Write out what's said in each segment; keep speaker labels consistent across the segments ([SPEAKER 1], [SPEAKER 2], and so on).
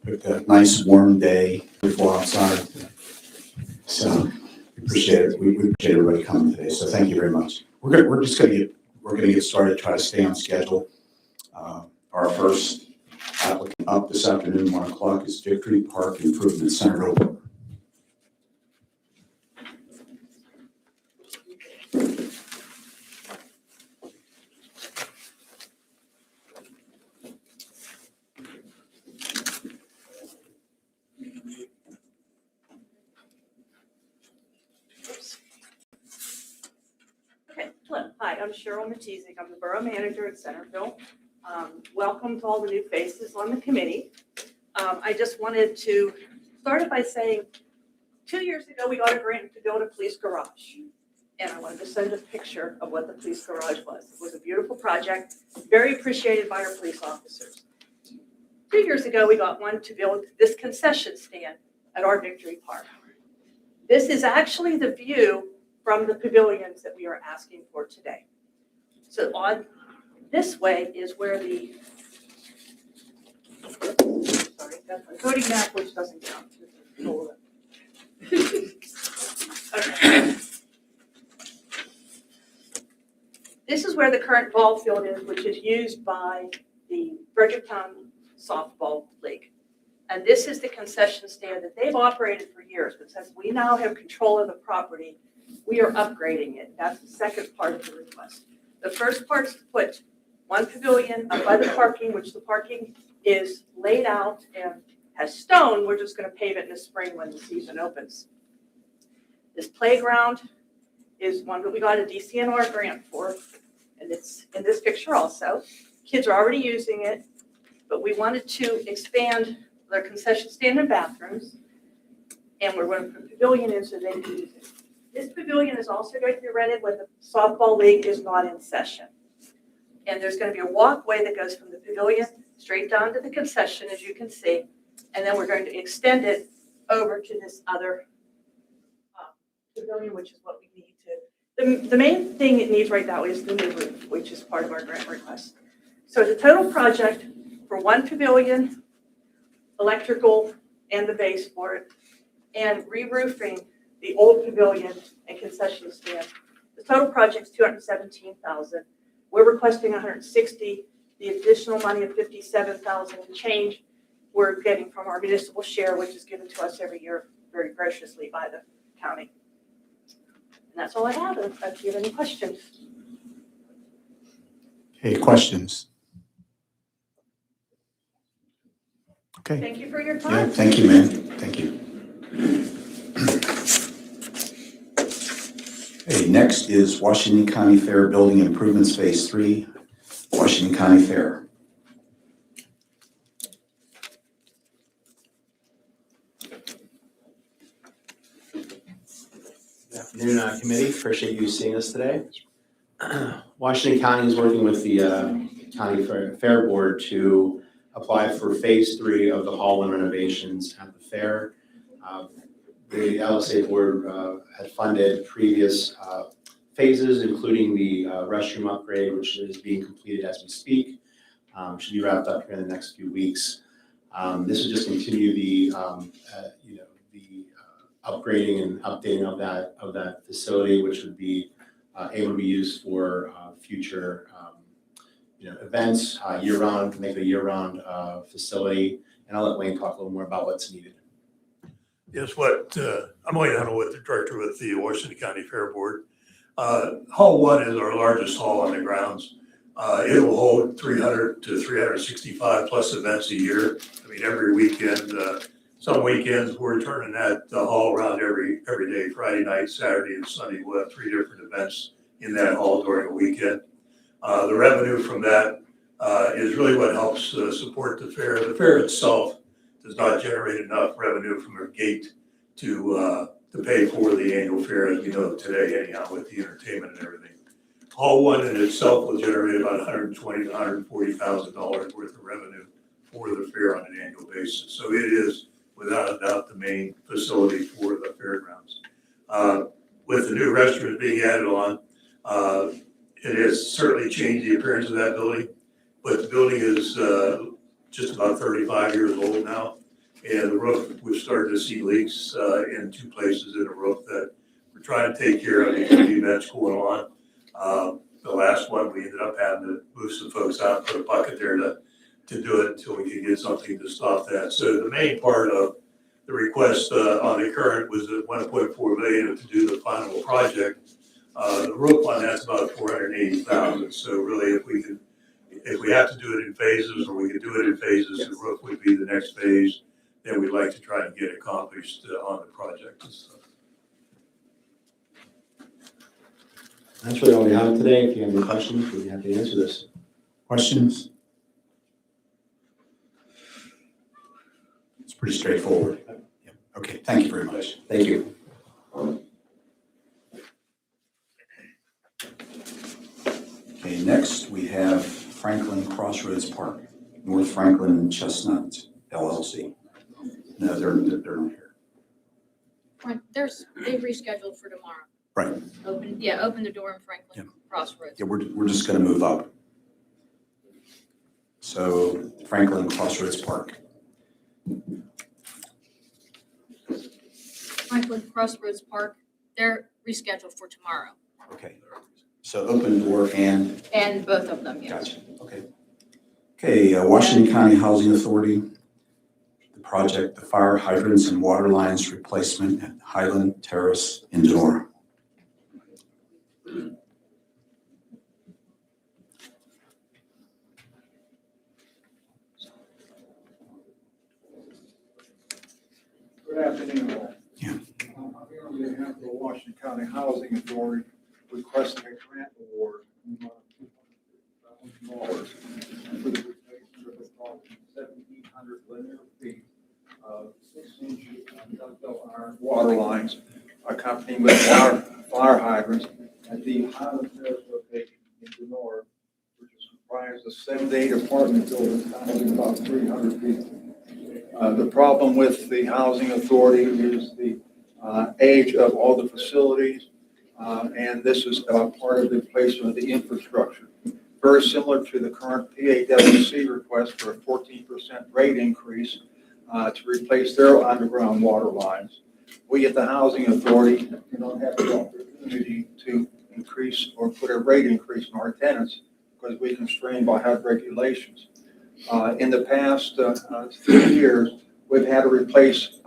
[SPEAKER 1] Picked a nice warm day before outside. So we appreciate it. We appreciate everybody coming today. So thank you very much. We're gonna get started. Try to stay on schedule. Our first applicant up this afternoon, 1 o'clock, is Victory Park Improvement Center.
[SPEAKER 2] Hi, I'm Cheryl Matizek. I'm the Borough Manager at Centerville. Welcome to all the new faces on the committee. I just wanted to start by saying 2 years ago, we got a grant to build a police garage. And I wanted to send a picture of what the police garage was. It was a beautiful project, very appreciated by our police officers. 2 years ago, we got one to build this concession stand at our Victory Park. This is actually the view from the pavilions that we are asking for today. So on this way is where the, sorry, that's my voting map, which doesn't count. Okay. This is where the current ball field is, which is used by the Fredericktown Softball League. And this is the concession stand that they've operated for years, but since we now have control of the property, we are upgrading it. That's the second part of the request. The first part is to put one pavilion up by the parking, which the parking is laid out and has stone. We're just going to pave it in the spring when the season opens. This playground is one that we got a DCNR grant for, and it's in this picture also. Kids are already using it, but we wanted to expand their concession stand and bathrooms, and we're going to put a pavilion in so they can use it. This pavilion is also going to be rented when the softball league is not in session. And there's going to be a walkway that goes from the pavilion straight down to the concession, as you can see. And then we're going to extend it over to this other pavilion, which is what we need to. The main thing it needs right now is the new roof, which is part of our grant request. So the total project for one pavilion, electrical and the base for it, and re-roofing the old pavilion and concession stand. The total project is $217,000. We're requesting $160,000. The additional money of $57,000 and change we're getting from our municipal share, which is given to us every year very graciously by the county. And that's all I have. If you have any questions.
[SPEAKER 1] Hey, questions? Okay.
[SPEAKER 2] Thank you for your time.
[SPEAKER 1] Yeah, thank you, man. Thank you. Okay, next is Washington County Fair Building Improvements Phase 3, Washington County Fair.
[SPEAKER 3] Good afternoon, committee. Appreciate you seeing us today. Washington County is working with the County Fair Board to apply for Phase 3 of the hall and renovations at the fair. The LSA board had funded previous phases, including the restroom upgrade, which is being completed as we speak. Should be wrapped up here in the next few weeks. This will just continue the upgrading and updating of that facility, which would be able to be used for future events year-round, make a year-round facility. And I'll let Wayne talk a little more about what's needed.
[SPEAKER 4] Yes, I'm Wayne Hunter, the director with the Washington County Fair Board. Hall 1 is our largest hall on the grounds. It will hold 300 to 365 plus events a year. I mean, every weekend. Some weekends we're turning that hall around every day, Friday night, Saturday, and Sunday. We'll have 3 different events in that hall during a weekend. The revenue from that is really what helps support the fair. The fair itself does not generate enough revenue from a gate to pay for the annual fair, as we know today, anyhow, with the entertainment and everything. Hall 1 in itself will generate about $120,000 to $140,000 worth of revenue for the fair on an annual basis. So it is, without a doubt, the main facility for the fairgrounds. With the new restrooms being added on, it has certainly changed the appearance of that building, but the building is just about 35 years old now. And the roof, we've started to see leaks in 2 places in the roof that we're trying to take care of because of the events going on. The last one, we ended up having to move some folks out and put a bucket there to do it until we could get something to stop that. So the main part of the request on the current was at 1.4 million to do the final project. The roof on that's about 480,000. So really, if we have to do it in phases, or we could do it in phases, the roof would be the next phase that we'd like to try and get accomplished on the project and stuff.
[SPEAKER 3] That's really all we have today. If you have any questions, we'd be happy to answer this.
[SPEAKER 1] Questions? It's pretty straightforward. Yep. Okay, thank you very much.
[SPEAKER 3] Thank you.
[SPEAKER 1] Okay, next we have Franklin Crossroads Park, North Franklin and Chestnut LLC. No, they're not here.
[SPEAKER 5] Right, they rescheduled for tomorrow.
[SPEAKER 1] Right.
[SPEAKER 5] Open the door in Franklin Crossroads.
[SPEAKER 1] Yeah, we're just gonna move up. So Franklin Crossroads Park.
[SPEAKER 5] Franklin Crossroads Park, they're rescheduled for tomorrow.
[SPEAKER 1] Okay. So open door and,
[SPEAKER 5] And both of them, yes.
[SPEAKER 1] gotcha, okay. Okay, Washington County Housing Authority, the project, the fire hydrants and water lines replacement at Highland Terrace in Denora.
[SPEAKER 6] Good afternoon, all.
[SPEAKER 1] Yeah.
[SPEAKER 6] I'm here on behalf of the Washington County Housing Authority requesting a grant award of $250,000 for the replacement of approximately 1,700 linear feet of 6-inch ductile iron water lines accompanied with fire hydrants at the Highland Terrace location in Denora, which is comprised of 7 to 8 apartment buildings housing about 300 people. The problem with the housing authority is the age of all the facilities, and this is part of the replacement of the infrastructure. Very similar to the current PAWC request for a 14% rate increase to replace their underground water lines. We at the housing authority do not have the opportunity to increase or put a rate increase on our tenants because we're constrained by HUD regulations. In the past 3 years, we've had to replace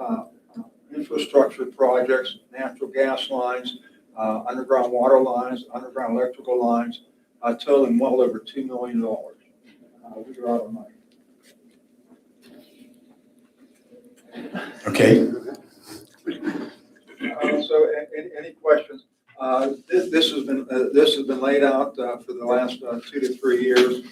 [SPEAKER 6] infrastructure projects, natural gas lines, underground water lines, underground electrical lines, totaling well over $2 million. We are out of money.
[SPEAKER 1] Okay,
[SPEAKER 6] So, any questions? This has been laid out for the last 2 to 3 years.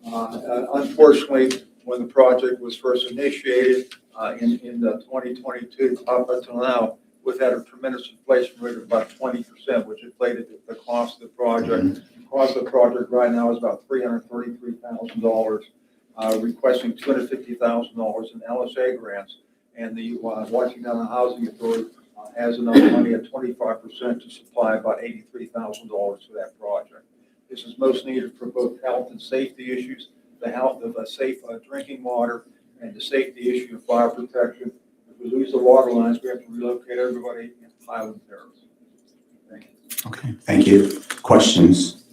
[SPEAKER 6] Unfortunately, when the project was first initiated in 2022 up until now, we've had a tremendous inflation rate of about 20%, which inflated the cost of the project. The cost of the project right now is about $333,000, requesting $250,000 in LSA grants, and the Washington County Housing Authority has enough money at 25% to supply about $83,000 for that project. This is most needed for both health and safety issues, the health of safe drinking water, and the safety issue of fire protection. If we lose the water lines, we have to relocate everybody in Highland Terrace. Thank you.
[SPEAKER 1] okay, thank you. Questions?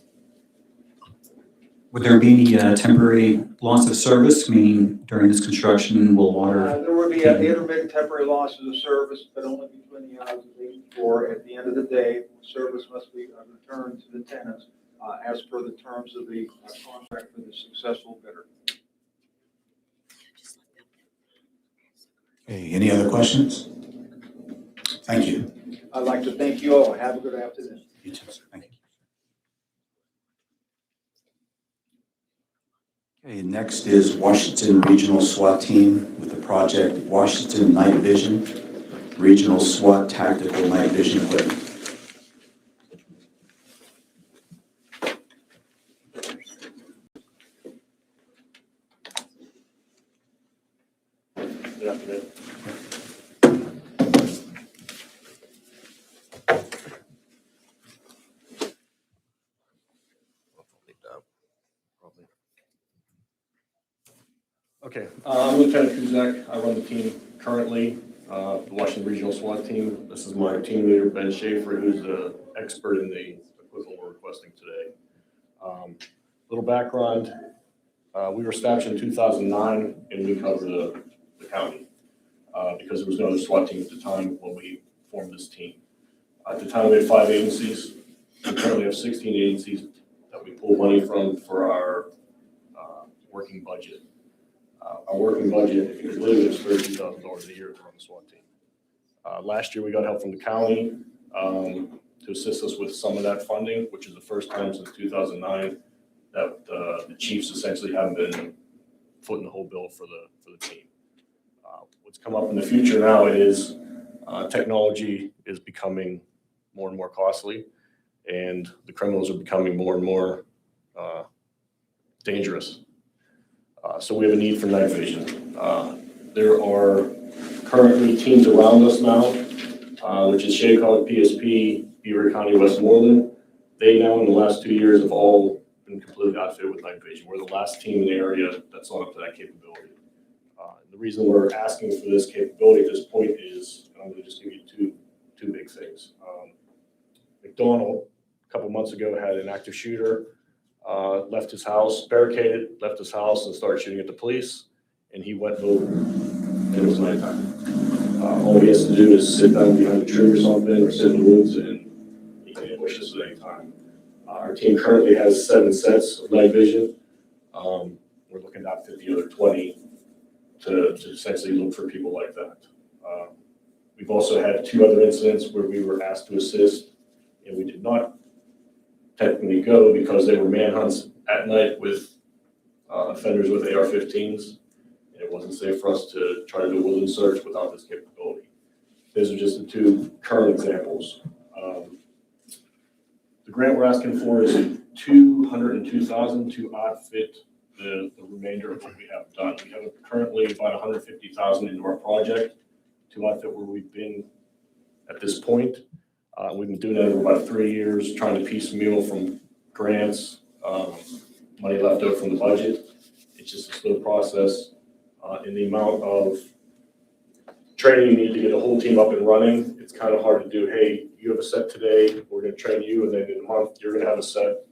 [SPEAKER 7] Would there be any temporary loss of service, meaning during this construction, will water?
[SPEAKER 6] There will be intermittent temporary losses of service, but only between the hours of 8 and 4. At the end of the day, service must be returned to the tenants as per the terms of the contract for the successful bidder.
[SPEAKER 1] Okay, any other questions? Thank you.
[SPEAKER 6] I'd like to thank you all. Have a good afternoon.
[SPEAKER 1] You too, sir. Thank you. Okay, next is Washington Regional SWAT Team with the project Washington Night Vision, Regional SWAT Tactical Night Vision Equipment.
[SPEAKER 8] Good afternoon. Okay, I'm Lieutenant Kuzak. I run the team currently, the Washington Regional SWAT Team. This is my team leader, Ben Schaefer, who's the expert in the equipment we're requesting today. Little background, we were established in 2009 and we cover the county because there was no other SWAT team at the time when we formed this team. At the time, we had 5 agencies. We currently have 16 agencies that we pull money from for our working budget. Our working budget, if you could believe it, is $32,000 a year to run the SWAT team. Last year, we got help from the county to assist us with some of that funding, which is the first time since 2009 that the chiefs essentially haven't been footing the whole bill for the team. What's come up in the future now is technology is becoming more and more costly, and the criminals are becoming more and more dangerous. So we have a need for night vision. There are currently teams around us now, which is Shaycog, PSP, Beaver County, Westmoreland. They now in the last 2 years have all been completely outfitted with night vision. We're the last team in the area that's on up to that capability. The reason we're asking for this capability at this point is, and I'm going to just give you two big things. McDonald, a couple months ago, had an active shooter, left his house, barricaded, left his house and started shooting at the police, and he went over, and it was nighttime. All he has to do is sit down behind a tree or something, or sit in the woods, and he can ambush us at any time. Our team currently has 7 sets of night vision. We're looking to outfit the other 20 to essentially look for people like that. We've also had 2 other incidents where we were asked to assist, and we did not technically go because they were manhunts at night with offenders with AR-15s. And it wasn't safe for us to try to do a woodland search without this capability. These are just the 2 current examples. The grant we're asking for is $202,000 to outfit the remainder of what we have done. We have currently about $150,000 into our project to outfit where we've been at this point. We've been doing that for about 3 years, trying to piecemeal from grants, money left over from the budget. It's just a slow process. In the amount of training you need to get a whole team up and running, it's kind of hard to do, hey, you have a set today, we're going to train you, and then in a month, you're going to have a set.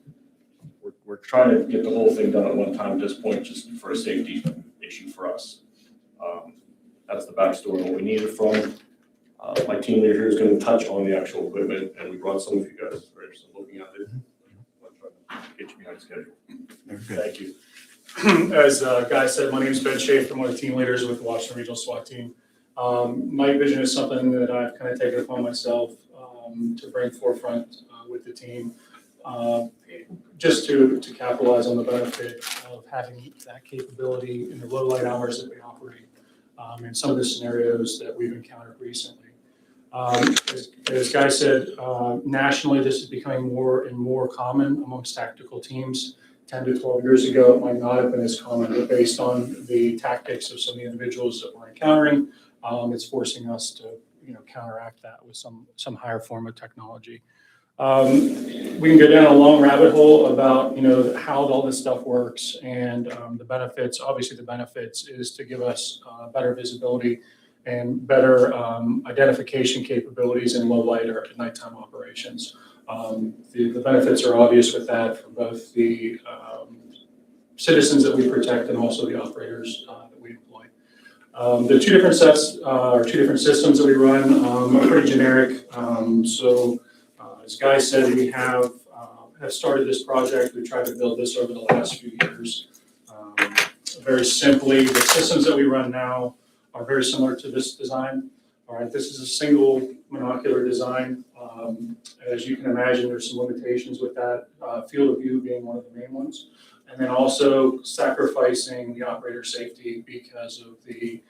[SPEAKER 8] We're trying to get the whole thing done at one time at this point, just for a safety issue for us. That's the backstory of what we need it from. My team leader here is going to touch on the actual equipment, and we brought some of you guys who are interested in looking at it. I'm trying to get you behind schedule. Thank you.
[SPEAKER 9] As Guy said, my name is Ben Schaefer. I'm one of the team leaders with the Washington Regional SWAT Team. Night vision is something that I've kind of taken upon myself to bring forefront with the team, just to capitalize on the benefit of having that capability in the low light hours that we operate, and some of the scenarios that we've encountered recently. As Guy said, nationally, this is becoming more and more common amongst tactical teams. 10 to 12 years ago, it might not have been as common, but based on the tactics of some of the individuals that we're encountering, it's forcing us to, counteract that with some higher form of technology. We can go down a long rabbit hole about, how all this stuff works and the benefits. Obviously, the benefits is to give us better visibility and better identification capabilities in low light or nighttime operations. The benefits are obvious with that for both the citizens that we protect and also the operators that we employ. The 2 different sets or 2 different systems that we run are pretty generic. As Guy said, we have started this project. We tried to build this over the last few years. Very simply, the systems that we run now are very similar to this design. All right, this is a single monocular design. As you can imagine, there's some limitations with that, field of view being one of the main ones. And then also sacrificing the operator safety because of the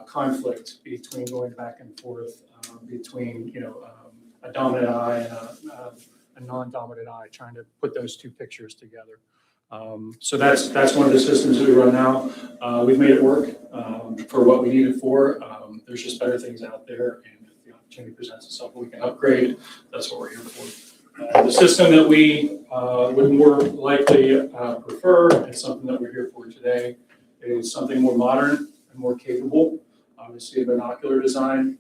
[SPEAKER 9] conflict between going back and forth between, a dominant eye and a non-dominant eye, trying to put those 2 pictures together. So that's one of the systems that we run now. We've made it work for what we need it for. There's just better things out there, and if the opportunity presents itself, we can upgrade. That's what we're here for. The system that we would more likely prefer, and something that we're here for today, is something more modern and more capable. obviously a binocular design.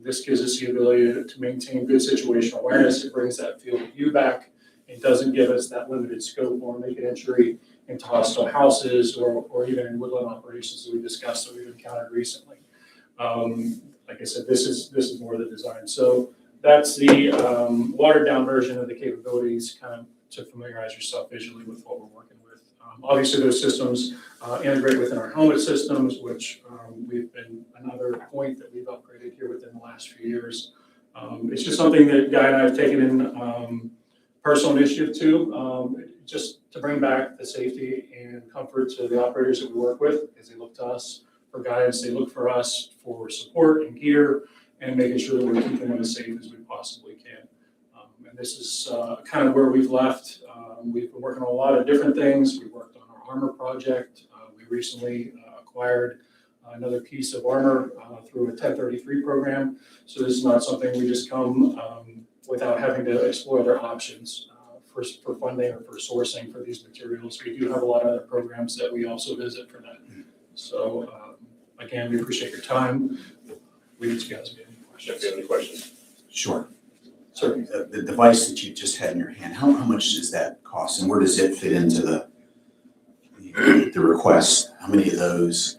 [SPEAKER 9] This gives us the ability to maintain good situational awareness. It brings that field of view back. It doesn't give us that limited scope or make an entry into hostile houses or even in woodland operations that we discussed that we've encountered recently. Like I said, this is more the design. So that's the watered down version of the capabilities, kind of to familiarize yourself visually with what we're working with. Obviously, those systems integrate within our helmet systems, which we've been another point that we've upgraded here within the last few years. It's just something that Guy and I have taken in personal initiative to, just to bring back the safety and comfort to the operators that we work with as they look to us for guidance. They look for us for support and gear and making sure that we're keeping them as safe as we possibly can. And this is kind of where we've left. We've been working on a lot of different things. We worked on our armor project. We recently acquired another piece of armor through a 1033 program. So this is not something we just come without having to explore other options for funding or for sourcing for these materials. We do have a lot of other programs that we also visit for that. So again, we appreciate your time. We need you guys to get any questions.
[SPEAKER 8] If you have any questions.
[SPEAKER 1] Sure.
[SPEAKER 9] Certainly.
[SPEAKER 1] The device that you just had in your hand, how much does that cost and where does it fit into the request? How many of those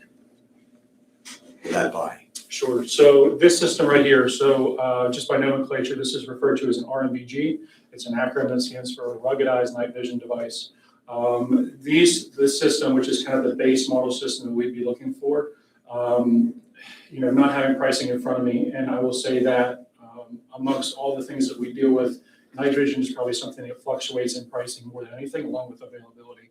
[SPEAKER 1] will that buy?
[SPEAKER 9] Sure. So this system right here, so just by nomenclature, this is referred to as an RMVG. It's an acronym that stands for Ruggedized Night Vision Device. This system, which is kind of the base model system that we'd be looking for, not having pricing in front of me, and I will say that amongst all the things that we deal with, night vision is probably something that fluctuates in pricing more than anything, along with availability.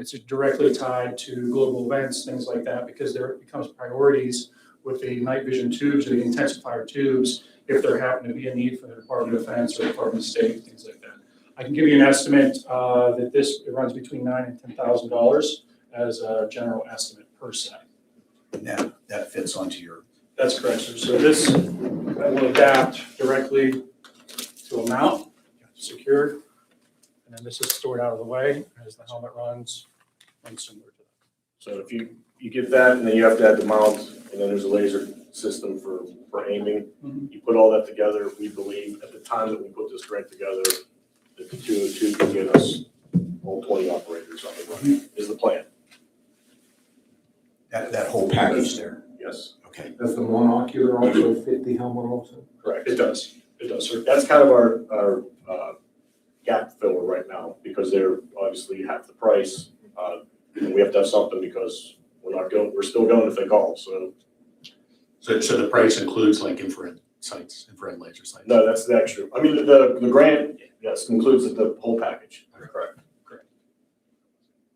[SPEAKER 9] It's directly tied to global events, things like that, because there becomes priorities with the night vision tubes or the intensifier tubes if there happen to be a need for the Department of Defense or Department of State, things like that. I can give you an estimate that it runs between $9,000 and $10,000 as a general estimate per set.
[SPEAKER 1] That fits onto your.
[SPEAKER 9] That's correct, sir. So this will adapt directly to a mount, secured, and then this is stored out of the way as the helmet runs similar to that.
[SPEAKER 8] So if you get that, and then you have to add the mount, and then there's a laser system for aiming.
[SPEAKER 9] Mhm.
[SPEAKER 8] You put all that together, we believe at the time that we put this grant together, that the 202 can get us all 20 operators on the run, is the plan.
[SPEAKER 1] That whole package there.
[SPEAKER 8] Yes,
[SPEAKER 1] Okay.
[SPEAKER 10] Does the monocular also fit the helmet also?
[SPEAKER 8] correct.
[SPEAKER 9] It does, sir.
[SPEAKER 8] That's kind of our gap filler right now, because they're obviously half the price. And we have to have something because we're still going if they call, so.
[SPEAKER 3] So the price includes like infrared sights, infrared laser sights?
[SPEAKER 8] No, that's the extra. I mean, the grant, yes, includes the whole package. Correct.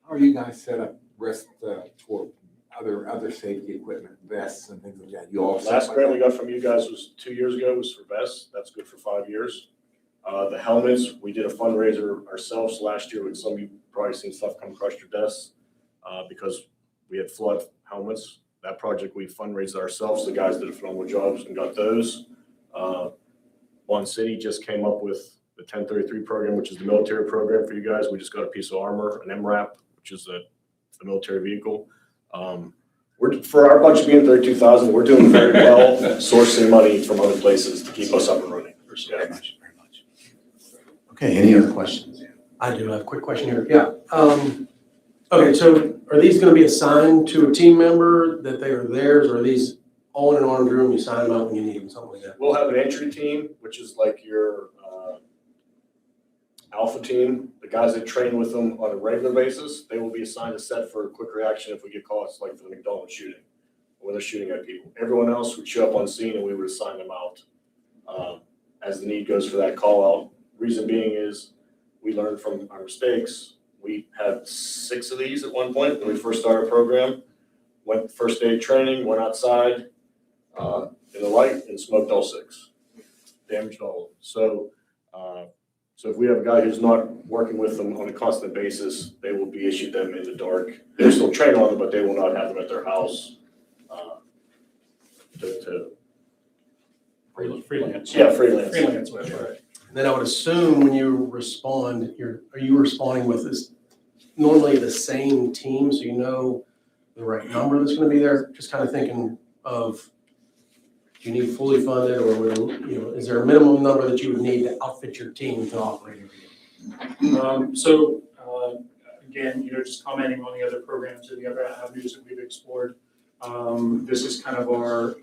[SPEAKER 10] How are you guys set up for other safety equipment, vests and things like that? You all set
[SPEAKER 8] Last
[SPEAKER 10] like
[SPEAKER 8] grant we
[SPEAKER 10] that?
[SPEAKER 8] got from you guys was 2 years ago, was for vests. That's good for 5 years. The helmets, we did a fundraiser ourselves last year with some of you probably seen stuff come across your desks because we had flood helmets. That project we fundraised ourselves. The guys did a phenomenal job and got those. One City just came up with the 1033 program, which is the military program for you guys. We just got a piece of armor, an MRAP, which is the military vehicle. For our budget being $32,000, we're doing very well sourcing money from other places to keep us up and running.
[SPEAKER 1] Very much. Okay, any other questions?
[SPEAKER 11] I do have a quick question here. Yeah. Okay, so are these going to be assigned to a team member that they are theirs, or are these all in an armed room, you sign them out when you need them, something like that?
[SPEAKER 8] We'll have an entry team, which is like your alpha team. The guys that train with them on a regular basis, they will be assigned a set for quick reaction if we get caught, like for the McDonald's shooting, when they're shooting at people. Everyone else would show up on scene and we would assign them out as the need goes for that call out. Reason being is we learned from our mistakes. We had 6 of these at one point when we first started our program. Went first day of training, went outside in the light and smoked all 6. Damaged all of them. So if we have a guy who's not working with them on a constant basis, they will be issued them in the dark. They'll still train on them, but they will not have them at their house
[SPEAKER 9] Freelance.
[SPEAKER 8] Yeah, freelance.
[SPEAKER 9] Freelance with, right.
[SPEAKER 11] Then I would assume when you respond, are you responding with this normally the same team, so you know the right number that's going to be there? Just kind of thinking of, do you need fully funded, or, is there a minimum number that you would need to outfit your team to operate every year?
[SPEAKER 9] Again, just commenting on the other programs and the other avenues that we've explored. This is kind of our,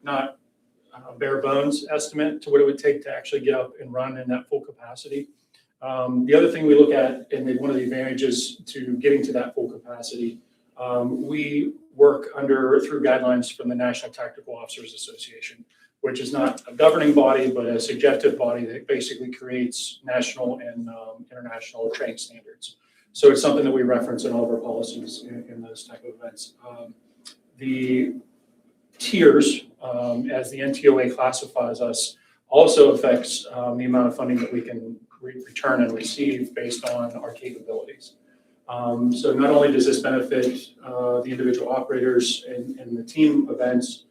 [SPEAKER 9] not bare bones estimate to what it would take to actually get up and run in that full capacity. The other thing we look at, and one of the advantages to getting to that full capacity, we work through guidelines from the National Tactical Officers Association, which is not a governing body, but a subjective body that basically creates national and international training standards. So it's something that we reference in all of our policies in those type of events. The tiers, as the NTOA classifies us, also affects the amount of funding that we can return and receive based on our capabilities. So not only does this benefit the individual operators in the team events,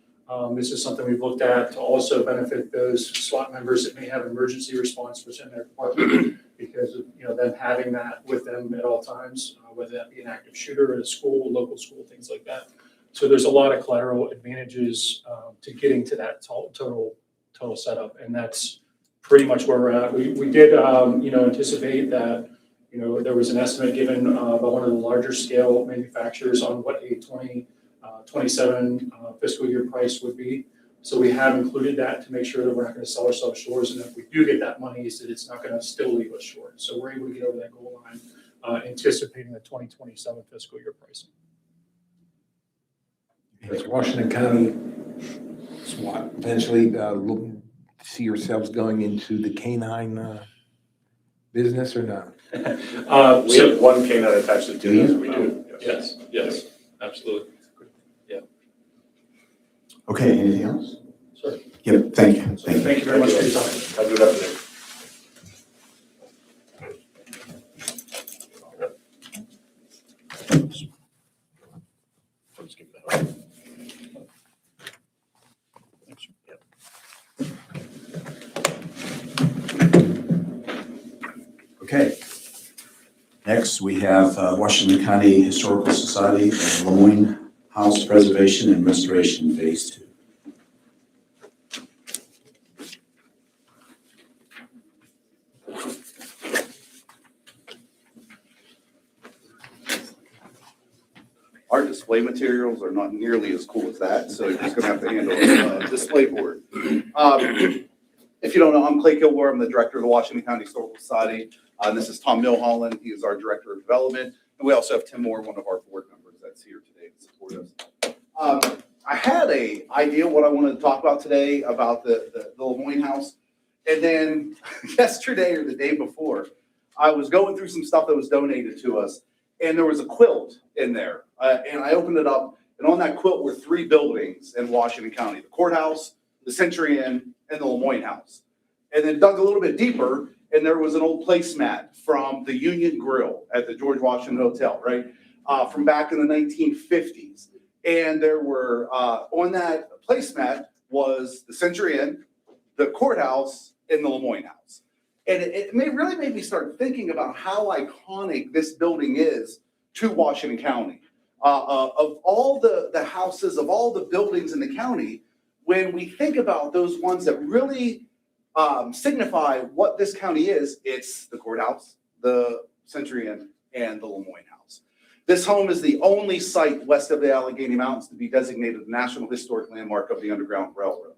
[SPEAKER 9] this is something we've looked at to also benefit those SWAT members that may have emergency response within their department because of them having that with them at all times, whether that be an active shooter at a school, local school, things like that. So there's a lot of collateral advantages to getting to that total setup, and that's pretty much where we're at. We did anticipate that there was an estimate given by one of the larger scale manufacturers on what a 2027 fiscal year price would be. So we have included that to make sure that we're not going to sell ourselves short, and if we do get that money, that it's not going to still leave us short. So we're able to get over that goal line, anticipating the 2027 fiscal year pricing.
[SPEAKER 10] Does Washington County SWAT eventually see yourselves going into the canine business or not?
[SPEAKER 8] We have one canine attached to
[SPEAKER 10] Do you?
[SPEAKER 8] us. We do. Yes, absolutely.
[SPEAKER 1] Okay, anything else?
[SPEAKER 9] Sure.
[SPEAKER 1] Yep, thank you.
[SPEAKER 9] Thank you very much for your time.
[SPEAKER 8] Have a good afternoon.
[SPEAKER 1] Okay. Next, we have Washington County Historical Society and Lemoyne House Preservation and Restoration Phase 2.
[SPEAKER 12] Our display materials are not nearly as cool as that, so you're just gonna have to handle a display board. If you don't know, I'm Clay Kilgore. I'm the director of the Washington County Historical Society. This is Tom Milholland. He is our director of development. And we also have Tim Moore, one of our board members that's here today to support us. I had an idea what I wanted to talk about today about the Lemoyne House. And then yesterday or the day before, I was going through some stuff that was donated to us, and there was a quilt in there. And I opened it up, and on that quilt were 3 buildings in Washington County: the courthouse, the Century Inn, and the Lemoyne House. And then dug a little bit deeper, and there was an old placemat from the Union Grill at the George Washington Hotel, right? From back in the 1950s. And there were, on that placemat was the Century Inn, the courthouse, and the Lemoyne House. And it really made me start thinking about how iconic this building is to Washington County. Of all the houses, of all the buildings in the county, when we think about those ones that really signify what this county is, it's the courthouse, the Century Inn, and the Lemoyne House. This home is the only site west of the Allegheny Mountains to be designated the National Historic Landmark of the Underground Railroad.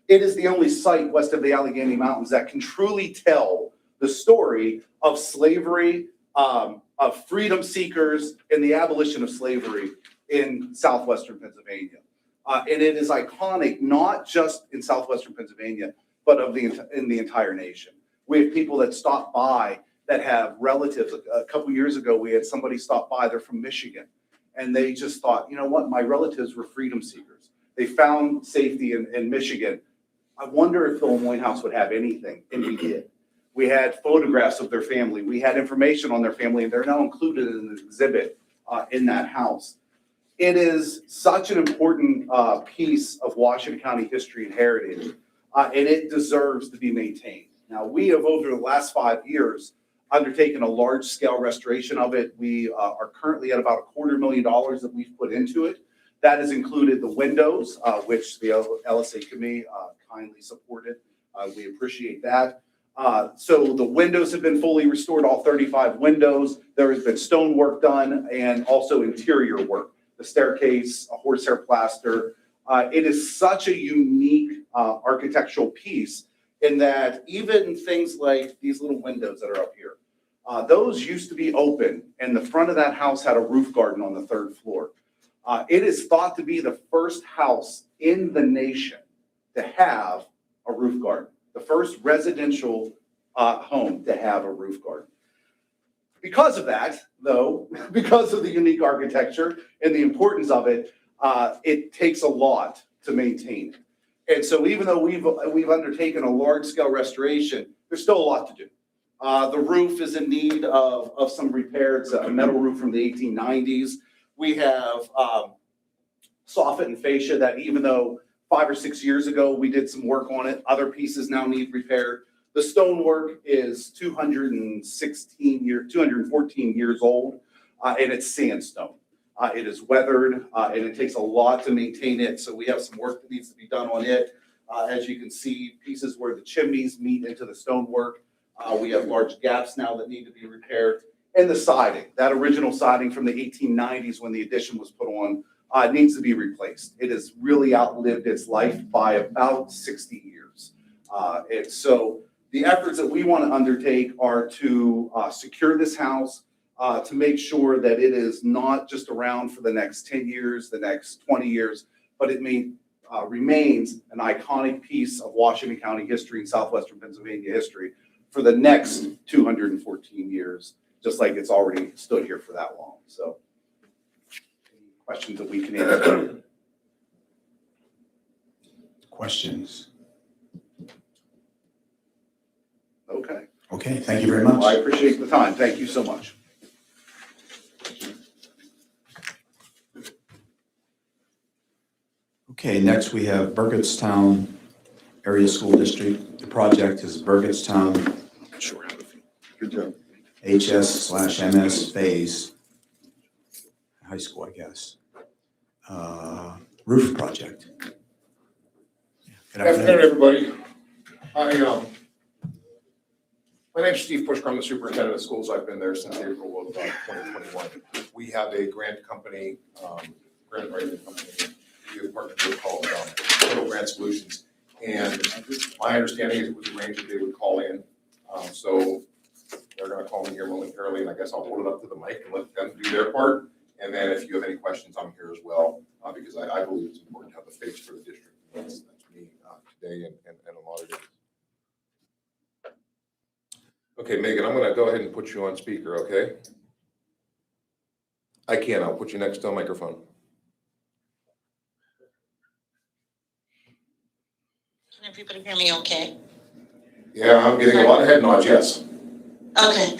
[SPEAKER 12] It is the only site west of the Allegheny Mountains that can truly tell the story of slavery, of freedom seekers, and the abolition of slavery in southwestern Pennsylvania. And it is iconic, not just in southwestern Pennsylvania, but in the entire nation. We have people that stop by that have relatives. A couple years ago, we had somebody stop by, they're from Michigan, and they just thought, you know what, my relatives were freedom seekers. They found safety in Michigan. I wonder if the Lemoyne House would have anything, and we did. We had photographs of their family. We had information on their family, and they're now included in an exhibit in that house. It is such an important piece of Washington County history and heritage, and it deserves to be maintained. Now, we have, over the last 5 years, undertaken a large-scale restoration of it. We are currently at about $250,000 that we've put into it. That has included the windows, which the LSA committee kindly supported. We appreciate that. So the windows have been fully restored, all 35 windows. There has been stonework done and also interior work. The staircase, a horsehair plaster. It is such a unique architectural piece in that even things like these little windows that are up here, those used to be open, and the front of that house had a roof garden on the 3rd floor. It is thought to be the first house in the nation to have a roof garden, the first residential home to have a roof garden. Because of that, though, because of the unique architecture and the importance of it, it takes a lot to maintain it. And so even though we've undertaken a large-scale restoration, there's still a lot to do. The roof is in need of some repair. It's a metal roof from the 1890s. We have soffit and fascia that even though 5 or 6 years ago we did some work on it, other pieces now need repaired. The stonework is 214 years old, and it's sandstone. It is weathered, and it takes a lot to maintain it, so we have some work that needs to be done on it. As you can see, pieces where the chimneys meet into the stonework. We have large gaps now that need to be repaired. And the siding, that original siding from the 1890s when the addition was put on, needs to be replaced. It has really outlived its life by about 60 years. And so the efforts that we want to undertake are to secure this house, to make sure that it is not just around for the next 10 years, the next 20 years, but it remains an iconic piece of Washington County history and southwestern Pennsylvania history for the next 214 years, just like it's already stood here for that long. So any questions that we can answer?
[SPEAKER 1] Questions?
[SPEAKER 12] Okay.
[SPEAKER 1] Okay, thank you very much.
[SPEAKER 12] Well, I appreciate the time. Thank you so much.
[SPEAKER 1] Okay, next we have Burgettstown Area School District. The project is Burgettstown
[SPEAKER 12] Sure. Good job.
[SPEAKER 1] HS/MS phase, high school, I guess. Roof project. Good
[SPEAKER 13] Afternoon, everybody. My name's Steve Pushker. I'm the superintendent of schools. I've been there since April of 2021. We have a grant company, grant writing company, we have partnered with called Total Grant Solutions. And my understanding is it was arranged that they would call in. So they're gonna call me here momentarily, and I guess I'll hold it up to the mic and let them do their part. And then if you have any questions, I'm here as well, because I believe it's important to have the face for the district. That's me today and a lot of days. Okay, Megan, I'm gonna go ahead and put you on speaker, okay? I can, I'll put you next to the microphone.
[SPEAKER 14] Can everybody hear me okay?
[SPEAKER 13] Yeah, I'm getting a lot of head nods, yes.
[SPEAKER 14] Okay.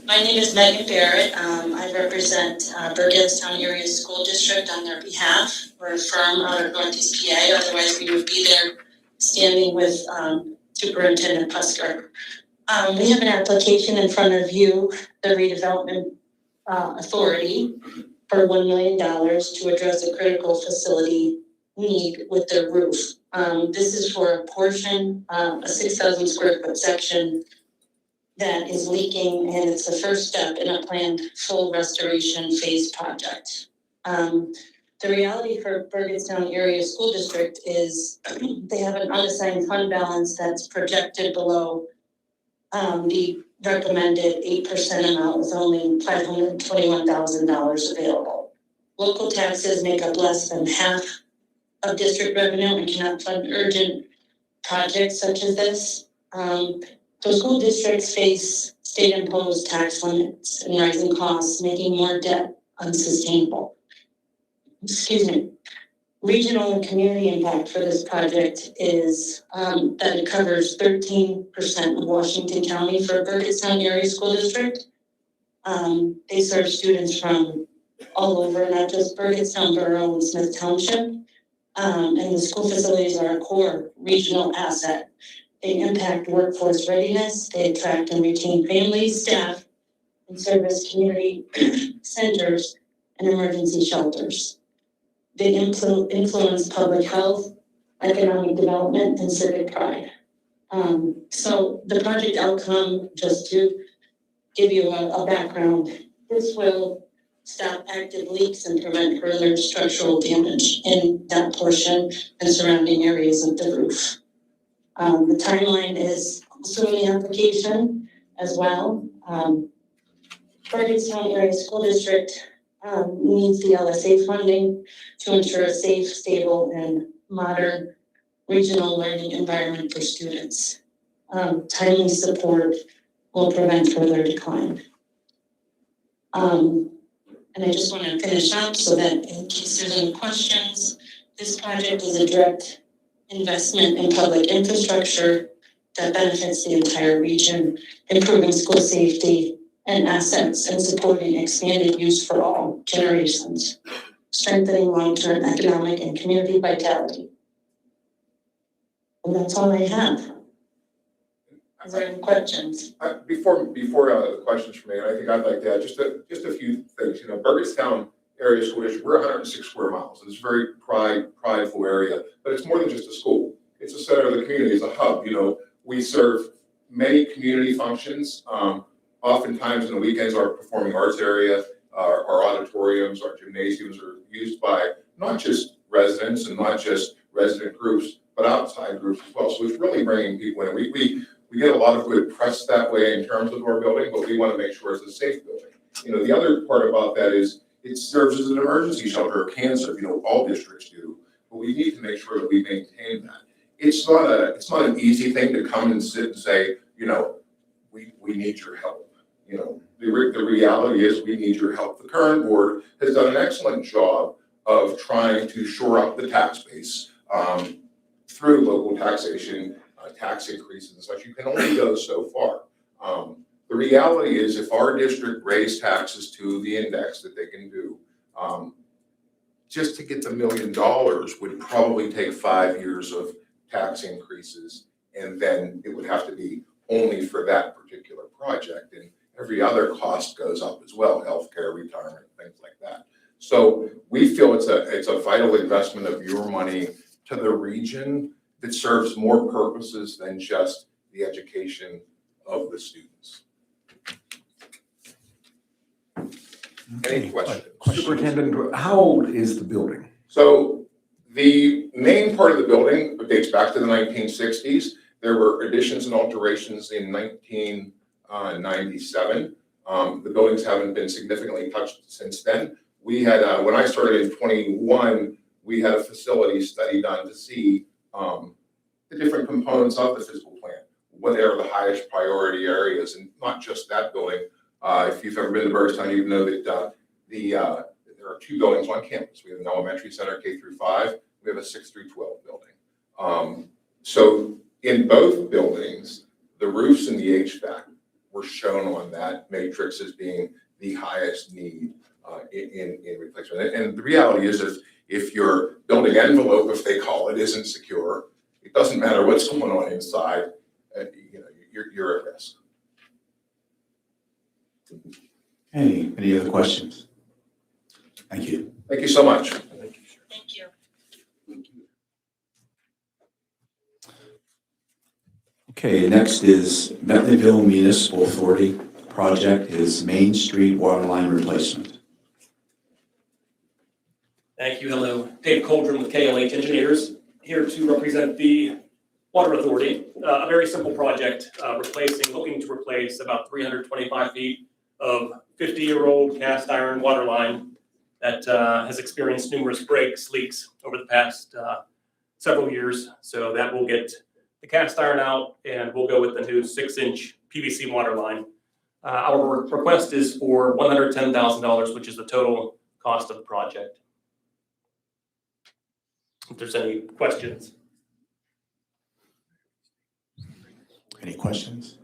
[SPEAKER 14] My name is Megan Barrett. I represent Burgettstown Area School District on their behalf. We're a firm out of Northeast PA, otherwise we would be there standing with Superintendent Pusker. We have an application in front of you, the redevelopment authority, for $1 million to address a critical facility need with their roof. This is for a portion, a 6,000 square foot section that is leaking, and it's the first step in a planned full restoration phase project. The reality for Burgettstown Area School District is they have an unassigned fund balance that's projected below the recommended 8% amount with only $521,000 available. Local taxes make up less than half of district revenue and cannot fund urgent projects such as this. So school districts face state-imposed tax limits and rising costs, making more debt unsustainable. Excuse me. Regional and community impact for this project is that it covers 13% of Washington County for Burgettstown Area School District. They serve students from all over, not just Burgettstown Borough and Smith Township. And the school facilities are a core regional asset. They impact workforce readiness, they attract and retain families, staff, and service community centers and emergency shelters. They influence public health, economic development, and civic pride. So the project outcome, just to give you a background, this will stop active leaks and prevent further structural damage in that portion and surrounding areas of the roof. The timeline is also in the application as well. Bergenstown Area School District needs the LSA funding to ensure a safe, stable, and modern regional learning environment for students. Timely support will prevent further decline. And I just want to finish up so that in case there's any questions, this project is a direct investment in public infrastructure that benefits the entire region, improving school safety and assets and supporting expanded use for all generations, strengthening long-term economic and community vitality. And that's all I have. Is there any questions?
[SPEAKER 13] Before the questions from me, I think I'd like to add just a few things. You know, Burgettstown Area School District, we're 106 square miles. It's a very prideful area, but it's more than just a school. It's a center of the community. It's a hub. You know, we serve many community functions. Oftentimes on the weekends, our performing arts area, our auditoriums, our gymnasiums are used by not just residents and not just resident groups, but outside groups as well. So it's really bringing people in. We get a lot of good press that way in terms of our building, but we want to make sure it's a safe building. You know, the other part about that is it serves as an emergency shelter of cancer. You know, all districts do, but we need to make sure that we maintain that. It's not an easy thing to come and sit and say, you know, we need your help. You know, the reality is we need your help. The current board has done an excellent job of trying to shore up the tax base through local taxation, tax increases and such. You can only go so far. The reality is if our district raised taxes to the index that they can do, just to get the $1 million would probably take 5 years of tax increases, and then it would have to be only for that particular project, and every other cost goes up as well, healthcare, retirement, things like that. So we feel it's a vital investment of your money to the region that serves more purposes than just the education of the students. Any questions?
[SPEAKER 10] Superintendent, how old is the building?
[SPEAKER 13] So the main part of the building dates back to the 1960s. There were additions and alterations in 1997. The buildings haven't been significantly touched since then. We had, when I started in 21, we had a facility study done to see the different components of the physical plant, what are the highest priority areas, and not just that building. If you've ever been to Burgettstown, you know that there are 2 buildings on campus. We have an elementary center, K through 5. We have a 6 through 12 building. So in both buildings, the roofs and the HVAC were shown on that matrix as being the highest need in replacement. And the reality is if your building envelope, if they call it, isn't secure, it doesn't matter what's going on inside, you know, you're at risk.
[SPEAKER 1] Hey, any other questions? Thank you.
[SPEAKER 13] Thank you so much.
[SPEAKER 14] Thank you.
[SPEAKER 1] Okay, next is Bentleyville Municipal Authority project is Main Street water line replacement.
[SPEAKER 15] Thank you. Hello. Dave Coldren with KLH Engineers, here to represent the Water Authority. A very simple project, looking to replace about 325 feet of 50-year-old cast iron water line that has experienced numerous breaks, leaks over the past several years. So that will get the cast iron out, and we'll go with the new 6-inch PVC water line. Our request is for $110,000, which is the total cost of the project. If there's any questions.
[SPEAKER 1] Any questions?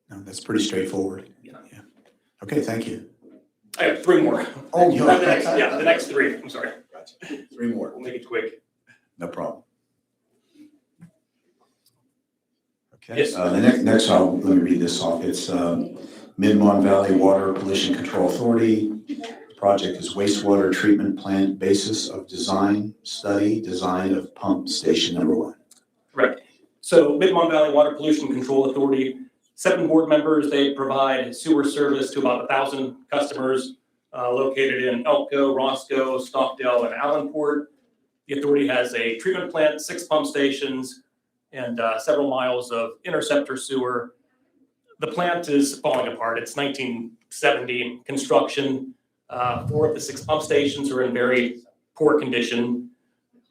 [SPEAKER 1] No, that's pretty straightforward.
[SPEAKER 15] Yeah.
[SPEAKER 1] Okay, thank you.
[SPEAKER 15] I have 3 more.
[SPEAKER 1] Oh,
[SPEAKER 15] the next 3. I'm sorry.
[SPEAKER 1] Gotcha. 3 more.
[SPEAKER 15] We'll make it quick.
[SPEAKER 1] No problem. Okay.
[SPEAKER 15] Yes.
[SPEAKER 1] The next, let me read this off. It's Mid-Mon Valley Water Pollution Control Authority. project is wastewater treatment plant basis of design, study, design of pump station number 1.
[SPEAKER 15] Right. So Mid-Mon Valley Water Pollution Control Authority, 7 board members, they provide sewer service to about 1,000 customers located in Elko, Roscoe, Stockdale, and Allenport. The authority has a treatment plant, 6 pump stations, and several miles of interceptor sewer. The plant is falling apart. It's 1970 construction. 4 of the 6 pump stations are in very poor condition.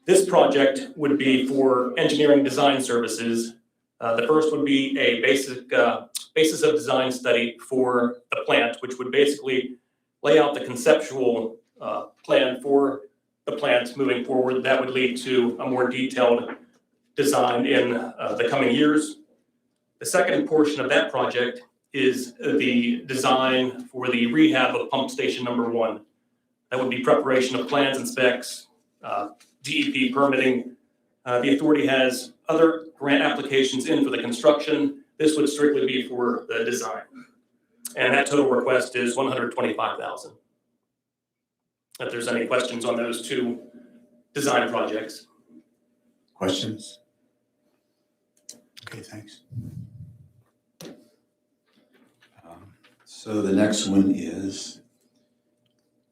[SPEAKER 15] This project would be for engineering design services. The first would be a basis of design study for the plant, which would basically lay out the conceptual plan for the plant moving forward. That would lead to a more detailed design in the coming years. The second portion of that project is the design for the rehab of pump station number 1. That would be preparation of plans and specs, DEP permitting. The authority has other grant applications in for the construction. This would strictly be for the design. And that total request is $125,000. If there's any questions on those 2 design projects.
[SPEAKER 1] Questions? Okay, thanks. So the next one is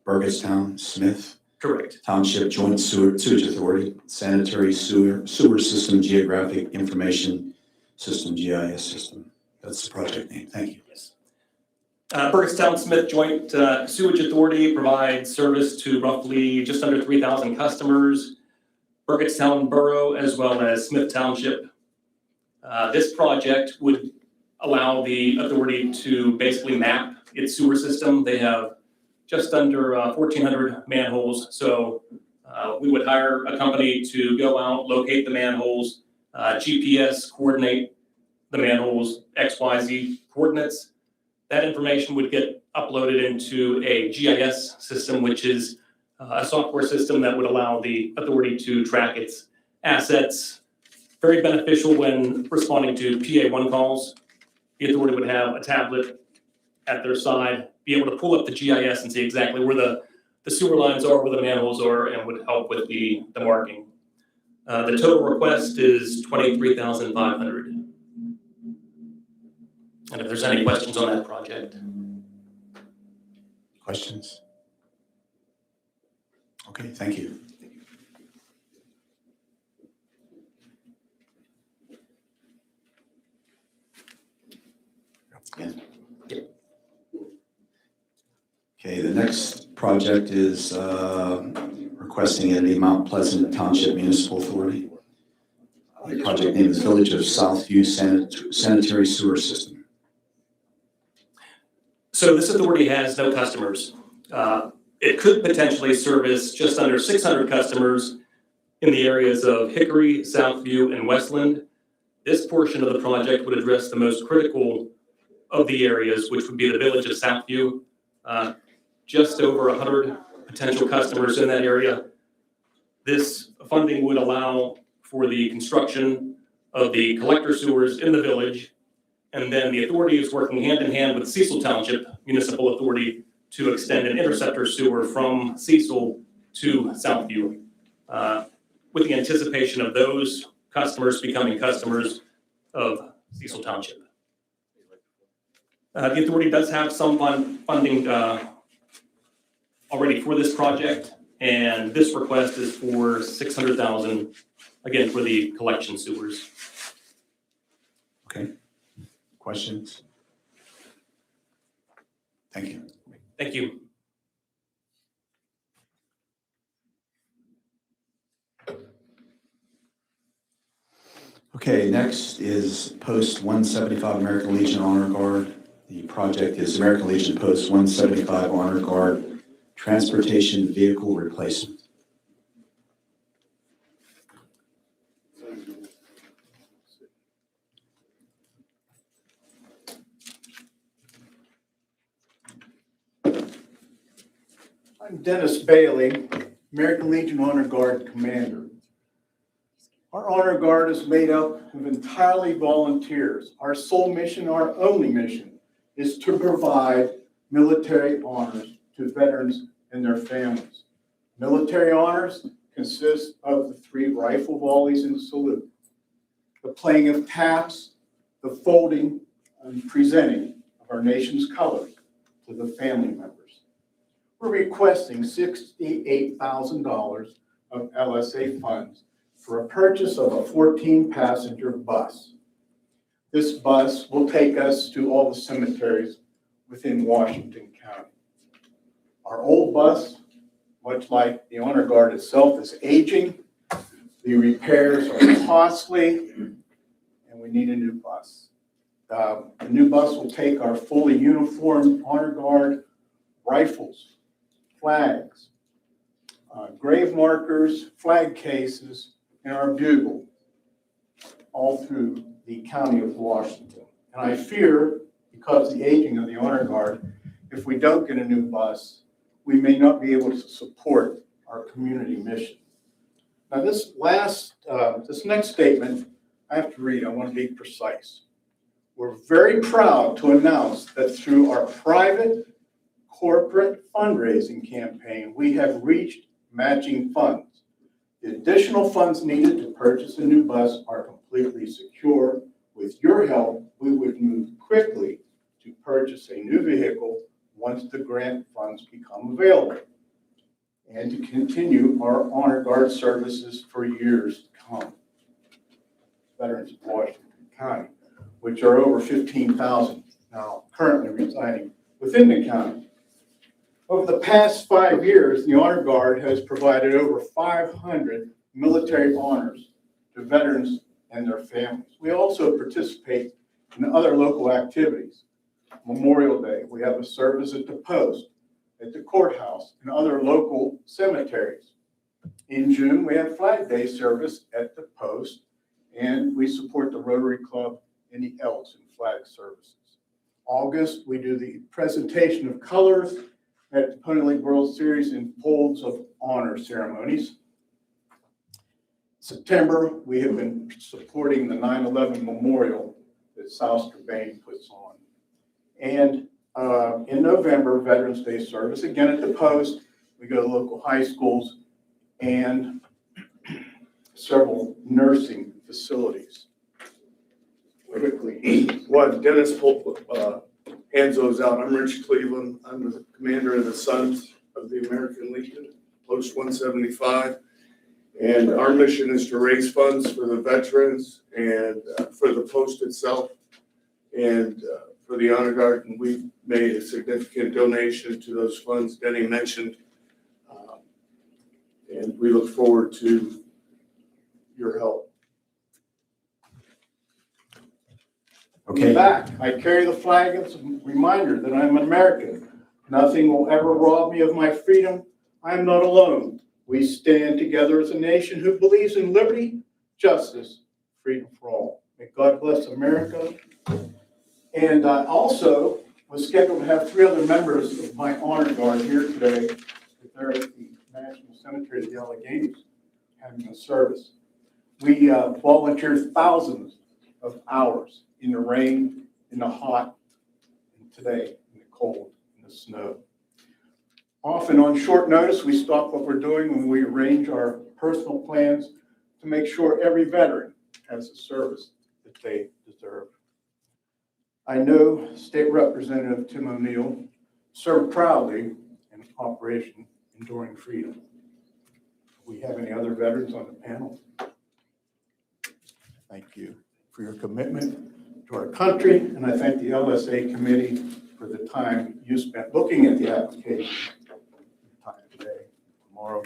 [SPEAKER 1] Burgettstown Smith
[SPEAKER 15] Correct.
[SPEAKER 1] Township Joint Sewage Authority, Sanitary Sewer System Geographic Information System, GIS system. That's the project name. Thank you.
[SPEAKER 15] Yes. Burgettstown Smith Joint Sewage Authority provides service to roughly just under 3,000 customers, Burgettstown Borough, as well as Smith Township. This project would allow the authority to basically map its sewer system. They have just under 1,400 manholes. So we would hire a company to go out, locate the manholes, GPS coordinate the manholes, XYZ coordinates. That information would get uploaded into a GIS system, which is a software system that would allow the authority to track its assets. Very beneficial when responding to PA1 calls. The authority would have a tablet at their side, be able to pull up the GIS and see exactly where the sewer lines are, where the manholes are, and would help with the marking. The total request is $23,500. And if there's any questions on that project.
[SPEAKER 1] Questions? Okay, thank you. Okay, the next project is requesting at the Mount Pleasant Township Municipal Authority. The project name is Village of Southview Sanitary Sewer System.
[SPEAKER 15] So this authority has no customers. It could potentially service just under 600 customers in the areas of Hickory, Southview, and Westland. This portion of the project would address the most critical of the areas, which would be the Village of Southview. Just over 100 potential customers in that area. This funding would allow for the construction of the collector sewers in the village. And then the authority is working hand in hand with Cecil Township Municipal Authority to extend an interceptor sewer from Cecil to Southview, with the anticipation of those customers becoming customers of Cecil Township. The authority does have some funding already for this project, and this request is for $600,000, again, for the collection sewers.
[SPEAKER 1] Okay, questions? Thank you.
[SPEAKER 15] Thank you.
[SPEAKER 1] Okay, next is Post 175 American Legion Honor Guard. The project is American Legion Post 175 Honor Guard Transportation Vehicle Replacement.
[SPEAKER 6] I'm Dennis Bailey, American Legion Honor Guard Commander. Our Honor Guard is made up of entirely volunteers. Our sole mission, our only mission, is to provide military honors to veterans and their families. Military honors consist of the 3 rifle volleys in salute, the playing of taps, the folding and presenting of our nation's colors to the family members. We're requesting $68,000 of LSA funds for a purchase of a 14-passenger bus. This bus will take us to all the cemeteries within Washington County. Our old bus, much like the Honor Guard itself, is aging. The repairs are costly, and we need a new bus. The new bus will take our fully uniformed Honor Guard rifles, flags, grave markers, flag cases, and our bugle all through the county of Washington. And I fear, because of the aging of the Honor Guard, if we don't get a new bus, we may not be able to support our community mission. Now this next statement, I have to read, I want to be precise. We're very proud to announce that through our private corporate fundraising campaign, we have reached matching funds. The additional funds needed to purchase a new bus are completely secure. With your help, we would move quickly to purchase a new vehicle once the grant funds become available, and to continue our Honor Guard services for years to come. Veterans of Washington County, which are over 15,000 now currently residing within the county. Over the past 5 years, the Honor Guard has provided over 500 military honors to veterans and their families. We also participate in other local activities. Memorial Day, we have a service at the post, at the courthouse, and other local cemeteries. In June, we have Flag Day service at the post, and we support the Rotary Club and the Elks and flag services. August, we do the presentation of colors at the Pony League World Series and folds of honor ceremonies. September, we have been supporting the 9/11 memorial that South Strabane puts on. And in November, Veterans Day service, again at the post, we go to local high schools and several nursing facilities.
[SPEAKER 16] Quickly, while Dennis hands those out, I'm Rich Cleveland. I'm the commander of the Sons of the American Legion, Post 175. And our mission is to raise funds for the veterans and for the post itself and for the Honor Guard. And we've made a significant donation to those funds Denny mentioned. And we look forward to your help.
[SPEAKER 1] Okay.
[SPEAKER 6] Back, I carry the flag as a reminder that I'm an American. Nothing will ever rob me of my freedom. I am not alone. We stand together as a nation who believes in liberty, justice, freedom for all. May God bless America. And I also was scheduled to have 3 other members of my Honor Guard here today. They're at the National Cemetery of the Alleghenies having a service. We volunteer thousands of hours in the rain, in the hot, and today in the cold, in the snow. Often on short notice, we stop what we're doing when we arrange our personal plans to make sure every veteran has the service that they deserve. I know State Representative Tim O'Neill served proudly in Operation Enduring Freedom. Do we have any other veterans on the panel? Thank you for your commitment to our country, and I thank the LSA committee for the time you spent looking at the application, time today, tomorrow,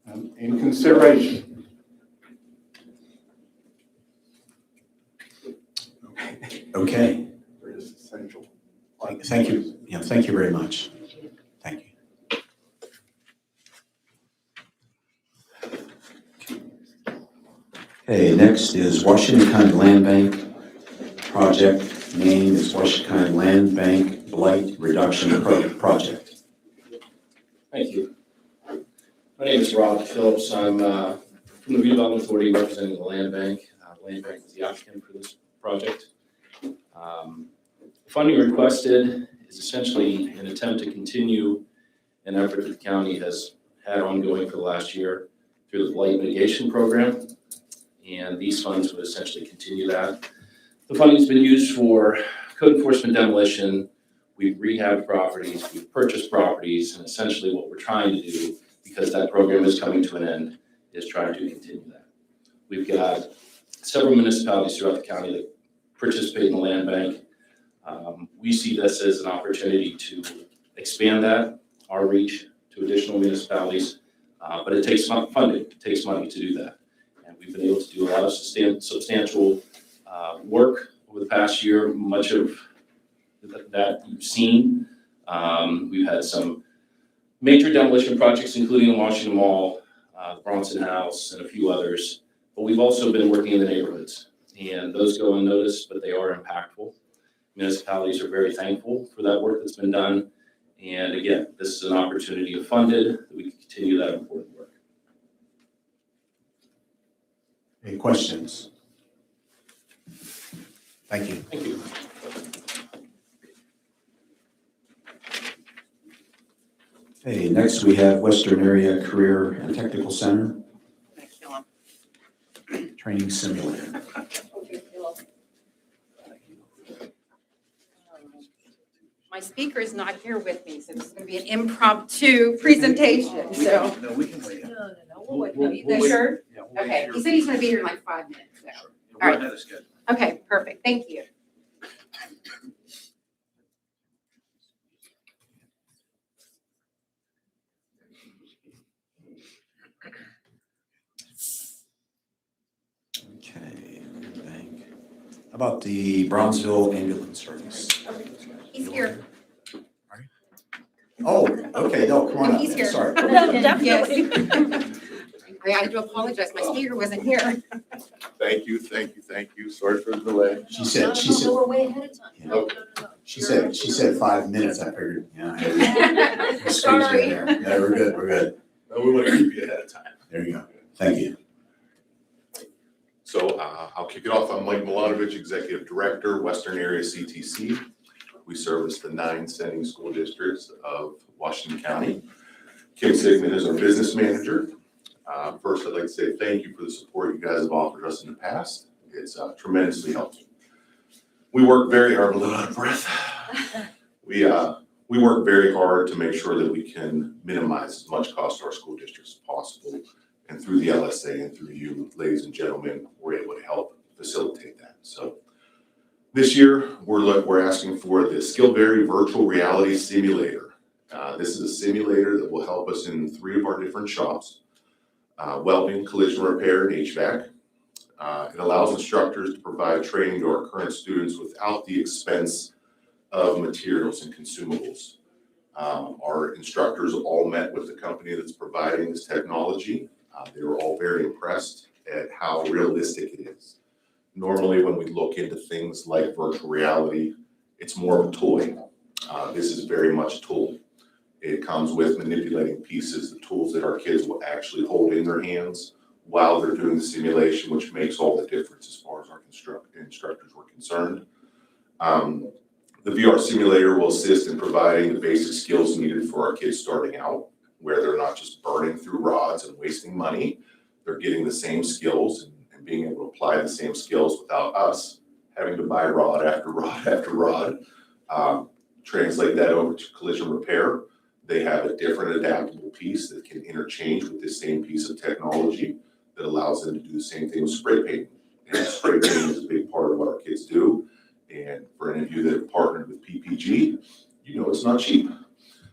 [SPEAKER 6] and in consideration.
[SPEAKER 1] Okay.
[SPEAKER 6] It is essential.
[SPEAKER 1] Thank you. Yeah, thank you very much. Thank you. Okay, next is Washington County Land Bank project. Name is Washington County Land Bank Blight Reduction Project.
[SPEAKER 17] Thank you. My name is Rob Phillips. I'm from the Redevelopment Authority representing the Land Bank. Land Bank is the applicant for this project. Funding requested is essentially an attempt to continue an effort that the county has had ongoing for the last year through the blight mitigation program. And these funds would essentially continue that. The funding's been used for code enforcement demolition. We've rehabbed properties, we've purchased properties, and essentially what we're trying to do, because that program is coming to an end, is trying to continue that. We've got several municipalities throughout the county that participate in the land bank. We see this as an opportunity to expand that, our reach to additional municipalities, but it takes funding, it takes money to do that. And we've been able to do a lot of substantial work over the past year, much of that you've seen. We've had some major demolition projects, including the Washington Mall, the Bronson House, and a few others. But we've also been working in the neighborhoods, and those go unnoticed, but they are impactful. Municipalities are very thankful for that work that's been done. And again, this is an opportunity if funded that we can continue that important work.
[SPEAKER 1] Any questions? Thank you.
[SPEAKER 17] Thank you.
[SPEAKER 1] Okay, next we have Western Area Career and Technical Center. Training Simulator.
[SPEAKER 18] My speaker is not here with me, so this is going to be an impromptu presentation, so.
[SPEAKER 12] No, we can wait.
[SPEAKER 18] No, we'll wait. No, you guys sure? Okay, he said he's going to be here in like 5 minutes, so. All right. Okay, perfect, thank you.
[SPEAKER 1] Okay, bank. How about the Brownsville Ambulance Service?
[SPEAKER 18] He's here.
[SPEAKER 1] Oh, okay, no, come on up.
[SPEAKER 18] He's here.
[SPEAKER 1] Sorry.
[SPEAKER 18] Yes. I do apologize, my speaker wasn't here.
[SPEAKER 13] Thank you, thank you, thank you. Sorry for the delay.
[SPEAKER 1] She said,
[SPEAKER 5] We're way ahead of time.
[SPEAKER 1] No. she said 5 minutes. I figured,
[SPEAKER 18] Sorry.
[SPEAKER 1] Yeah, we're good, we're good.
[SPEAKER 13] No, we want to keep you ahead of time.
[SPEAKER 1] There you go. Thank you.
[SPEAKER 13] So I'll kick it off. I'm Mike Milanovich, Executive Director, Western Area CTC. We service the 9 sending school districts of Washington County. Kim Sigmund is our business manager. First, I'd like to say thank you for the support you guys have offered us in the past. It's tremendously helpful. We work very hard, a little out of breath. We work very hard to make sure that we can minimize as much cost to our school districts as possible. And through the LSA and through you, ladies and gentlemen, we're able to help facilitate that. So this year, we're asking for the SkillVary Virtual Reality Simulator. This is a simulator that will help us in 3 of our different shops. Welding, collision repair, and HVAC. It allows instructors to provide training to our current students without the expense of materials and consumables. Our instructors all met with the company that's providing this technology. They were all very impressed at how realistic it is. Normally, when we look into things like virtual reality, it's more of a toy. This is very much a tool. It comes with manipulating pieces, the tools that our kids will actually hold in their hands while they're doing the simulation, which makes all the difference as far as our instructors were concerned. The VR simulator will assist in providing the basic skills needed for our kids starting out, where they're not just burning through rods and wasting money. They're getting the same skills and being able to apply the same skills without us having to buy rod after rod after rod. Translate that over to collision repair. They have a different adaptable piece that can interchange with this same piece of technology that allows them to do the same thing with spray painting. And spray painting is a big part of what our kids do. And for any of you that have partnered with PPG, you know it's not cheap.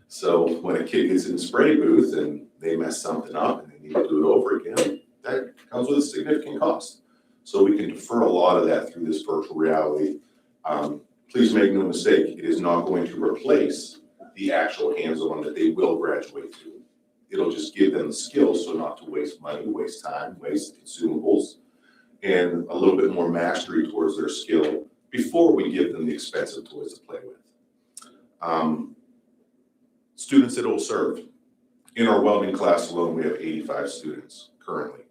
[SPEAKER 13] So when a kid gets in the spray booth and they mess something up and they need to do it over again, that comes with a significant cost. So we can defer a lot of that through this virtual reality. Please make no mistake, it is not going to replace the actual hands-on that they will graduate to. It'll just give them the skills so not to waste money, waste time, waste consumables, and a little bit more mastery towards their skill before we give them the expensive toys to play with. Students that it will serve. In our welding class alone, we have 85 students currently.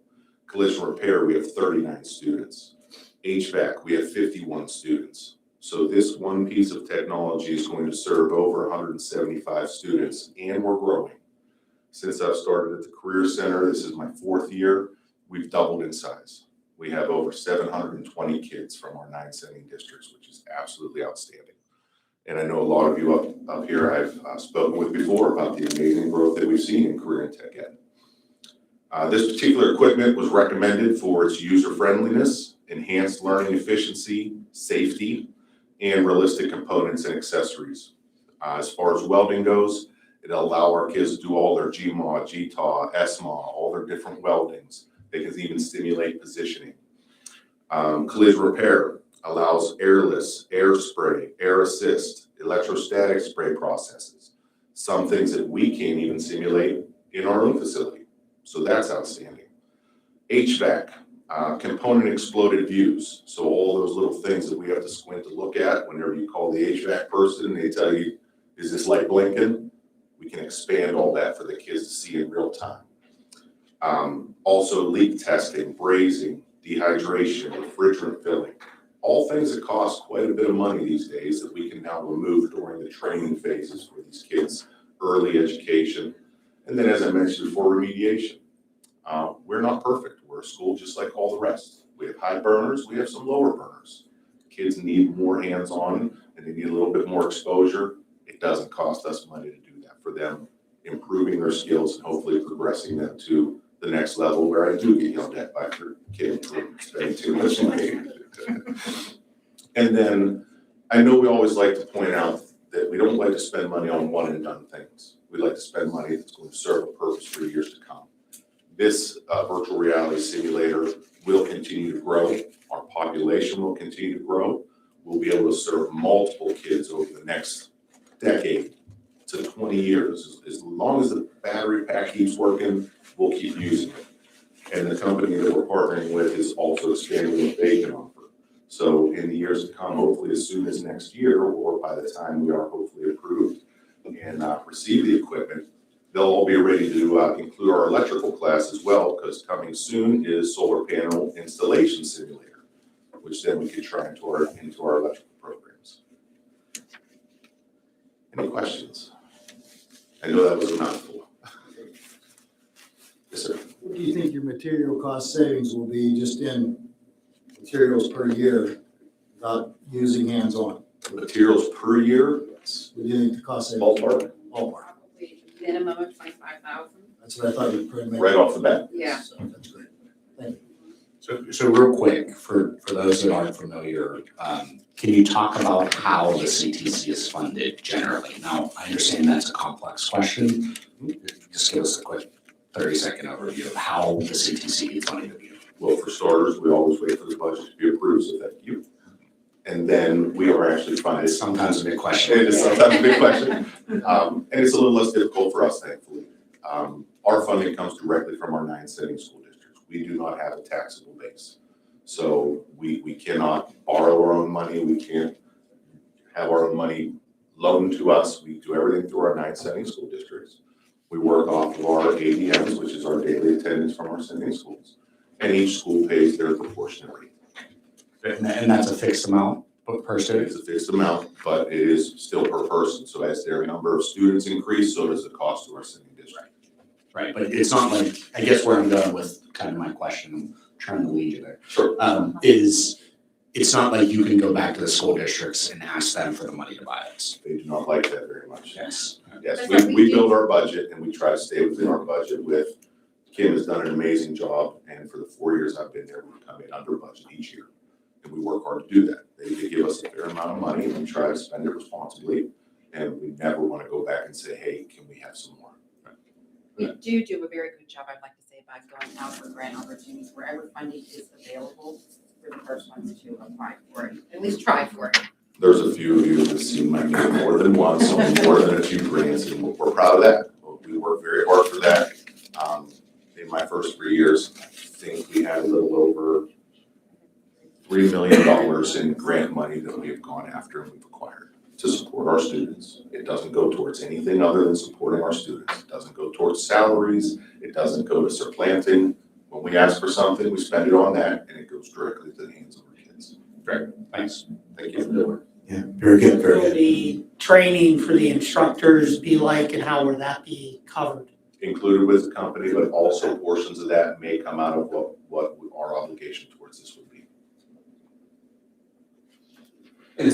[SPEAKER 13] Collision repair, we have 39 students. HVAC, we have 51 students.
[SPEAKER 19] So this one piece of technology is going to serve over 175 students, and we're growing. Since I've started at the Career Center, this is my 4th year, we've doubled in size. We have over 720 kids from our 9 sending districts, which is absolutely outstanding. And I know a lot of you up here I've spoken with before about the amazing growth that we've seen in career and tech ed. This particular equipment was recommended for its user friendliness, enhanced learning efficiency, safety, and realistic components and accessories. As far as welding goes, it'll allow our kids to do all their GMAW, GTAW, SMAW, all their different weldings. They can even stimulate positioning. Collision repair allows airless, air spray, air assist, electrostatic spray processes. Some things that we can't even simulate in our own facility. So that's outstanding. HVAC, component exploded views. So all those little things that we have to squint to look at whenever you call the HVAC person and they tell you, is this light blinking? We can expand all that for the kids to see in real time. Also leak testing, brazing, dehydration, refrigerant filling, all things that cost quite a bit of money these days that we can now remove during the training phases for these kids, early education. And then as I mentioned before, remediation. We're not perfect. We're a school just like all the rest. We have high burners, we have some lower burners. Kids need more hands-on and they need a little bit more exposure. It doesn't cost us money to do that for them, improving their skills and hopefully progressing them to the next level where I do get yelled at by their kids for spending too much money. And then I know we always like to point out that we don't like to spend money on one and done things. We like to spend money that's going to serve a purpose for years to come. This virtual reality simulator will continue to grow. Our population will continue to grow. We'll be able to serve multiple kids over the next decade to 20 years. As long as the battery pack keeps working, we'll keep using it. And the company that we're partnering with is also expanding what they can offer. So in the years to come, hopefully as soon as next year, or by the time we are hopefully approved and receive the equipment, they'll all be ready to include our electrical class as well, because coming soon is solar panel installation simulator, which then we could try into our electrical programs. Any questions? I know that was a mouthful. Yes, sir.
[SPEAKER 20] What do you think your material cost savings will be just in materials per year without using hands-on?
[SPEAKER 19] Materials per year?
[SPEAKER 20] Yes. What do you think the cost savings?
[SPEAKER 19] Ballpark?
[SPEAKER 20] Ballpark.
[SPEAKER 18] Probably minimum of 25,000.
[SPEAKER 20] That's what I thought you'd pretty much.
[SPEAKER 19] Right off the bat?
[SPEAKER 18] Yeah.
[SPEAKER 20] So that's great. Thank you.
[SPEAKER 21] So real quick, for those that aren't familiar, can you talk about how the CTC is funded generally? Now, I understand that's a complex question. Just give us a quick 30-second overview of how the CTC gets funded.
[SPEAKER 19] Well, for starters, we always wait for the budget to be approved, so thank you. And then we are actually funded.
[SPEAKER 21] It's sometimes a big question.
[SPEAKER 19] It is sometimes a big question. And it's a little less difficult for us, thankfully. Our funding comes directly from our 9 sending school districts. We do not have a taxable base. So we cannot borrow our own money. We can't have our own money loaned to us. We do everything through our 9 sending school districts. We work off of our ADMs, which is our daily attendance from our sending schools. And each school pays their proportionate rate.
[SPEAKER 21] And that's a fixed amount per student?
[SPEAKER 19] It's a fixed amount, but it is still per person. So as their number of students increase, so does the cost to our sending district.
[SPEAKER 21] Right, but it's not like, I guess where I'm going with kind of my question, I'm trying to lead you there.
[SPEAKER 19] Sure.
[SPEAKER 21] It's not like you can go back to the school districts and ask them for the money to buy it.
[SPEAKER 19] They do not like that very much.
[SPEAKER 21] Yes.
[SPEAKER 19] Yes, we build our budget and we try to stay within our budget with, Kim has done an amazing job, and for the 4 years I've been there, we've come in under budget each year. And we work hard to do that. They give us a fair amount of money and we try to spend it responsibly, and we never want to go back and say, hey, can we have some more?
[SPEAKER 18] We do a very good job, I'd like to say, by going out for grant opportunities wherever funding is available. We're the first ones to apply for it, at least try for it.
[SPEAKER 19] There's a few of you that seem like you have more than one, so more than a few grants, and we're proud of that. We work very hard for that. In my first 3 years, I think we had a little over $3 million in grant money that we have gone after and we've acquired to support our students. It doesn't go towards anything other than supporting our students. It doesn't go towards salaries. It doesn't go to supplanting. When we ask for something, we spend it on that, and it goes directly to the hands of our kids.
[SPEAKER 21] Great, thanks.
[SPEAKER 19] Thank you.
[SPEAKER 1] Yeah, very good, very
[SPEAKER 2] Will
[SPEAKER 1] good.
[SPEAKER 2] the training for the instructors be like, and how will that be covered?
[SPEAKER 19] Included with the company, but also portions of that may come out of what our obligation towards this would be.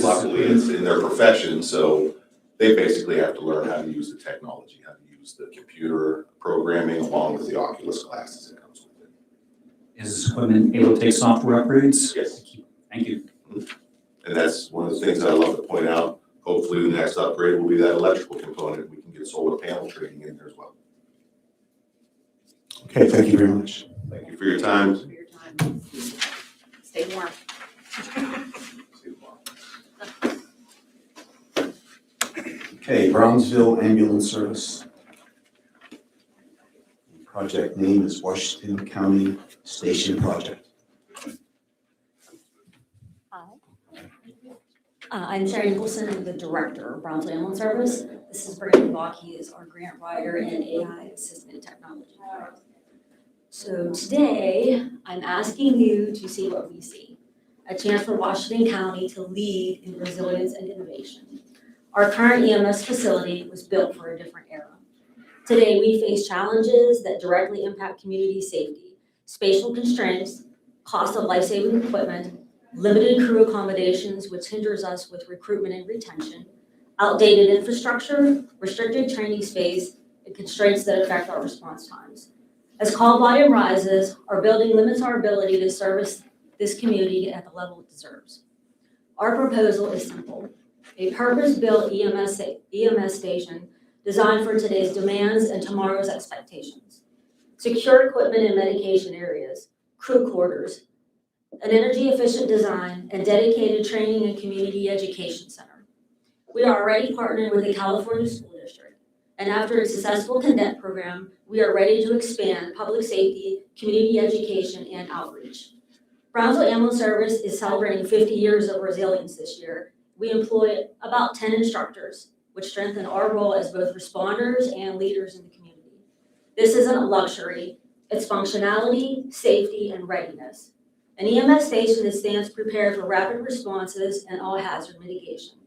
[SPEAKER 19] Luckily, it's in their profession, so they basically have to learn how to use the technology, how to use the computer programming along with the Oculus classes that comes with it.
[SPEAKER 7] Is this equipment able to take software upgrades?
[SPEAKER 19] Yes.
[SPEAKER 7] Thank you.
[SPEAKER 19] And that's one of the things I love to point out. Hopefully, the next upgrade will be that electrical component. We can get solar panel training in there as well.
[SPEAKER 1] Okay, thank you very much.
[SPEAKER 19] Thank you for your time.
[SPEAKER 18] Stay warm.
[SPEAKER 1] Okay, Brownsville Ambulance Service. Project name is Washington County Station Project.
[SPEAKER 22] I'm Sarah Nicholson, I'm the Director of Brownsville Ambulance Service. This is Brandon Bach, he is our grant writer and AI assistant technology. So today, I'm asking you to see what we see. A chance for Washington County to lead in resilience and innovation. Our current EMS facility was built for a different era. Today, we face challenges that directly impact community safety, spatial constraints, cost of life-saving equipment, limited crew accommodations, which hinders us with recruitment and retention, outdated infrastructure, restricted training space, and constraints that affect our response times. As call volume rises, our building limits our ability to service this community at the level it deserves. Our proposal is simple: a purpose-built EMS station designed for today's demands and tomorrow's expectations. Secure equipment and medication areas, crew quarters, an energy-efficient design, and dedicated training and community education center. We are already partnered with the California School District, and after a successful cadet program, we are ready to expand public safety, community education, and outreach. Brownsville Ambulance Service is celebrating 50 years of resilience this year. We employ about 10 instructors, which strengthen our role as both responders and leaders in the community. This isn't a luxury, it's functionality, safety, and readiness. An EMS station that stands prepared for rapid responses and all hazard mitigation.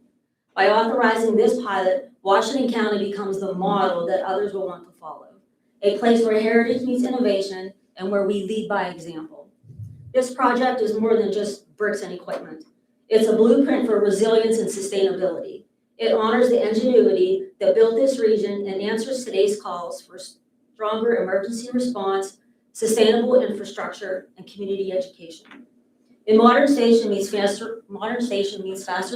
[SPEAKER 22] By authorizing this pilot, Washington County becomes the model that others will want to follow. A place where heritage meets innovation and where we lead by example. This project is more than just bricks and equipment. It's a blueprint for resilience and sustainability. It honors the ingenuity that built this region and answers today's calls for stronger emergency response, sustainable infrastructure, and community education. A modern station means faster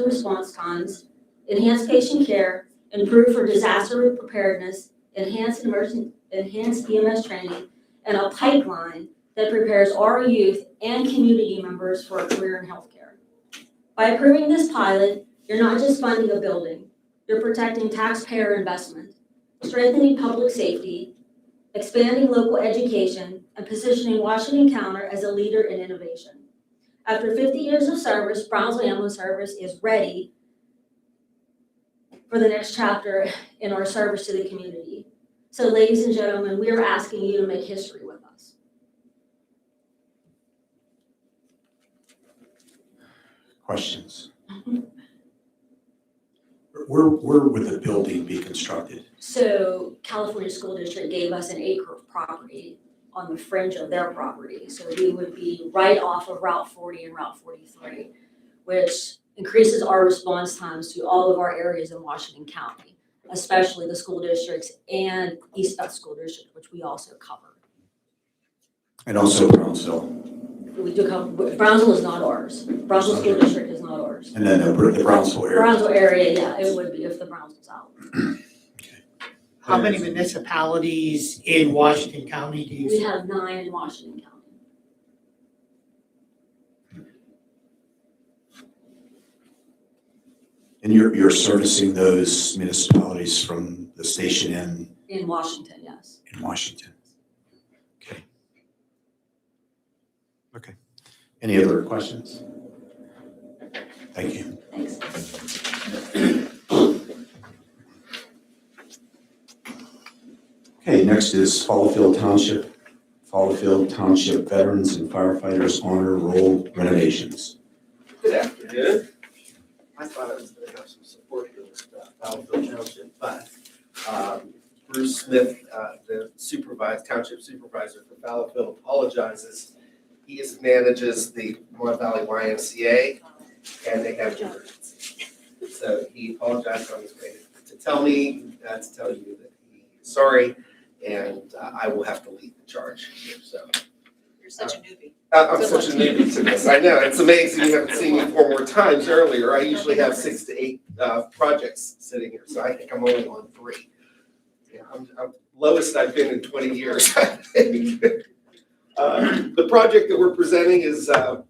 [SPEAKER 22] response times, enhanced patient care, improved for disaster preparedness, enhanced EMS training, and a pipeline that prepares our youth and community members for a career in healthcare. By approving this pilot, you're not just funding a building, you're protecting taxpayer investment, strengthening public safety, expanding local education, and positioning Washington County as a leader in innovation. After 50 years of service, Brownsville Ambulance Service is ready for the next chapter in our service to the community. So ladies and gentlemen, we are asking you to make history with us.
[SPEAKER 1] Questions? Where would the building be constructed?
[SPEAKER 22] So California School District gave us an acre of property on the fringe of their property. So we would be right off of Route 40 and Route 43, which increases our response times to all of our areas in Washington County, especially the school districts and East Beth School District, which we also cover.
[SPEAKER 1] And also Brownsville.
[SPEAKER 22] We do cover, Brownsville is not ours. Brownsville School District is not ours.
[SPEAKER 1] And then the Brownsville area.
[SPEAKER 22] Brownsville area, yeah, it would be if the Brownsville's out.
[SPEAKER 2] How many municipalities in Washington County do you
[SPEAKER 22] We
[SPEAKER 2] see?
[SPEAKER 22] have 9 in Washington County.
[SPEAKER 1] And you're servicing those municipalities from the station
[SPEAKER 22] In Washington, yes.
[SPEAKER 1] in Washington. Okay. Any other questions? Thank you.
[SPEAKER 22] Thanks.
[SPEAKER 1] Okay, next is Fallowfield Township Veterans and Firefighters Honor Roll renovations.
[SPEAKER 23] Good afternoon.
[SPEAKER 3] I thought I was gonna have some support here with Fallowville Township, but Bruce Smith, the township supervisor for Fallowville, apologizes. He manages the Mon Valley YMCA, and they have an emergency. So he apologized on his way to tell me, to tell you that he's sorry, and I will have to lead the charge here, so.
[SPEAKER 5] You're such a newbie.
[SPEAKER 3] I'm such a newbie to this. I know, it's amazing you haven't seen me 4 more times earlier. I usually have 6 to 8 projects sitting here, so I think I'm only on 3. Yeah, I'm lowest I've been in 20 years, I think. The project that we're presenting is for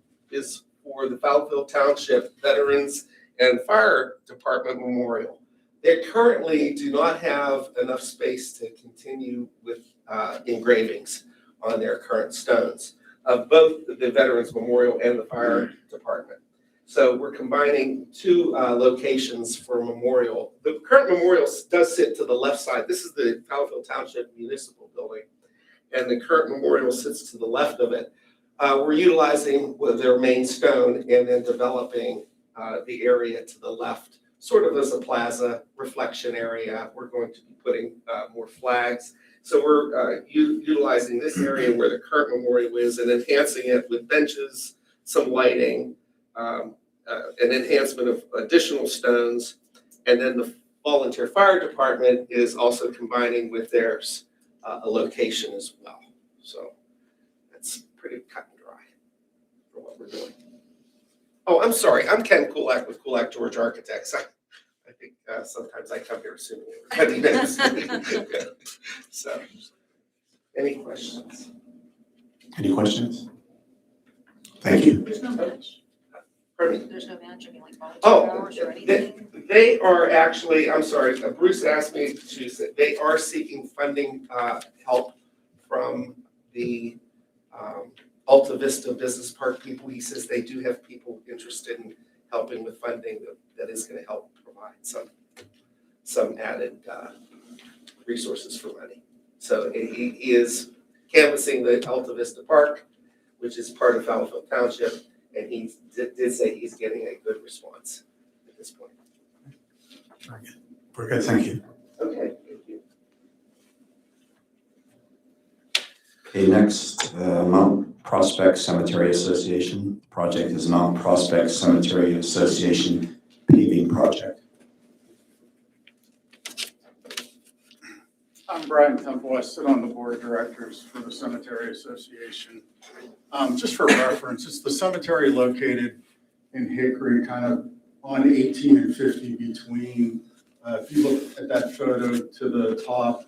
[SPEAKER 3] the Fallowville Township Veterans and Fire Department Memorial. They currently do not have enough space to continue with engravings on their current stones of both the Veterans Memorial and the Fire Department. So we're combining 2 locations for memorial. The current memorial does sit to the left side. This is the Fallowville Township Municipal Building, and the current memorial sits to the left of it. We're utilizing their main stone and then developing the area to the left, sort of as a plaza reflection area. We're going to be putting more flags. So we're utilizing this area where the current memorial is and enhancing it with benches, some lighting, an enhancement of additional stones. And then the volunteer fire department is also combining with theirs a location as well. So that's pretty cut and dry for what we're doing. Oh, I'm sorry. I'm Ken Kulak with Kulak George Architects. I think sometimes I come here assuming everybody knows me. So, any questions?
[SPEAKER 1] Any questions? Thank you.
[SPEAKER 5] There's no match.
[SPEAKER 3] Pardon me?
[SPEAKER 5] There's no match, I mean, like volunteer
[SPEAKER 3] Oh,
[SPEAKER 5] hours or anything.
[SPEAKER 3] they are actually, I'm sorry, Bruce asked me to say, they are seeking funding help from the Alta Vista Business Park people. He says they do have people interested in helping with funding that is going to help provide some added resources for money. So he is canvassing the Alta Vista Park, which is part of Fallowville Township, and he did say he's getting a good response at this point.
[SPEAKER 1] We're good, thank you.
[SPEAKER 3] Okay, thank you.
[SPEAKER 1] Okay, next, Mount Prospect Cemetery Association. Project is Mount Prospect Cemetery Association paving project.
[SPEAKER 4] I'm Brian Temple. I sit on the board of directors for the Cemetery Association. Just for reference, it's the cemetery located in Hickory, kind of on 18 and 50 between. If you look at that photo to the top,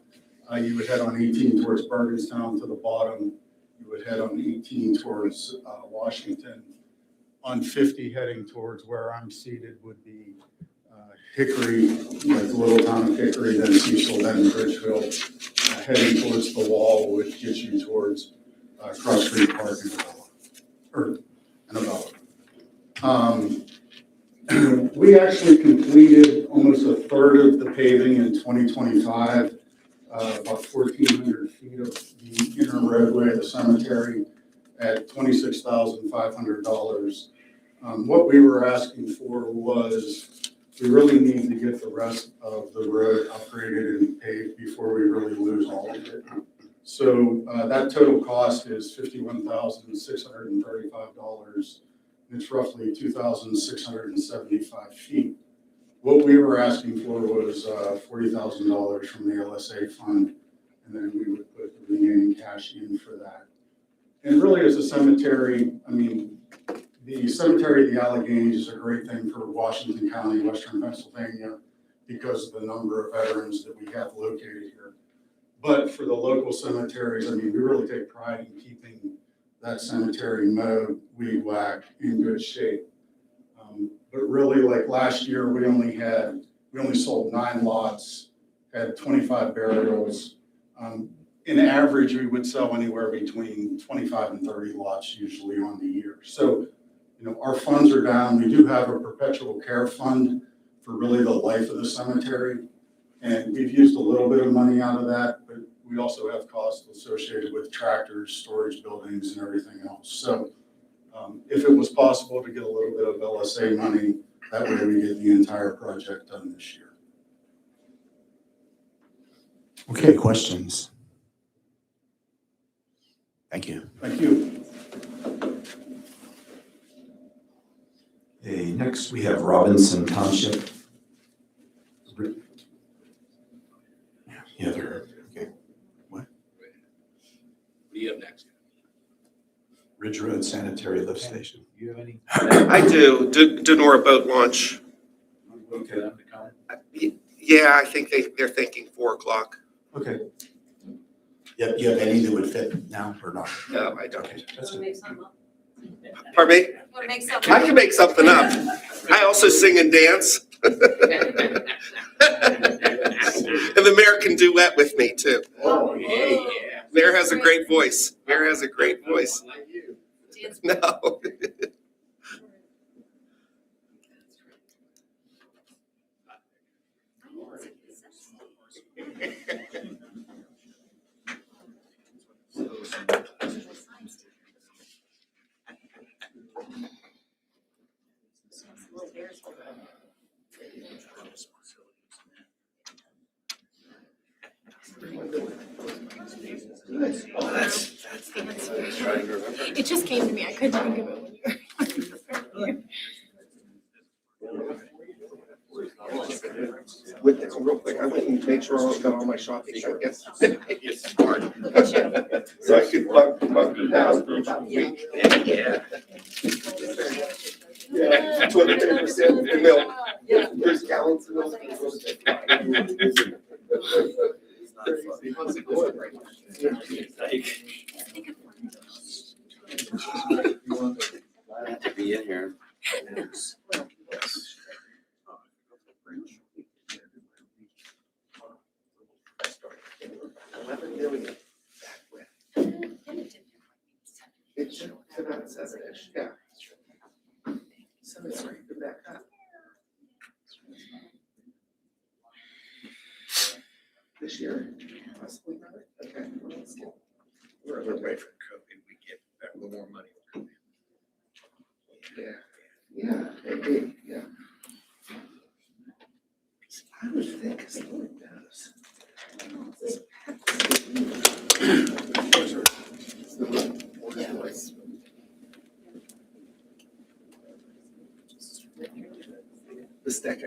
[SPEAKER 4] you would head on 18 towards Bergenstown. To the bottom, you would head on 18 towards Washington. On 50 heading towards where I'm seated would be Hickory, like the little town of Hickory, then Cecil, then Bridgeville. Heading towards the wall would get you towards Cross Creek Park and Avella. We actually completed almost a third of the paving in 2025, about 1,400 feet of the inner roadway of the cemetery at $26,500. What we were asking for was we really need to get the rest of the road upgraded and paved before we really lose all of it. So that total cost is $51,635. It's roughly 2,675 feet. What we were asking for was $40,000 from the LSA fund, and then we would put the remaining cash in for that. And really, as a cemetery, I mean, the Cemetery of the Alleghenies is a great thing for Washington County, Western Pennsylvania, because of the number of veterans that we have located here. But for the local cemeteries, I mean, we really take pride in keeping that cemetery mowed, weed whacked, in good shape. But really, like last year, we only sold 9 lots, had 25 burials. In average, we would sell anywhere between 25 and 30 lots usually on the year. So, you know, our funds are down. We do have a perpetual care fund for really the life of the cemetery. And we've used a little bit of money out of that, but we also have costs associated with tractors, storage buildings, and everything else. So if it was possible to get a little bit of LSA money, That way we get the entire project done this year.
[SPEAKER 1] Okay, questions? Thank you.
[SPEAKER 4] Thank you.
[SPEAKER 1] Okay, next we have Robinson Township. Yeah, they're, okay. What?
[SPEAKER 17] What do you have next?
[SPEAKER 1] Ridge Road Sanitary Lift Station.
[SPEAKER 10] Do you have any?
[SPEAKER 3] I do, Denora Boat Launch.
[SPEAKER 10] Okay, them to come.
[SPEAKER 3] Yeah, I think they're thinking 4:00.
[SPEAKER 1] Okay. You have any that would fit now or not?
[SPEAKER 3] No, I don't.
[SPEAKER 1] Okay, that's
[SPEAKER 5] Wanna
[SPEAKER 1] it.
[SPEAKER 5] make something up?
[SPEAKER 3] Pardon me?
[SPEAKER 5] Wanna make something
[SPEAKER 3] I
[SPEAKER 5] up?
[SPEAKER 3] can make something up. I also sing and dance. And the mayor can duet with me too.
[SPEAKER 10] Oh, yeah.
[SPEAKER 3] Mayor has a great voice. Mayor has a great voice.
[SPEAKER 10] Like you.
[SPEAKER 3] No.
[SPEAKER 5] Oh, that's it just came to me. I couldn't think of it when you
[SPEAKER 3] With this real quick, I went and made sure I got all my shopping. Yes.
[SPEAKER 5] Look at you.
[SPEAKER 3] So I could bug you down for about a week.
[SPEAKER 10] Yeah.
[SPEAKER 3] Yeah, 23% in milk. There's gallons of milk.
[SPEAKER 17] Glad to be in here.
[SPEAKER 3] $11 million. It should have about 7-ish, yeah. So it's right back up. This year, possibly not. Okay, well, let's get. We're
[SPEAKER 10] Wait for COVID, we get a little more money.
[SPEAKER 3] Yeah. I would think, as Lord knows. The stack.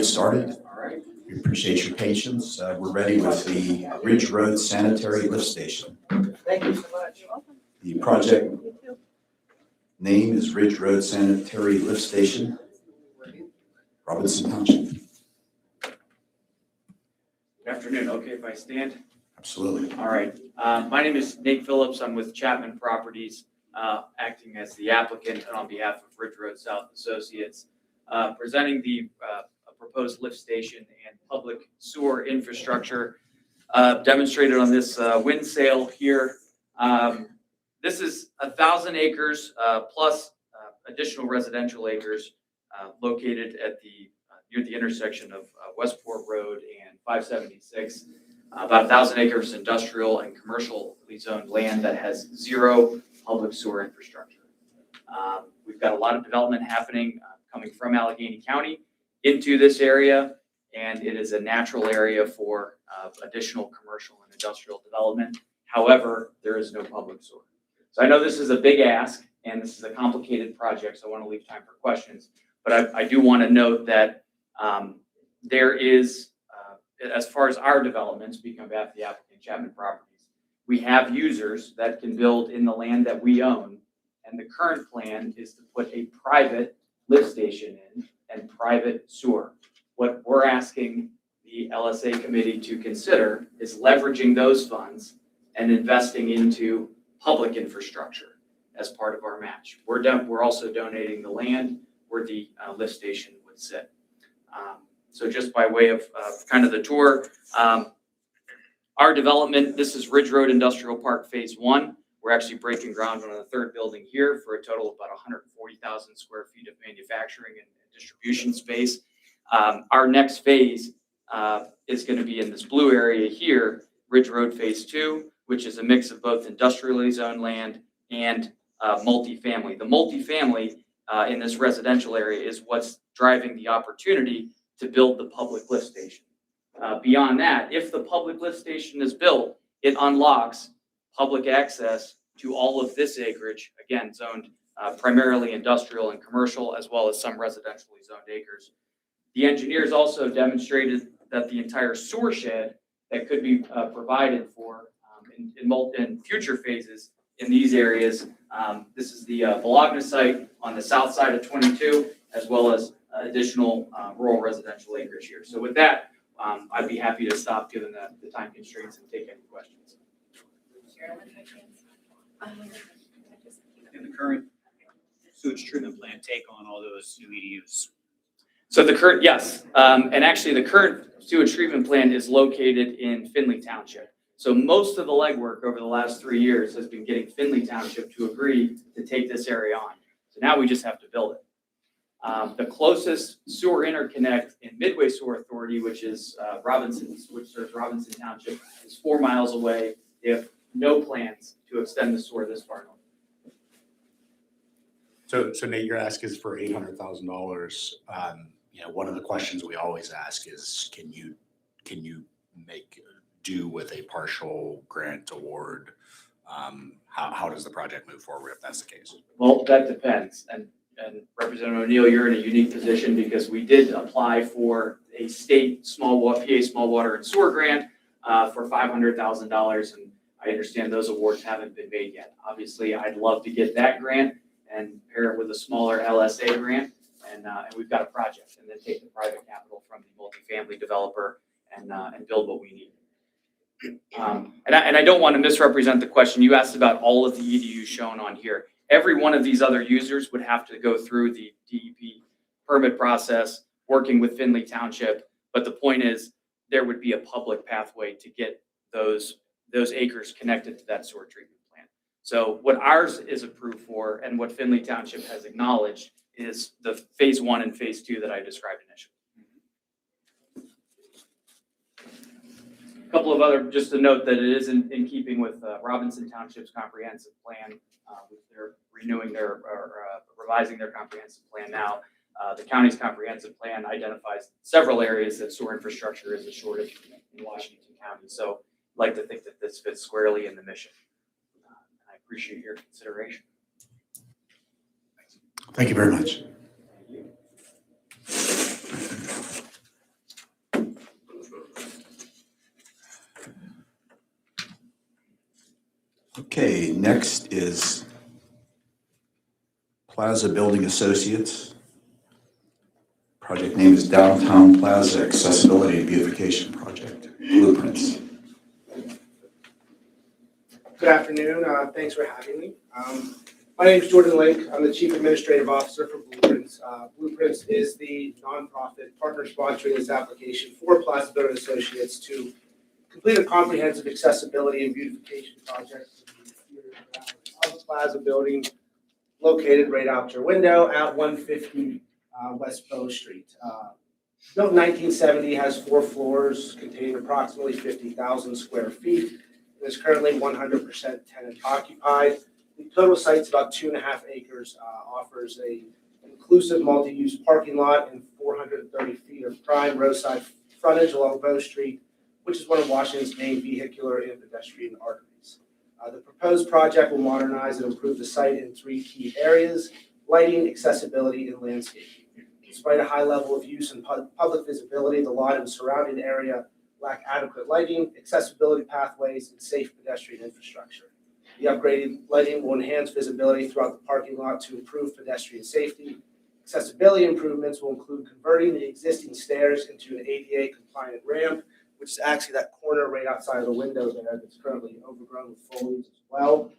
[SPEAKER 1] get started. We appreciate your patience. We're ready with the Ridge Road Sanitary Lift Station.
[SPEAKER 2] Thank you so much.
[SPEAKER 1] The project name is Ridge Road Sanitary Lift Station, Robinson Township.
[SPEAKER 9] Good afternoon. Okay, if I stand?
[SPEAKER 1] Absolutely.
[SPEAKER 9] All right. My name is Nate Phillips. I'm with Chapman Properties, acting as the applicant on behalf of Ridge Road South Associates, presenting the proposed lift station and public sewer infrastructure demonstrated on this wind sail here. This is 1,000 acres plus additional residential acres located at the near the intersection of Westport Road and 576. About 1,000 acres industrial and commercially zoned land that has zero public sewer infrastructure. We've got a lot of development happening coming from Allegheny County into this area, and it is a natural area for additional commercial and industrial development. However, there is no public sewer. So I know this is a big ask, and this is a complicated project, so I want to leave time for questions. But I do want to note that there is, as far as our development, speaking on behalf of the applicant, Chapman Properties, we have users that can build in the land that we own, and the current plan is to put a private lift station in and private sewer. What we're asking the LSA committee to consider is leveraging those funds and investing into public infrastructure as part of our match. We're also donating the land where the lift station would sit. So just by way of kind of the tour, our development, this is Ridge Road Industrial Park Phase 1. We're actually breaking ground on the third building here for a total of about 140,000 square feet of manufacturing and distribution space. Our next phase is going to be in this blue area here, Ridge Road Phase 2, which is a mix of both industrially zoned land and multifamily. The multifamily in this residential area is what's driving the opportunity to build the public lift station. Beyond that, if the public lift station is built, it unlocks public access to all of this acreage, again, zoned primarily industrial and commercial, as well as some residentially zoned acres. The engineers also demonstrated that the entire sewer shed that could be provided for in future phases in these areas. This is the Bologna site on the south side of 22, as well as additional rural residential acreage here. So with that, I'd be happy to stop given the time constraints and take any questions.
[SPEAKER 11] And the current sewage treatment plant take on all those new EDUs?
[SPEAKER 9] So the current, yes, and actually the current sewage treatment plant is located in Findlay Township. So most of the legwork over the last 3 years has been getting Findlay Township to agree to take this area on. So now we just have to build it. The closest sewer interconnect in Midway Sewer Authority, which is which serves Robinson Township, is 4 miles away. They have no plans to extend the sewer this far north.
[SPEAKER 1] So Nate, your ask is for $800,000. One of the questions we always ask is, can you make do with a partial grant award? How does the project move forward if that's the case?
[SPEAKER 9] Well, that depends. And Representative O'Neill, you're in a unique position because we did apply for a state PA small water and sewer grant for $500,000. And I understand those awards haven't been made yet. Obviously, I'd love to get that grant and pair it with a smaller LSA grant. And we've got a project, and then take the private capital from the multifamily developer and build what we need. And I don't want to misrepresent the question. You asked about all of the EDUs shown on here. Every one of these other users would have to go through the DEP permit process, working with Findlay Township. But the point is, there would be a public pathway to get those acres connected to that sewer treatment plant. So what ours is approved for, and what Findlay Township has acknowledged, is the phase 1 and phase 2 that I described initially. A couple of other, just to note that it is in keeping with Robinson Township's comprehensive plan. They're renewing revising their comprehensive plan now. The county's comprehensive plan identifies several areas that sewer infrastructure is a shortage in Washington County. So I'd like to think that this fits squarely in the mission. I appreciate your consideration.
[SPEAKER 1] Thank you very much. Okay, next is Plaza Building Associates. Project name is Downtown Plaza Accessibility and Beautification Project, Blueprints.
[SPEAKER 8] Good afternoon. Thanks for having me. My name is Jordan Lake. I'm the Chief Administrative Officer for Blueprints. Blueprints is the nonprofit partner sponsoring this application for Plaza Building Associates to complete a comprehensive accessibility and beautification project of the Plaza Building located right out your window at 150 West Bow Street. Built in 1970, has 4 floors, containing approximately 50,000 square feet. It is currently 100% tenant occupied. The total site's about 2.5 acres, offers a inclusive multi-use parking lot and 430 feet of prime roadside frontage along Bow Street, which is one of Washington's main vehicular and pedestrian arteries. The proposed project will modernize and improve the site in 3 key areas: lighting, accessibility, and landscaping. Despite a high level of use and public visibility, the lot and surrounding area lack adequate lighting, accessibility pathways, and safe pedestrian infrastructure. The upgraded lighting will enhance visibility throughout the parking lot to improve pedestrian safety. Accessibility improvements will include converting the existing stairs into an ADA compliant ramp, which is actually that corner right outside of the window there that's currently overgrown with foliage as well.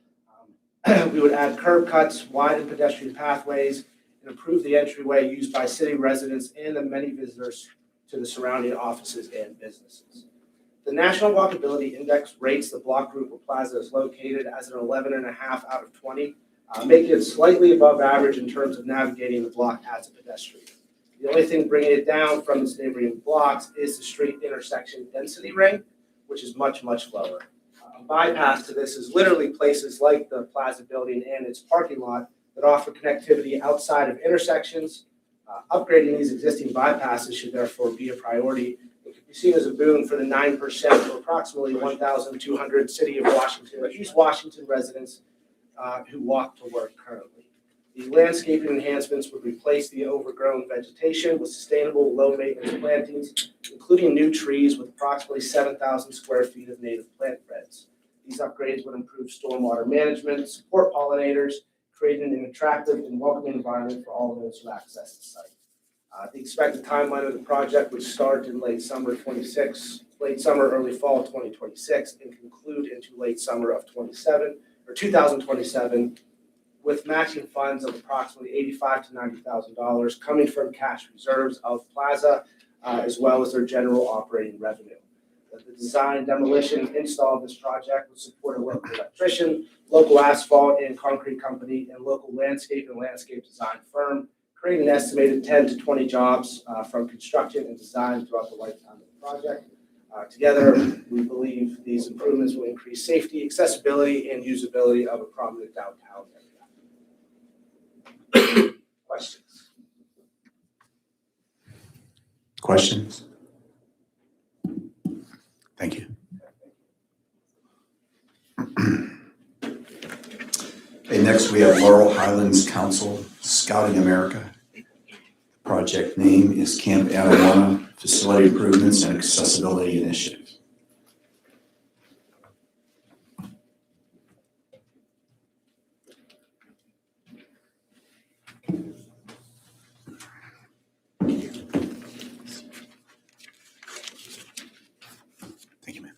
[SPEAKER 8] We would add curb cuts, widen pedestrian pathways, and improve the entryway used by city residents and the many visitors to the surrounding offices and businesses. The National Walkability Index rates the block group where Plaza is located as an 11.5 out of 20, making it slightly above average in terms of navigating the block as a pedestrian. The only thing bringing it down from its neighboring blocks is the street intersection density rate, which is much, much lower. A bypass to this is literally places like the Plaza building and its parking lot that offer connectivity outside of intersections. Upgrading these existing bypasses should therefore be a priority. It could be seen as a boon for the 9% or approximately 1,200 City of Washington, East Washington residents who walk to work currently. The landscaping enhancements would replace the overgrown vegetation with sustainable, low-maintenance plantings, including new trees with approximately 7,000 square feet of native plant beds. These upgrades would improve stormwater management, support pollinators, creating an attractive and welcoming environment for all of those who access the site. The expected timeline of the project would start in late summer, early fall 2026, and conclude into late summer of 2027, with matching funds of approximately $85,000 to $90,000 coming from cash reserves of Plaza, as well as their general operating revenue. The design, demolition, and install of this project would support a local electrician, local asphalt and concrete company, and local landscape and landscape design firm, creating an estimated 10 to 20 jobs from construction and design throughout the lifetime of the project. Together, we believe these improvements will increase safety, accessibility, and usability of a prominent downtown area. Questions?
[SPEAKER 1] Questions? Thank you. Okay, next we have Laurel Highlands Council, Scouting America. The project name is Camp Anawana Facility Improvements and Accessibility Initiative. Thank you, ma'am.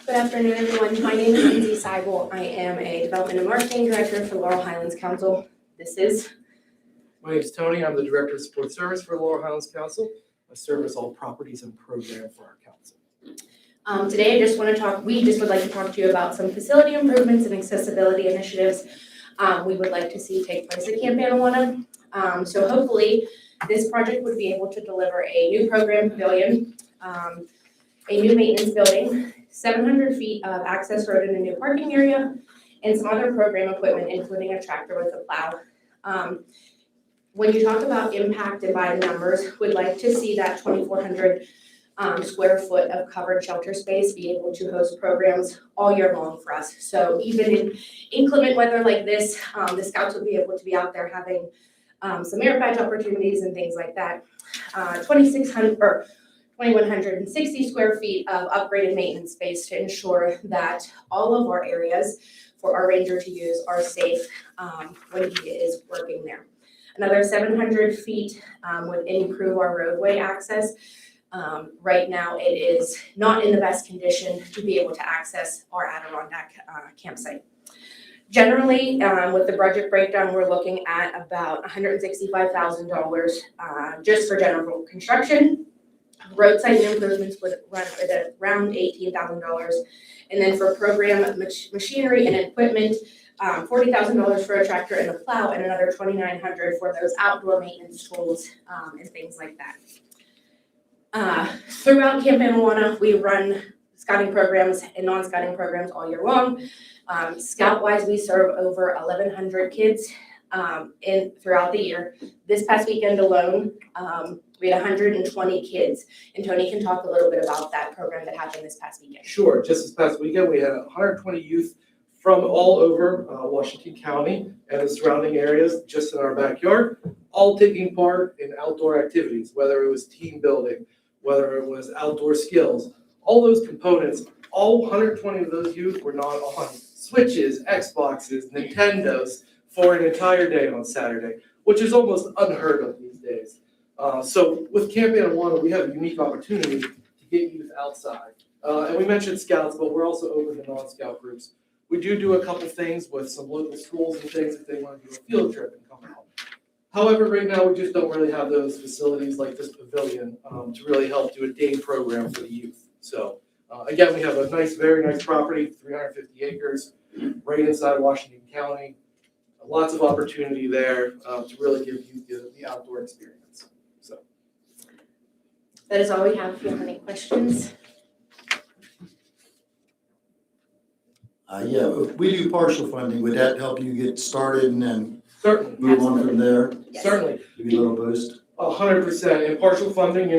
[SPEAKER 14] Good afternoon, everyone. My name is Lindsay Seibel. I am a Development and Marketing Director for Laurel Highlands Council. This is.
[SPEAKER 23] My name is Tony. I'm the Director of Support Service for Laurel Highlands Council. I service all properties and program for our council.
[SPEAKER 14] Today, we just would like to talk to you about some facility improvements and accessibility initiatives we would like to see take place at Camp Anawana. So hopefully, this project would be able to deliver a new program pavilion, a new maintenance building, 700 feet of access road and a new parking area, and some other program equipment, including a tractor with a plow. When you talk about impact and by numbers, we'd like to see that 2,400 square foot of covered shelter space, be able to host programs all year long for us. So even in inclement weather like this, the scouts will be able to be out there having some air patch opportunities and things like that. 2,600 or 2,160 square feet of upgraded maintenance space to ensure that all of our areas for our ranger to use are safe when he is working there. Another 700 feet would improve our roadway access. Right now, it is not in the best condition to be able to access our Adirondack campsite. Generally, with the budget breakdown, we're looking at about $165,000 just for general construction. Roadside improvements would run at around $18,000. And then for program machinery and equipment, $40,000 for a tractor and a plow, and another $2,900 for those outdoor maintenance tools and things like that. Throughout Camp Anawanna, we run scouting programs and non-scouting programs all year long. Scout-wise, we serve over 1,100 kids throughout the year. This past weekend alone, we had 120 kids, and Tony can talk a little bit about that program that happened this past weekend.
[SPEAKER 23] Sure, just this past weekend, we had 120 youth from all over Washington County and the surrounding areas, just in our backyard, all taking part in outdoor activities, whether it was team building, whether it was outdoor skills, all those components. All 120 of those youth were not on Switches, Xboxes, Nintendos for an entire day on Saturday, which is almost unheard of these days. So with Camp Anawanna, we have a unique opportunity to get youth outside. And we mentioned scouts, but we're also open to non-scout groups. We do a couple things with some local schools and things if they want to do a field trip and come out. However, right now, we just don't really have those facilities like this pavilion to really help do a day program for the youth. So again, we have a very nice property, 350 acres, right inside Washington County. Lots of opportunity there to really give you the outdoor experience. So
[SPEAKER 14] That is all we have. If you have any questions.
[SPEAKER 20] Yeah, if we do partial funding, would that help you get started and then
[SPEAKER 23] certainly
[SPEAKER 20] move on from there?
[SPEAKER 14] Yes.
[SPEAKER 23] Certainly.
[SPEAKER 20] Give you a little boost?
[SPEAKER 23] 100%. And partial funding,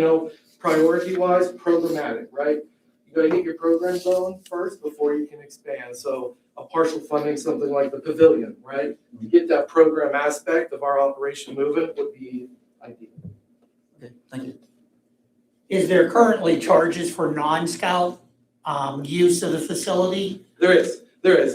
[SPEAKER 23] priority-wise, programmatic, right? You gotta get your program going first before you can expand. So a partial funding, something like the pavilion, right? To get that program aspect of our operation moving would be ideal.
[SPEAKER 20] Okay, thank you.
[SPEAKER 2] Is there currently charges for non-scout use of the facility?
[SPEAKER 23] There is,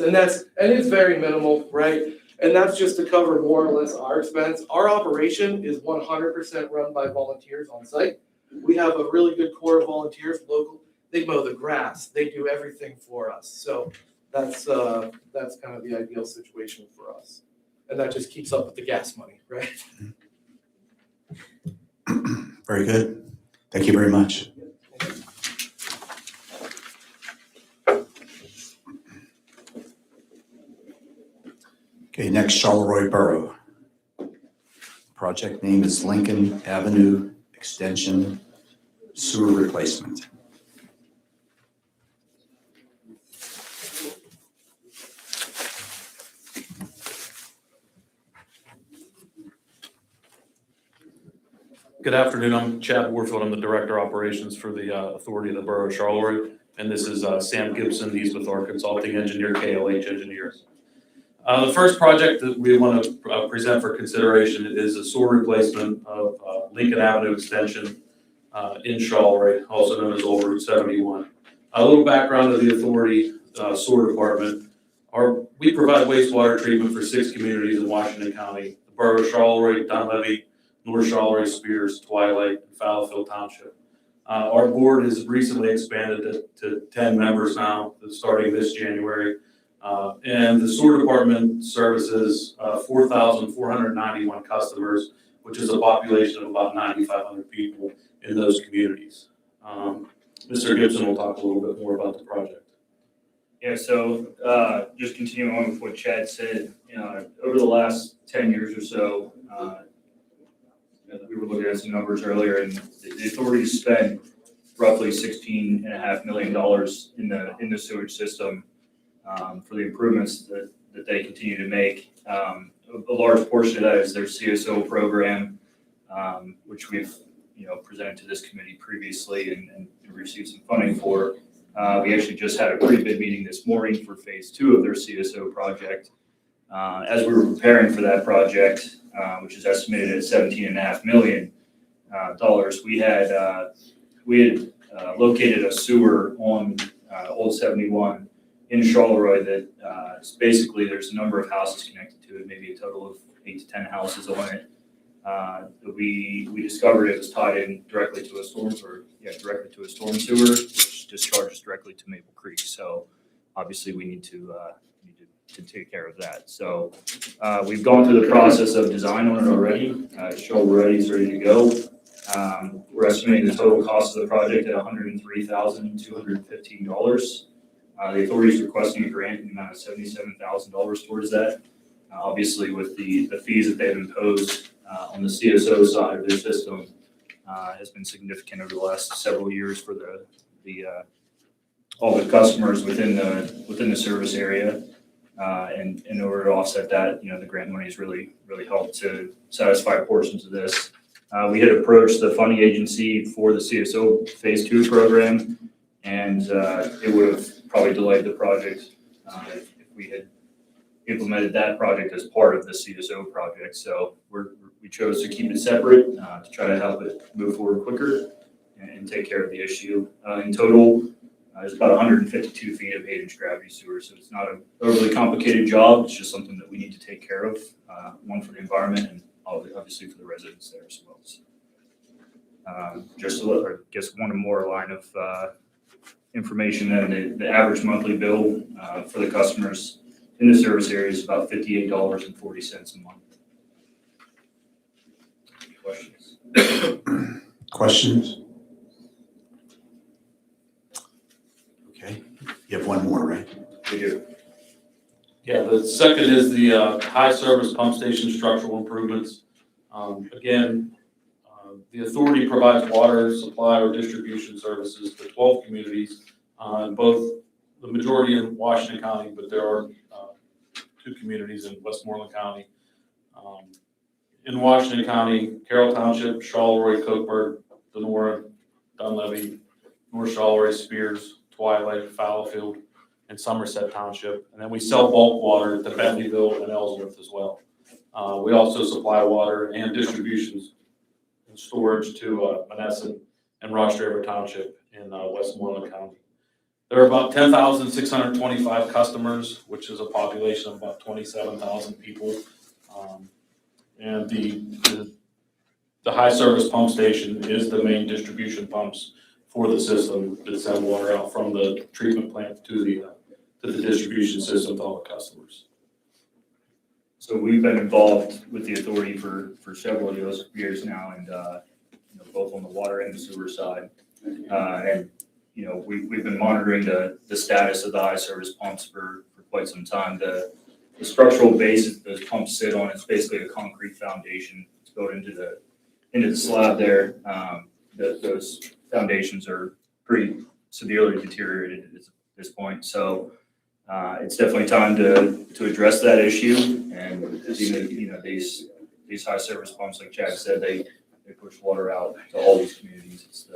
[SPEAKER 23] and it's very minimal, right? And that's just to cover more or less our expense. Our operation is 100% run by volunteers on site. We have a really good core of volunteers, local. They mow the grass, they do everything for us. So that's kind of the ideal situation for us. And that just keeps up with the gas money, right?
[SPEAKER 1] Very good. Thank you very much. Okay, next, Charleroi Borough. Project name is Lincoln Avenue Extension Sewer Replacement.
[SPEAKER 6] Good afternoon, I'm Chad Warfield, I'm the Director of Operations for the Authority of the Borough of Charleroi, and this is Sam Gibson, he's with our consulting engineer, KLH Engineers. The first project that we want to present for consideration is a sewer replacement of Lincoln Avenue Extension in Charleroi, also known as Old Route 71. A little background of the Authority Sewer Department. We provide wastewater treatment for 6 communities in Washington County, the Borough of Charleroi, Dunleavy, North Charleroi, Spears, Twilight, and Fallowfield Township. Our board has recently expanded to 10 members now, starting this January. And the sewer department services 4,491 customers, which is a population of about 9,500 people in those communities. Mr. Gibson will talk a little bit more about the project.
[SPEAKER 11] Yeah, so just continuing on with what Chad said, over the last 10 years or so, we were looking at some numbers earlier, and the authority spent roughly $16.5 million in the sewage system for the improvements that they continue to make. A large portion of that is their CSO program, which we've presented to this committee previously and received some funding for. We actually just had a pre-bid meeting this morning for phase 2 of their CSO project. As we were preparing for that project, which is estimated at $17.5 million, we had located a sewer on Old 71 in Charleroi that basically there's a number of houses connected to it, maybe a total of 8 to 10 houses on it. We discovered it was tied in directly to a storm sewer, which discharges directly to Maple Creek. So obviously we need to take care of that. So we've gone through the process of design on it already. Shovel-ready is ready to go. We're estimating the total cost of the project at $103,215. The authority is requesting a grant in the amount of $77,000 towards that. Obviously, with the fees that they've imposed on the CSO side of their system has been significant over the last several years for all the customers within the service area. And in order to offset that, the grant money has really helped to satisfy portions of this. We had approached the funding agency for the CSO Phase 2 program, and it would have probably delayed the project if we had implemented that project as part of the CSO project. So we chose to keep it separate to try to help it move forward quicker and take care of the issue. In total, there's about 152 feet of 8-inch gravity sewer, so it's not an overly complicated job. It's just something that we need to take care of, one for the environment and obviously for the residents there as well. So, just one more line of information, and the average monthly bill for the customers in the service area is about $58.40 a month. Any questions?
[SPEAKER 1] Questions? Okay, you have one more, right?
[SPEAKER 11] We do.
[SPEAKER 6] Yeah, the second is the high service pump station structural improvements. Again, the authority provides water supply or distribution services to 12 communities, both the majority in Washington County, but there are 2 communities in Westmoreland County. In Washington County, Carroll Township, Charleroi, Cokeburg, Denora, Dunleavy, North Charleroi, Spears, Twilight, Fallowfield, and Somerset Township. And then we sell bulk water to Bentleyville and Ellsworth as well. We also supply water and distributions and storage to Menneson and Ross River Township in Westmoreland County. There are about 10,625 customers, which is a population of about 27,000 people. And the high service pump station is the main distribution pumps for the system that send water out from the treatment plant to the distribution system to all the customers.
[SPEAKER 11] So we've been involved with the authority for several of those years now, and both on the water and the sewer side. And we've been monitoring the status of the high service pumps for quite some time. The structural base that those pumps sit on is basically a concrete foundation. It's built into the slab there. Those foundations are pretty severely deteriorated at this point. So it's definitely time to address that issue. And these high service pumps, like Chad said, they push water out to all these communities. It's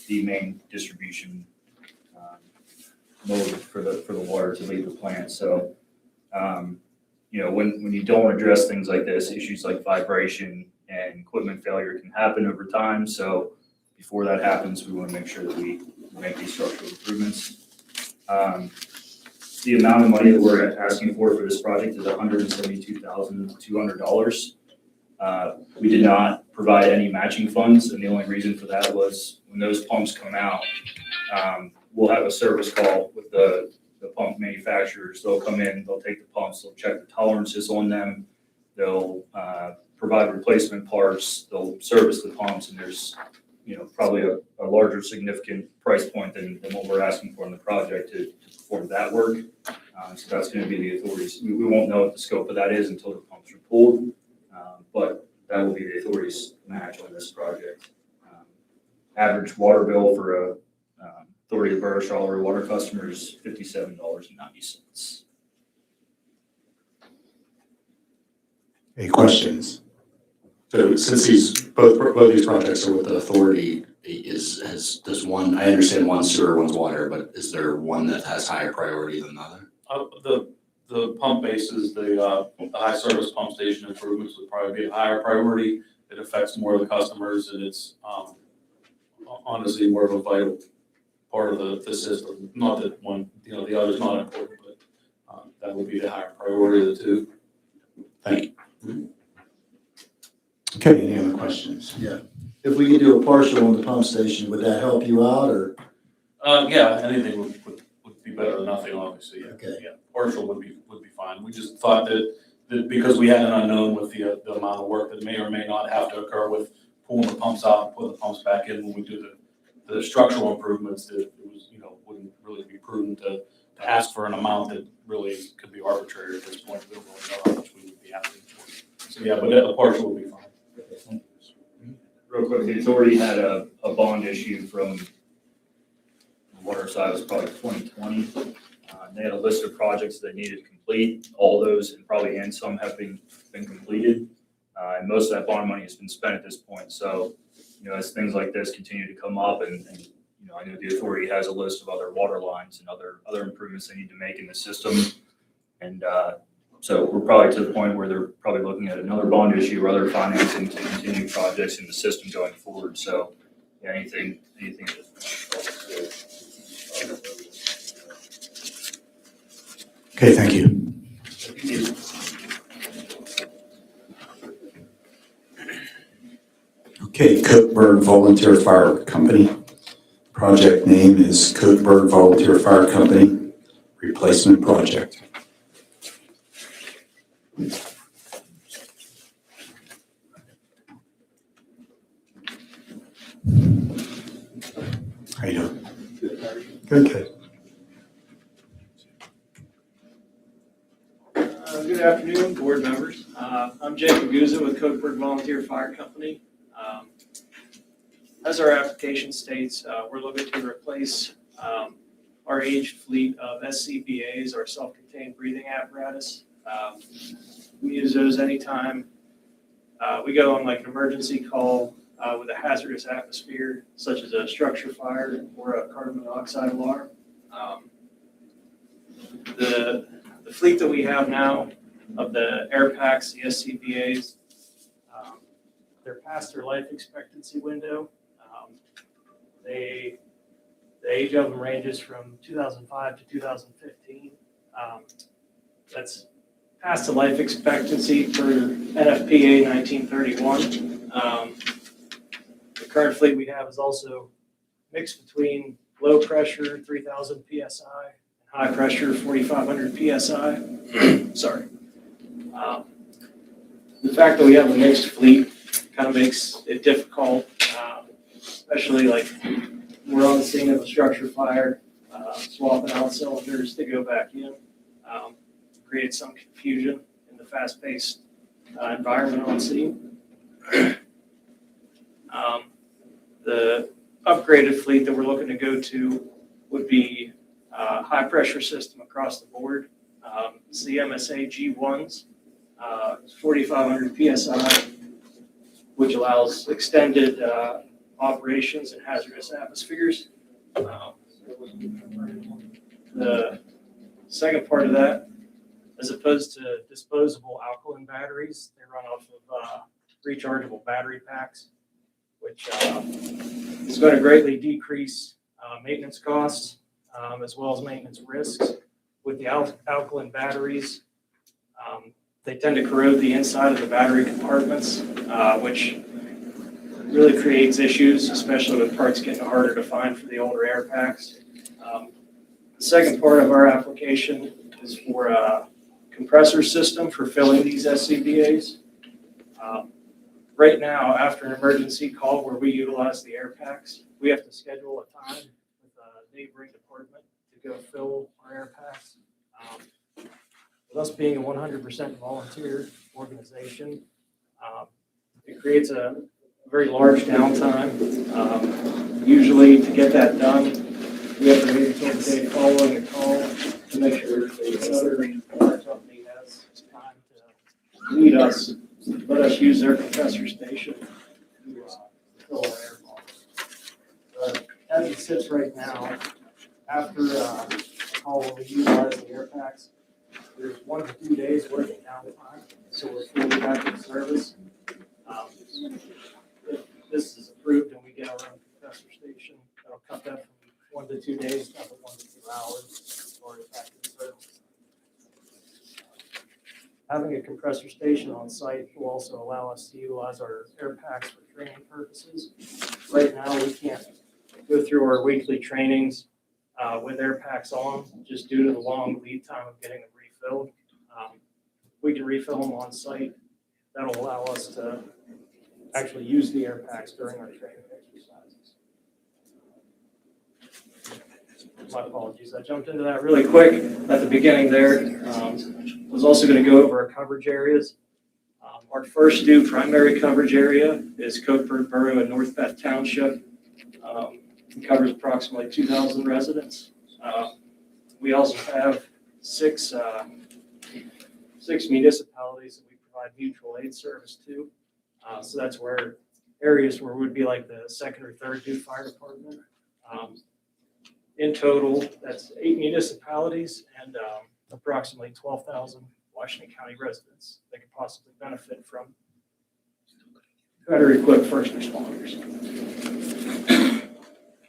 [SPEAKER 11] the main distribution mode for the water to leave the plant. So when you don't address things like this, issues like vibration and equipment failure can happen over time. So before that happens, we want to make sure that we make these structural improvements. The amount of money that we're asking for this project is $172,200. We did not provide any matching funds, and the only reason for that was when those pumps come out, we'll have a service call with the pump manufacturers. They'll come in, they'll take the pumps, they'll check the tolerances on them, they'll provide replacement parts, they'll service the pumps, and there's probably a larger significant price point than what we're asking for in the project to perform that work. So that's going to be the authorities. We won't know what the scope of that is until the pumps are pulled, but that will be the authorities' match on this project. Average water bill for a Authority of Borough Charleroi water customer is $57.90.
[SPEAKER 1] Any questions?
[SPEAKER 21] So since both these projects are with the authority, does one, I understand one sewer, one's water, but is there one that has higher priority than the other?
[SPEAKER 6] The pump bases, the high service pump station improvements would probably be a higher priority. It affects more of the customers, and it's honestly more of a vital part of the system. Not that one, the other's not important, but that would be the higher priority of the two.
[SPEAKER 21] Thank you.
[SPEAKER 1] Okay, any other questions?
[SPEAKER 20] Yeah. If we could do a partial on the pump station, would that help you out, or?
[SPEAKER 6] Yeah, anything would be better than nothing, obviously, yeah.
[SPEAKER 20] Okay.
[SPEAKER 6] Yeah, partial would be fine. We just thought that because we had an unknown with the amount of work that may or may not have to occur with pulling the pumps out, and putting the pumps back in when we do the structural improvements, that it was, wouldn't really be prudent to ask for an amount that really could be arbitrary at this point. We don't really know how much we would be asking for. So yeah, but a partial would be fine.
[SPEAKER 11] Real quick, the authority had a bond issue from the water side, was probably 2020. They had a list of projects they needed to complete. All those, and some have been completed. And most of that bond money has been spent at this point. So, as things like this continue to come up, and I know the authority has a list of other water lines and other improvements they need to make in the system. And so we're probably to the point where they're probably looking at another bond issue or other financing to continue projects in the system going forward. So, yeah, anything.
[SPEAKER 1] Okay, thank you. Okay, Cookburg Volunteer Fire Company. Project name is Cookburg Volunteer Fire Company Replacement Project. How you doing? Good.
[SPEAKER 12] Good afternoon, board members. I'm Jacob Guzza with Cookburg Volunteer Fire Company. As our application states, we're looking to replace our aged fleet of SCBAs, our self-contained breathing apparatus. We use those anytime we go on like an emergency call with a hazardous atmosphere, such as a structure fire or a carbon monoxide alarm. The fleet that we have now of the air packs, the SCBAs, they're past their life expectancy window. The age of them ranges from 2005 to 2015. That's past the life expectancy for NFPA 1931. The current fleet we have is also mixed between low pressure 3,000 PSI and high pressure 4,500 PSI. Sorry. The fact that we have a mixed fleet kind of makes it difficult, especially like we're on the scene of a structure fire, swapping out cylinders to go back in, creates some confusion in the fast-paced environment on scene. The upgraded fleet that we're looking to go to would be a high-pressure system across the board. It's the MSA G1s, 4,500 PSI, which allows extended operations in hazardous atmospheres. The second part of that, as opposed to disposable alkaline batteries, they run off of rechargeable battery packs, which is going to greatly decrease maintenance costs as well as maintenance risks. With the alkaline batteries, they tend to corrode the inside of the battery compartments, which really creates issues, especially with parts getting harder to find for the older air packs. The second part of our application is for a compressor system for filling these SCBAs. Right now, after an emergency call where we utilize the air packs, we have to schedule a time with a neighboring department to go fill our air packs. With us being a 100% volunteer organization, it creates a very large downtime. Usually to get that done, we have to wait until the day following the call to make sure the other company has time to meet us let us use their compressor station to fill our air bottles. As it sits right now, after how we utilize the air packs, there's 1 to 2 days worth of downtime, so we're fully back in service. If this is approved and we get our own compressor station, that'll cut that from 1 to 2 days down to 1 to 2 hours before it's back in service. Having a compressor station on site will also allow us to utilize our air packs for training purposes. Right now, we can't go through our weekly trainings with air packs on, just due to the long lead time of getting them refilled. We can refill them on site. That'll allow us to actually use the air packs during our training exercises. My apologies, I jumped into that really quick at the beginning there. Was also going to go over our coverage areas. Our first new primary coverage area is Cokeford Borough in North Bath Township. It covers approximately 2,000 residents. We also have six municipalities that we provide mutual aid service to. So that's where areas where would be like the second or third new fire department. In total, that's 8 municipalities and approximately 12,000 Washington County residents that could possibly benefit from better equipped first responders.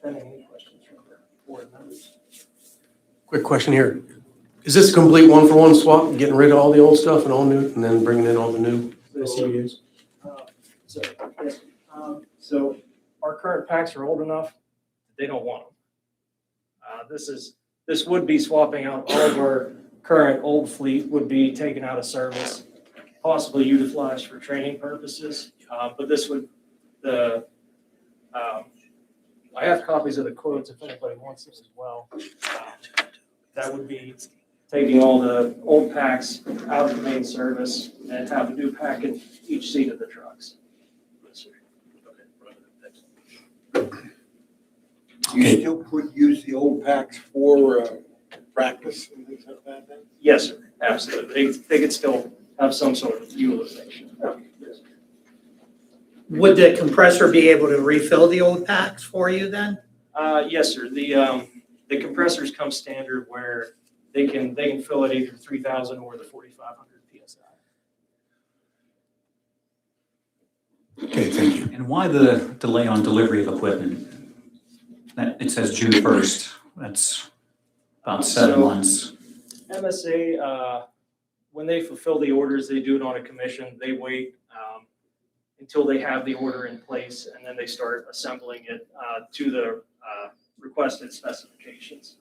[SPEAKER 12] Any questions from the board members?
[SPEAKER 13] Quick question here. Is this a complete one-for-one swap, getting rid of all the old stuff and all new, and then bringing in all the new SCBA's?
[SPEAKER 12] So our current packs are old enough that they don't want them. This would be swapping out all of our current old fleet, would be taken out of service, possibly utilized for training purposes. But this would, I have copies of the quotes if anybody wants them as well. That would be taking all the old packs out of the main service and have a new pack in each seat of the trucks.
[SPEAKER 15] Do you still could use the old packs for practice and things like that then?
[SPEAKER 12] Yes, sir, absolutely. They could still have some sort of utilization.
[SPEAKER 2] Would the compressor be able to refill the old packs for you then?
[SPEAKER 12] Yes, sir. The compressors come standard where they can fill it either 3,000 or the 4,500 PSI.
[SPEAKER 1] Okay, thank you.
[SPEAKER 7] And why the delay on delivery of equipment? It says June 1st. That's about 7 months.
[SPEAKER 12] MSA, when they fulfill the orders, they do it on a commission. They wait until they have the order in place, and then they start assembling it to the requested specifications.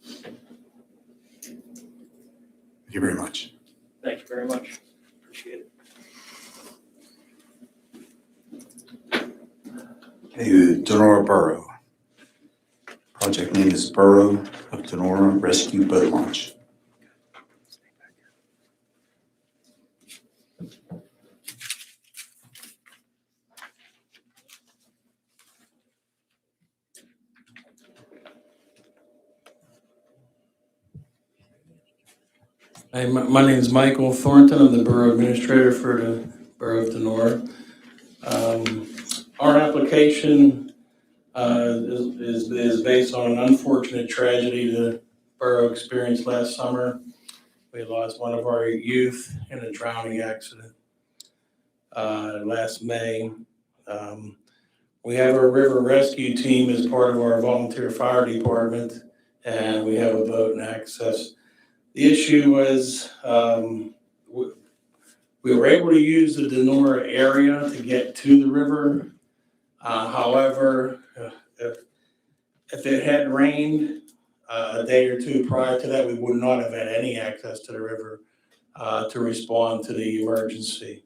[SPEAKER 1] Thank you very much.
[SPEAKER 12] Thank you very much. Appreciate it.
[SPEAKER 1] Okay, Donora Borough. Project name is Borough of Donora Rescue Boat Launch.
[SPEAKER 16] Hi, my name is Michael Thornton. I'm the Borough Administrator for the Borough of Donora. Our application is based on an unfortunate tragedy the borough experienced last summer. We lost one of our youth in a drowning accident last May. We have our river rescue team as part of our volunteer fire department, and we have a boat and access. The issue was we were able to use the Donora area to get to the river. However, if it had rained a day or two prior to that, we would not have had any access to the river to respond to the emergency.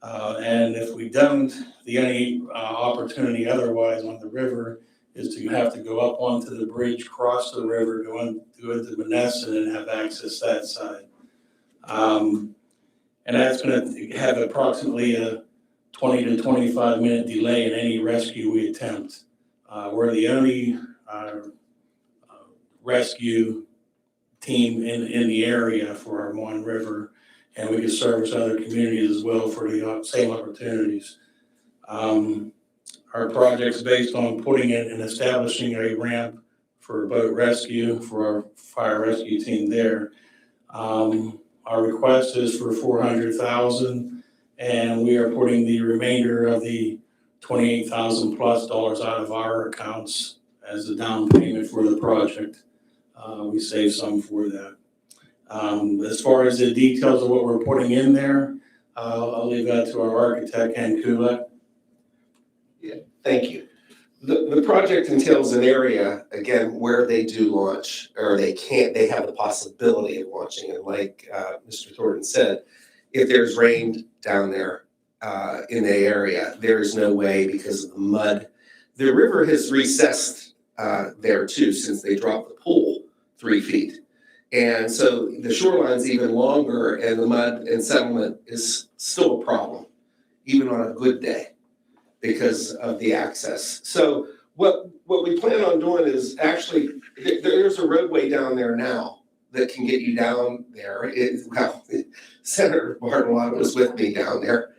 [SPEAKER 16] And if we don't, the only opportunity otherwise on the river is to have to go up onto the bridge, cross the river, go into Menneson and have access that side. And that's going to have approximately a 20 to 25 minute delay in any rescue we attempt. We're the only rescue team in the area for our Mon River. and we can service other communities as well for the same opportunities. Our project's based on putting in and establishing a ramp for boat rescue for our fire rescue team there. Our request is for $400,000, and we are putting the remainder of the $28,000 plus out of our accounts as a down payment for the project. We saved some for that. As far as the details of what we're putting in there, I'll leave that to our architect, Ken Kulak.
[SPEAKER 3] Yeah, thank you. The project entails an area, again, where they do launch, or they have the possibility of launching. And like Mr. Thornton said, if there's rain down there in the area, there's no way because of the mud. The river has recessed there too since they dropped the pool 3 feet. And so the shoreline's even longer and the mud and settlement is still a problem, even on a good day, because of the access. So what we plan on doing is actually, there's a roadway down there now that can get you down there. Senator Bartolotto was with me down there.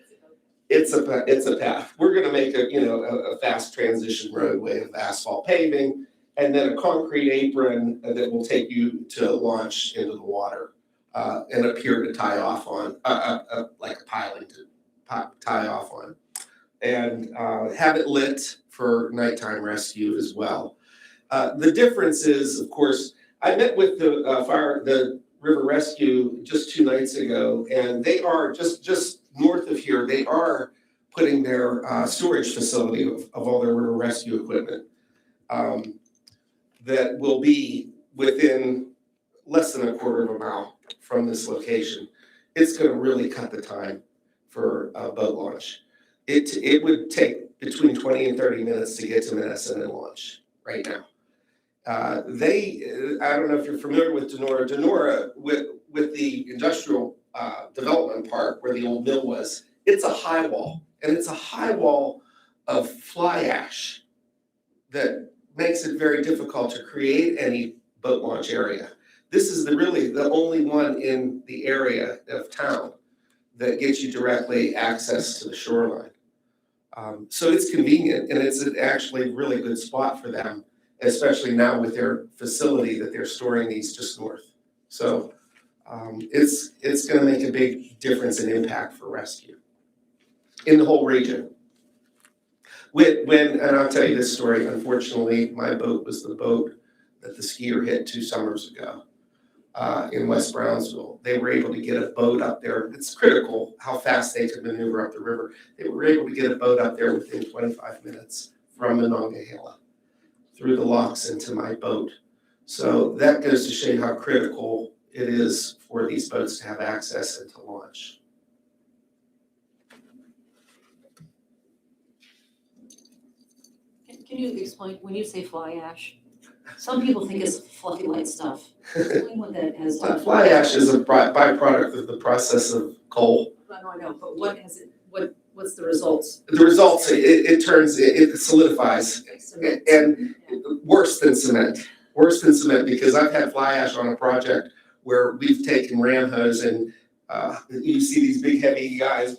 [SPEAKER 3] It's a path. We're gonna make a fast transition roadway of asphalt paving and then a concrete apron that will take you to launch into the water and a pier to tie off on, like a piling to tie off on. And have it lit for nighttime rescue as well. The difference is, of course, I met with the River Rescue just 2 nights ago, and they are just north of here. They are putting their storage facility of all their river rescue equipment that will be within less than a quarter of a mile from this location. It's going to really cut the time for a boat launch. It would take between 20 and 30 minutes to get to Menneson and launch right now. I don't know if you're familiar with Denora. Denora, with the industrial development park where the old mill was, it's a high wall, and it's a high wall of fly ash that makes it very difficult to create any boat launch area. This is really the only one in the area of town that gets you directly access to the shoreline. So it's convenient, and it's actually a really good spot for them, especially now with their facility that they're storing these just north. So it's going to make a big difference in impact for rescue in the whole region. And I'll tell you this story, unfortunately, my boat was the boat that the skier hit 2 summers ago in West Brownsville. They were able to get a boat up there. It's critical how fast they could maneuver up the river. They were able to get a boat up there within 25 minutes from Monongahela through the locks into my boat. So that goes to show you how critical it is for these boats to have access and to launch.
[SPEAKER 18] Can you explain, when you say fly ash, some people think it's fluffy light stuff. Explain what that has done.
[SPEAKER 3] Fly ash is a byproduct of the process of coal.
[SPEAKER 18] I know, but what's the results?
[SPEAKER 3] The results, it solidifies, and worse than cement, because I've had fly ash on a project where we've taken ram hose and you see these big heavy guys,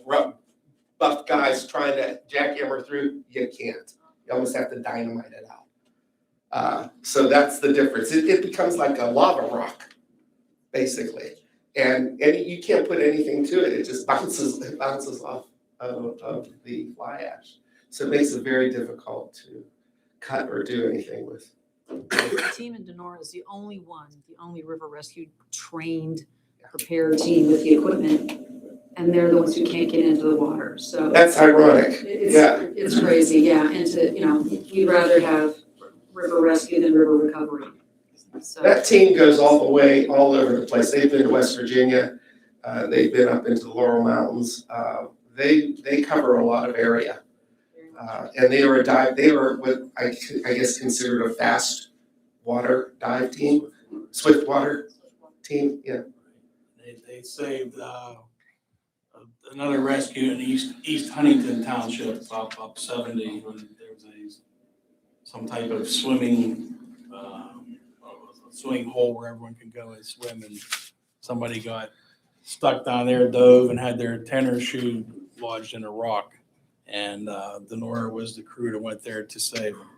[SPEAKER 3] buff guys trying to jackhammer through, you can't. You almost have to dynamite it out. So that's the difference. It becomes like a lava rock, basically. And you can't put anything to it. It just bounces off of the fly ash. So it makes it very difficult to cut or do anything with.
[SPEAKER 18] The team in Denora is the only river rescue trained, prepared team with the equipment. And they're the ones who can't get into the water, so.
[SPEAKER 3] That's ironic, yeah.
[SPEAKER 18] It's crazy, yeah, and we'd rather have river rescue than river recovery. So.
[SPEAKER 3] That team goes all over the place. They've been to West Virginia, they've been up into the Laurel Mountains. They cover a lot of area. And they were what I guess considered a fast water dive team, swift water team, yeah.
[SPEAKER 16] They saved another rescue in East Huntington Township, up 70, when there was some type of swimming hole where everyone could go and swim, and somebody got stuck down there, dove and had their tenor shoe lodged in a rock. And Denora was the crew that went there to save them.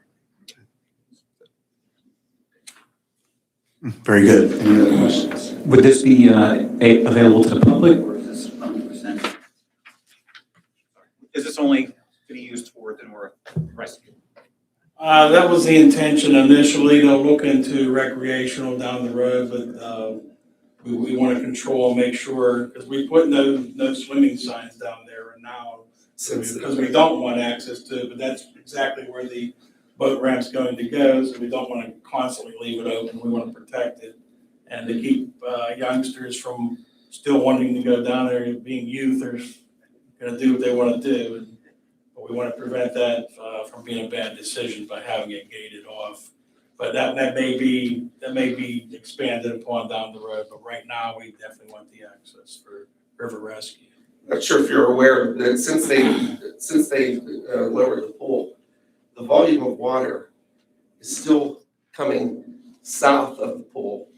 [SPEAKER 1] Very good. Any other questions?
[SPEAKER 7] Would this be available to the public, or is this 100%? Is this only to be used for Denora rescue?
[SPEAKER 16] That was the intention initially. They'll look into recreational down the road, but we want to control, make sure, because we put no swimming signs down there now, because we don't want access to it, but that's exactly where the boat ramp's going to go, so we don't want to constantly leave it open. We want to protect it and to keep youngsters from still wanting to go down there and being youth or going to do what they want to do. But we want to prevent that from being a bad decision by having it gated off. But that may be expanded upon down the road. But right now, we definitely want the access for river rescue.
[SPEAKER 3] Not sure if you're aware that since they lowered the pool, the volume of water is still coming south of the pool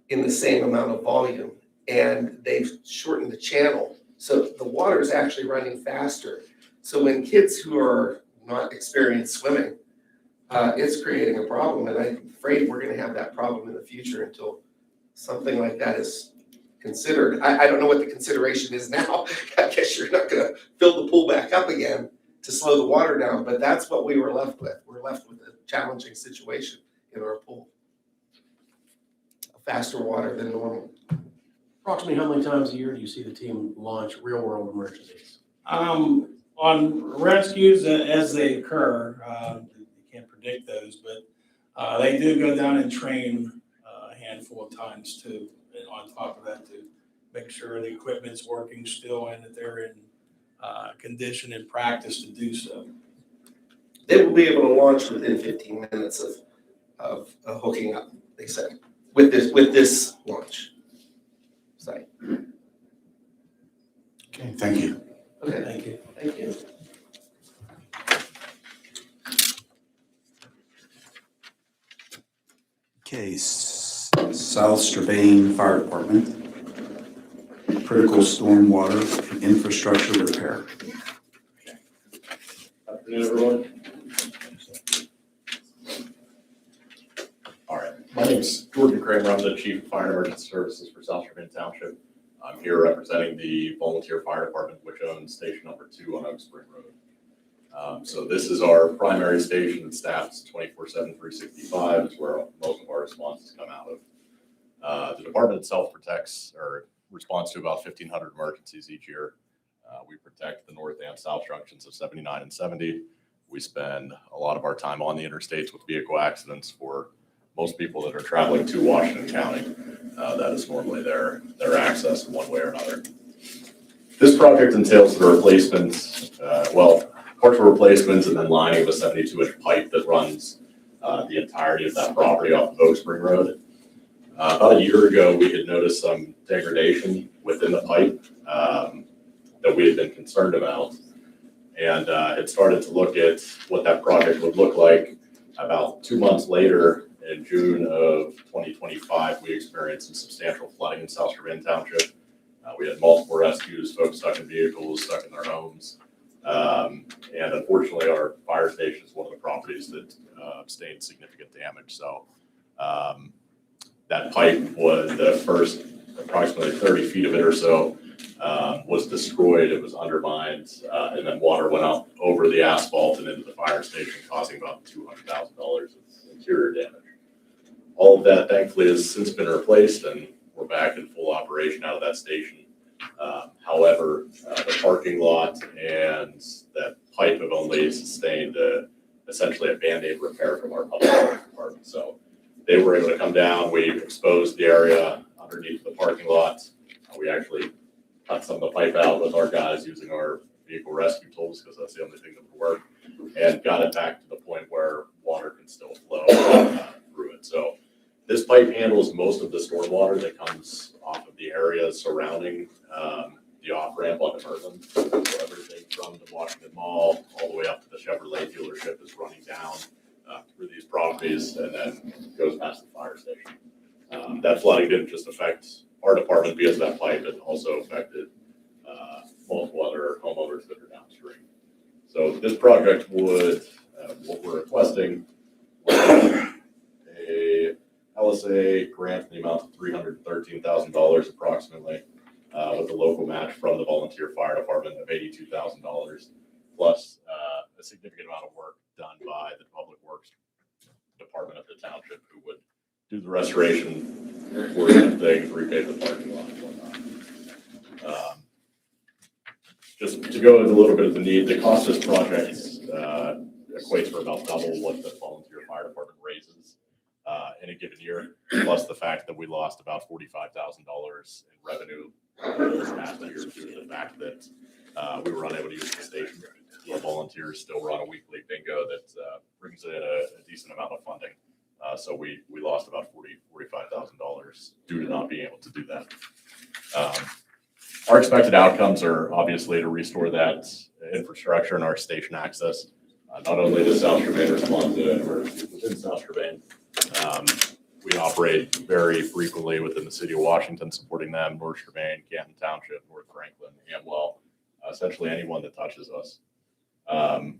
[SPEAKER 3] in the same amount of volume, and they've shortened the channel. So the water is actually running faster. So when kids who are not experienced swimming, it's creating a problem, and I'm afraid we're gonna have that problem in the future until something like that is considered. I don't know what the consideration is now. I guess you're not gonna fill the pool back up again to slow the water down, but that's what we were left with. We're left with a challenging situation in our pool. Faster water than normal.
[SPEAKER 13] Approximately how many times a year do you see the team launch real-world emergencies?
[SPEAKER 16] On rescues as they occur, you can't predict those, but they do go down and train a handful of times too. And on top of that, to make sure the equipment's working still and that they're in condition and practice to do so.
[SPEAKER 3] They will be able to launch within 15 minutes of hooking up, they said, with this launch site.
[SPEAKER 1] Okay, thank you.
[SPEAKER 3] Okay,
[SPEAKER 16] Thank you.
[SPEAKER 3] thank you.
[SPEAKER 1] Okay, South Strabane Fire Department. Critical stormwater infrastructure repair.
[SPEAKER 4] Afternoon, everyone. All right, my name's Jordan Kramer. I'm the Chief of Fire and Emergency Services for South Strabane Township. I'm here representing the volunteer fire department, which owns station number 2 on Oak Spring Road. So this is our primary station that staffs 24/7, 365. It's where most of our responses come out of. The department itself protects or responds to about 1,500 emergencies each year. We protect the north and south junctions of 79 and 70. We spend a lot of our time on the interstates with vehicle accidents. For most people that are traveling to Washington County, that is normally their access in one way or another. This project entails the replacements, partial replacements and then lining of a 72-inch pipe that runs the entirety of that property off of Oak Spring Road. About a year ago, we had noticed some degradation within the pipe that we had been concerned about, and had started to look at what that project would look like. About 2 months later, in June of 2025, we experienced some substantial flooding in South Strabane Township. We had multiple rescues, folks stuck in vehicles, stuck in their homes. And unfortunately, our fire station is one of the properties that sustained significant damage. So that pipe was the first approximately 30 feet of it or so was destroyed. It was undermined, and then water went out over the asphalt and into the fire station, causing about $200,000 of interior damage. All of that, thankfully, has since been replaced, and we're back in full operation out of that station. However, the parking lot and that pipe have only sustained essentially a Band-Aid repair from our public works department. So they were able to come down. We exposed the area underneath the parking lot. We actually cut some of the pipe out with our guys using our vehicle rescue tools, because that's the only thing that would work, and got it back to the point where water can still flow through it. So this pipe handles most of the storm water that comes off of the areas surrounding the off-ramp on Merlin. So everything from the Washington Mall all the way up to the Chevrolet dealership is running down through these properties and then goes past the fire station. That flooding didn't just affect our department, because of that pipe, it also affected multiple other homeowners that are downstream. So this project would, what we're requesting, a LSA grant in the amount of $313,000 approximately, with a local match from the volunteer fire department of $82,000, plus a significant amount of work done by the public works department of the township, who would do the restoration portion of things, repave the parking lot and whatnot. Just to go into a little bit of the need, the cost of this project equates for about double what the volunteer fire department raises in a given year, plus the fact that we lost about $45,000 in revenue this past year due to the fact that we were unable to use the station. Our volunteers still run a weekly bingo that brings in a decent amount of funding. So we lost about $45,000 due to not being able to do that. Our expected outcomes are obviously to restore that infrastructure and our station access. Not only does South Strabane respond to emergencies within South Strabane, we operate very frequently within the city of Washington, supporting them, North Strabane, Canton Township, North Franklin, Amwell, essentially anyone that touches us. The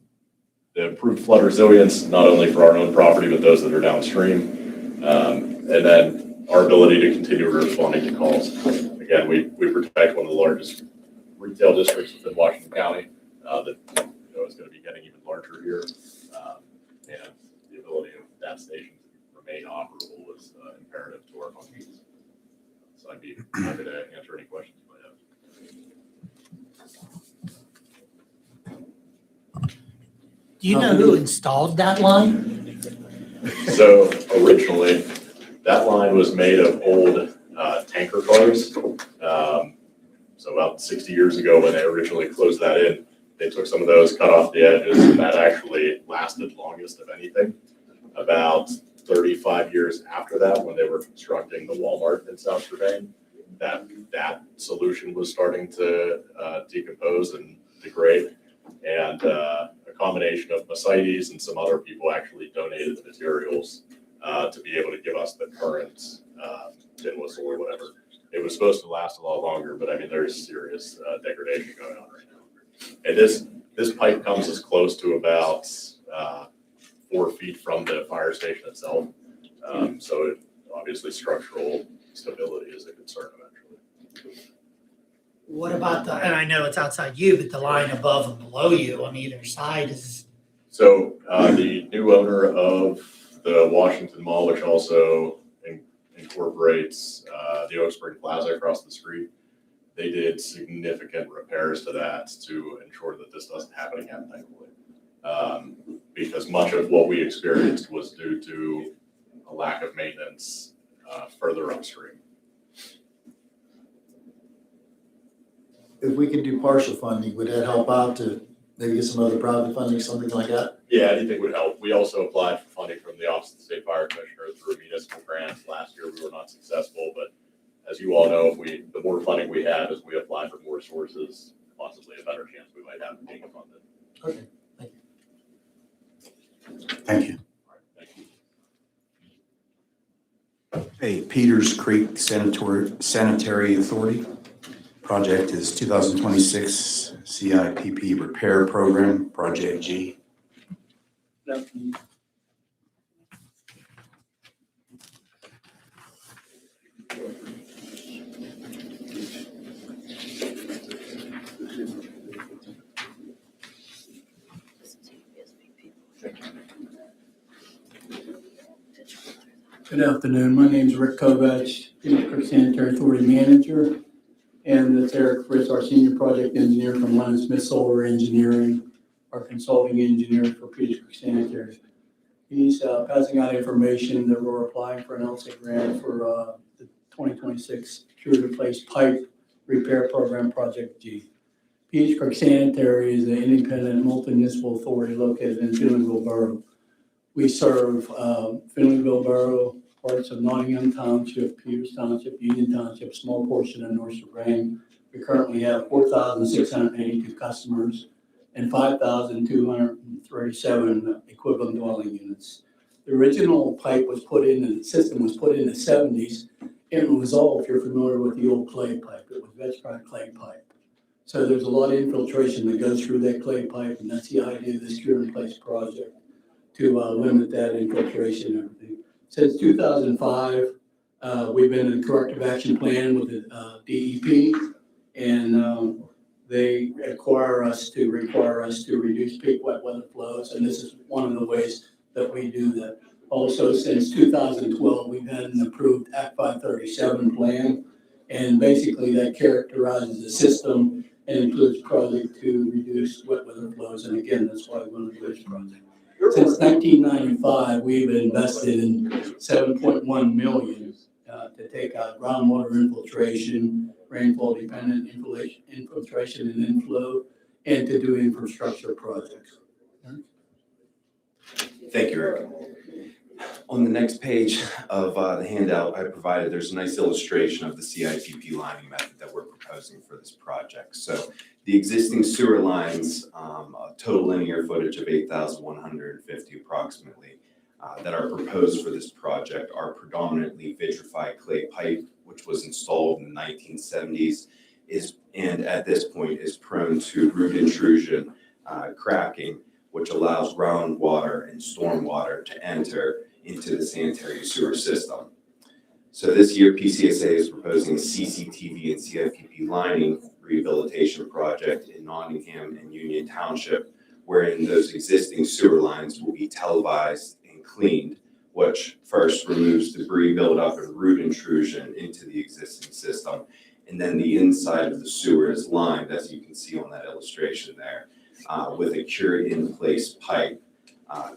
[SPEAKER 4] improved flood resilience, not only for our own property, but those that are downstream. And then our ability to continue responding to calls. Again, we protect one of the largest retail districts within Washington County that is going to be getting even larger here. And the ability of that station to remain operable is imperative to our functions. So I'd be happy to answer any questions you might have.
[SPEAKER 2] Do you know who installed that line?
[SPEAKER 4] So originally, that line was made of old tanker cars. So about 60 years ago, when they originally closed that in, they took some of those, cut off the edges, and that actually lasted longest of anything. About 35 years after that, when they were constructing the Walmart in South Strabane, that solution was starting to decompose and degrade. And a combination of Mercedes and some other people actually donated the materials to be able to give us the current tin whistle or whatever. It was supposed to last a lot longer, but I mean, there's serious degradation going on right now. And this pipe comes as close to about 4 feet from the fire station itself. So it, obviously structural stability is a concern eventually.
[SPEAKER 2] What about and I know it's outside you, but the line above and below you on either side is?
[SPEAKER 4] So the new owner of the Washington Mall, which also incorporates the Oak Spring Plaza across the street, they did significant repairs to that to ensure that this doesn't happen again, thankfully. Because much of what we experienced was due to a lack of maintenance further upstream.
[SPEAKER 20] If we could do partial funding, would that help out to maybe get some other private funding, something like that?
[SPEAKER 4] Yeah, anything would help. We also applied for funding from the Office of the State Fire Commissioner through a municipal grant. Last year, we were not successful, but as you all know, the more funding we have, as we apply for more sources, possibly a better chance we might have of being funded.
[SPEAKER 20] Okay,
[SPEAKER 1] Thank you.
[SPEAKER 4] Thank you.
[SPEAKER 1] Hey, Peters Creek Sanitary Authority. Project is 2026 CIPP Repair Program, Project G.
[SPEAKER 5] Good afternoon. My name is Rick Kovach, Peters Creek Sanitary Authority Manager. And it's Eric Fritz, our Senior Project Engineer from Lennon Smith Solar Engineering, our consulting engineer for Peters Creek Sanitary. He's passing out information that we're applying for an LSA grant for the 2026 Cure to Replace Pipe Repair Program, Project G. Peters Creek Sanitary is an independent multi-municipal authority located in Finleyville Borough. We serve Finleyville Borough, parts of Nottingham Township, Peters Township, Union Township, small portion of North Strabane. We currently have 4,682 customers and 5,237 equivalent dwelling units. The original pipe was put in, and the system was put in the 70s, And it was all, if you're familiar with the old clay pipe, it was vegetable clay pipe. So there's a lot of infiltration that goes through that clay pipe, and that's the idea of this cure in place project, to limit that infiltration and everything. Since 2005, we've been in a corrective action plan with the DEP, and they require us to reduce peak wet weather flows, and this is one of the ways that we do that. Also, since 2012, we've had an approved Act 537 plan, and basically that characterizes the system and includes project to reduce wet weather flows, and again, that's why we want to do this project. Since 1995, we've invested in 7.1 million to take out groundwater infiltration, rainfall dependent infiltration and inflow, and to do infrastructure projects.
[SPEAKER 17] Thank you, Eric. On the next page of the handout I provided, there's a nice illustration of the CIPP lining method that we're proposing for this project. So the existing sewer lines, a total linear footage of 8,150 approximately, that are proposed for this project are predominantly vitrified clay pipe, which was installed in the 1970s, and at this point is prone to root intrusion, cracking, which allows groundwater and stormwater to enter into the sanitary sewer system. So this year, PCSA is proposing a CCTV and CIPP lining rehabilitation project in Nottingham and Union Township, wherein those existing sewer lines will be televised and cleaned, which first removes debris buildup and root intrusion into the existing system. And then the inside of the sewer is lined, as you can see on that illustration there, with a cure-in-place pipe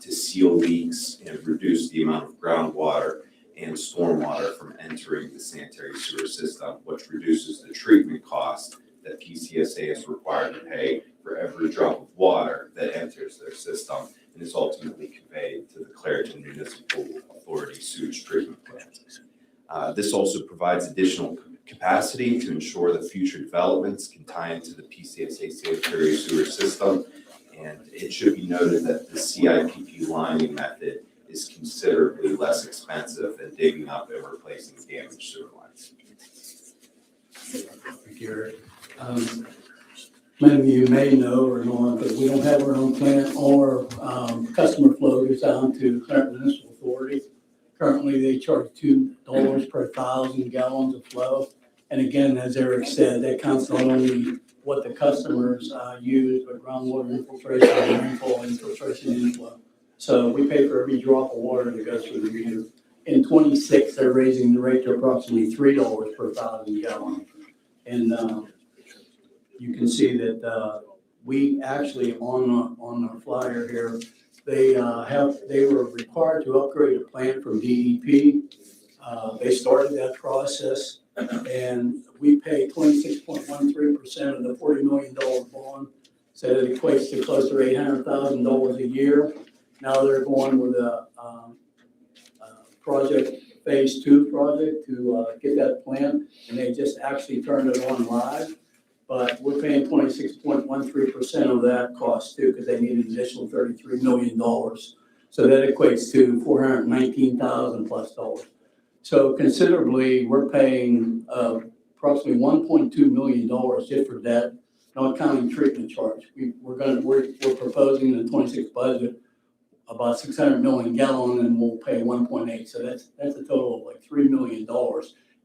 [SPEAKER 17] to seal leaks and reduce the amount of groundwater and stormwater from entering the sanitary sewer system, which reduces the treatment cost that PCSA is required to pay for every drop of water that enters their system and is ultimately conveyed to the Clairton Municipal Authority sewage treatment plant. This also provides additional capacity to ensure that future developments can tie into the PCSA sanitary sewer system. And it should be noted that the CIPP lining method is considerably less expensive than digging up and replacing damaged sewer lines.
[SPEAKER 5] Thank you, Eric. Many of you may know or not, but we don't have our own plant or customer flow goes down to Clairton Municipal Authority. Currently, they charge $2 per 1,000 gallons of flow. And again, as Eric said, that counts not only what the customers use, but groundwater infiltration, rainfall infiltration, inflow. So we pay for every drop of water that goes through the meter. In 26, they're raising the rate to approximately $3 per 1,000 gallons. And you can see that we actually on our flyer here, they were required to upgrade a plant from DEP. They started that process, and we pay 26.13% of the $40 million bond. So it equates to close to $800,000 a year. Now they're going with a project, phase 2 project to get that plant, and they just actually turned it on live. But we're paying 26.13% of that cost too, because they need an additional $33 million. So that equates to $419,000 plus dollars. So considerably, we're paying approximately $1.2 million just for debt, not counting treatment charge. We're proposing in the 26 budget about 600 million gallon, and we'll pay 1.8. So that's a total of like $3 million.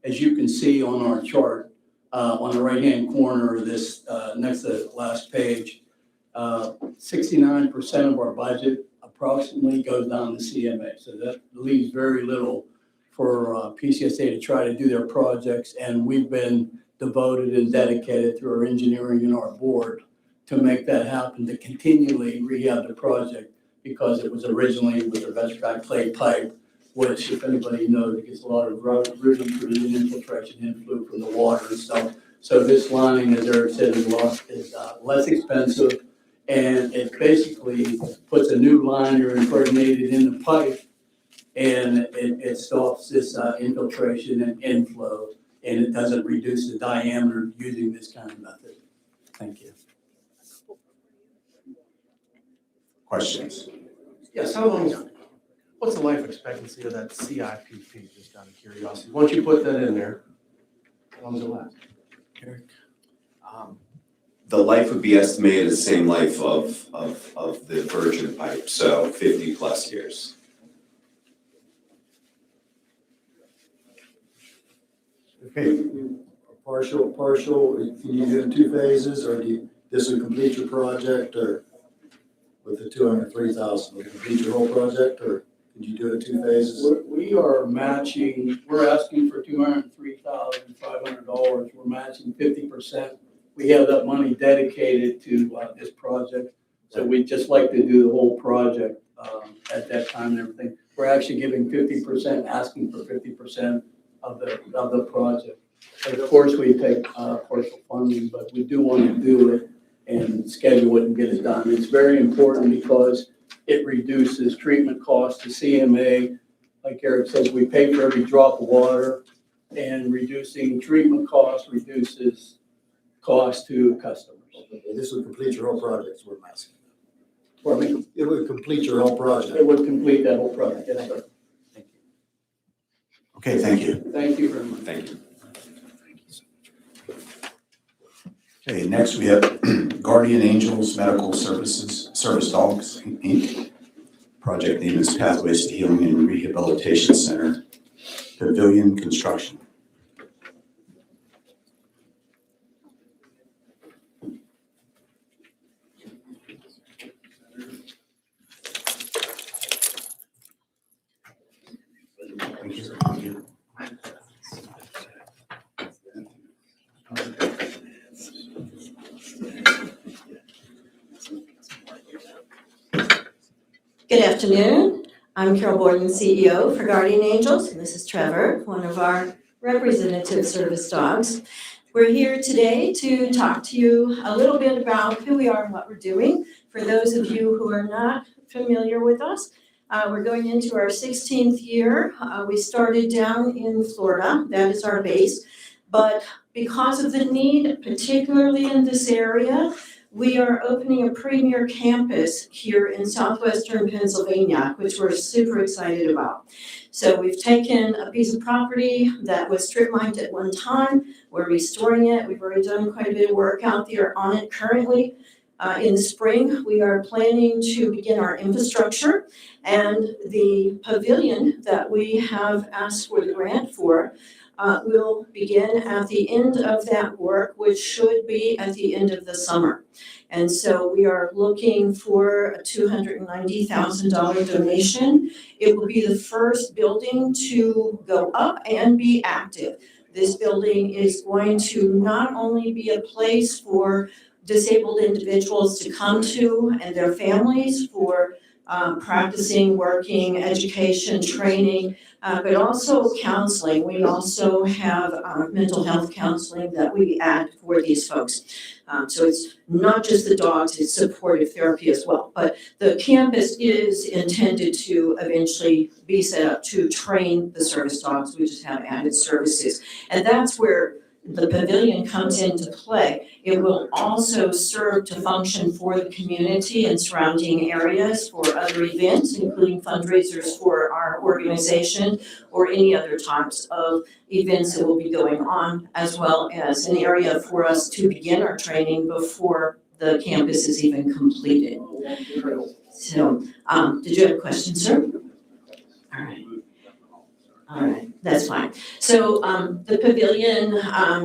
[SPEAKER 5] As you can see on our chart, on the right-hand corner of this, next to the last page, 69% of our budget approximately goes down to CMA. So that leaves very little for PCSA to try to do their projects. And we've been devoted and dedicated through our engineering and our board to make that happen, to continually rehab the project, because it was originally with a vegetable clay pipe, which, if anybody knows, it gets a lot of root intrusion, infiltration, inflow from the water and stuff. So this lining, as Eric said, is less expensive, and it basically puts a new liner impregnated in the pipe, and it stops this infiltration and inflow, and it doesn't reduce the diameter using this kind of method. Thank you.
[SPEAKER 1] Questions?
[SPEAKER 13] Yes, how long, What's the life expectancy of that CIPP, just out of curiosity? Once you put that in there, how long does it last? Eric?
[SPEAKER 17] The life would be estimated the same life of the virgin pipe, so 50+ years.
[SPEAKER 20] Okay, partial, can you do it in 2 phases, or this would complete your project, or with the 203,000, would it complete your whole project, or could you do it 2 phases?
[SPEAKER 5] We are matching, we're asking for $203,500. We're matching 50%. We have that money dedicated to this project. So we'd just like to do the whole project at that time and everything. We're actually giving 50%, asking for 50% of the project. And of course, we take partial funding, but we do want to do it and schedule it and get it done. It's very important because it reduces treatment costs to CMA. Like Eric says, we pay for every drop of water, and reducing treatment costs reduces cost to customers.
[SPEAKER 20] Okay, this would complete your whole project, is what I'm asking.
[SPEAKER 5] Pardon me?
[SPEAKER 20] It would complete your whole project.
[SPEAKER 5] It would complete that whole project, yes, sir.
[SPEAKER 1] Okay, thank you.
[SPEAKER 5] Thank you very much.
[SPEAKER 17] Thank you.
[SPEAKER 1] Okay, next we have Guardian Angels Medical Services, Service Dogs, Inc. Project name is Pathways to Healing and Rehabilitation Center, Pavilion Construction. Thank you. Thank you.
[SPEAKER 10] Good afternoon. I'm Carol Borden, CEO for Guardian Angels, and this is Trevor, one of our representative service dogs. We're here today to talk to you a little bit about who we are and what we're doing. For those of you who are not familiar with us, we're going into our 16th year. We started down in Florida. That is our base. But because of the need, particularly in this area, we are opening a premier campus here in southwestern Pennsylvania, which we're super excited about. So we've taken a piece of property that was strip mined at one time. We're restoring it. We've already done quite a bit of work out there on it currently. In the spring, we are planning to begin our infrastructure, and the pavilion that we have asked for the grant for will begin at the end of that work, which should be at the end of the summer. And so we are looking for a $290,000 donation. It will be the first building to go up and be active. This building is going to not only be a place for disabled individuals to come to and their families for practicing, working, education, training, but also counseling. We also have mental health counseling that we add for these folks. So it's not just the dogs, it's supportive therapy as well. But the campus is intended to eventually be set up to train the service dogs. We just have added services. And that's where the pavilion comes into play. It will also serve to function for the community and surrounding areas for other events, including fundraisers for our organization or any other types of events that will be going on, as well as an area for us to begin our training before the campus is even completed. So, did you have a question, sir? All right, that's fine. So the pavilion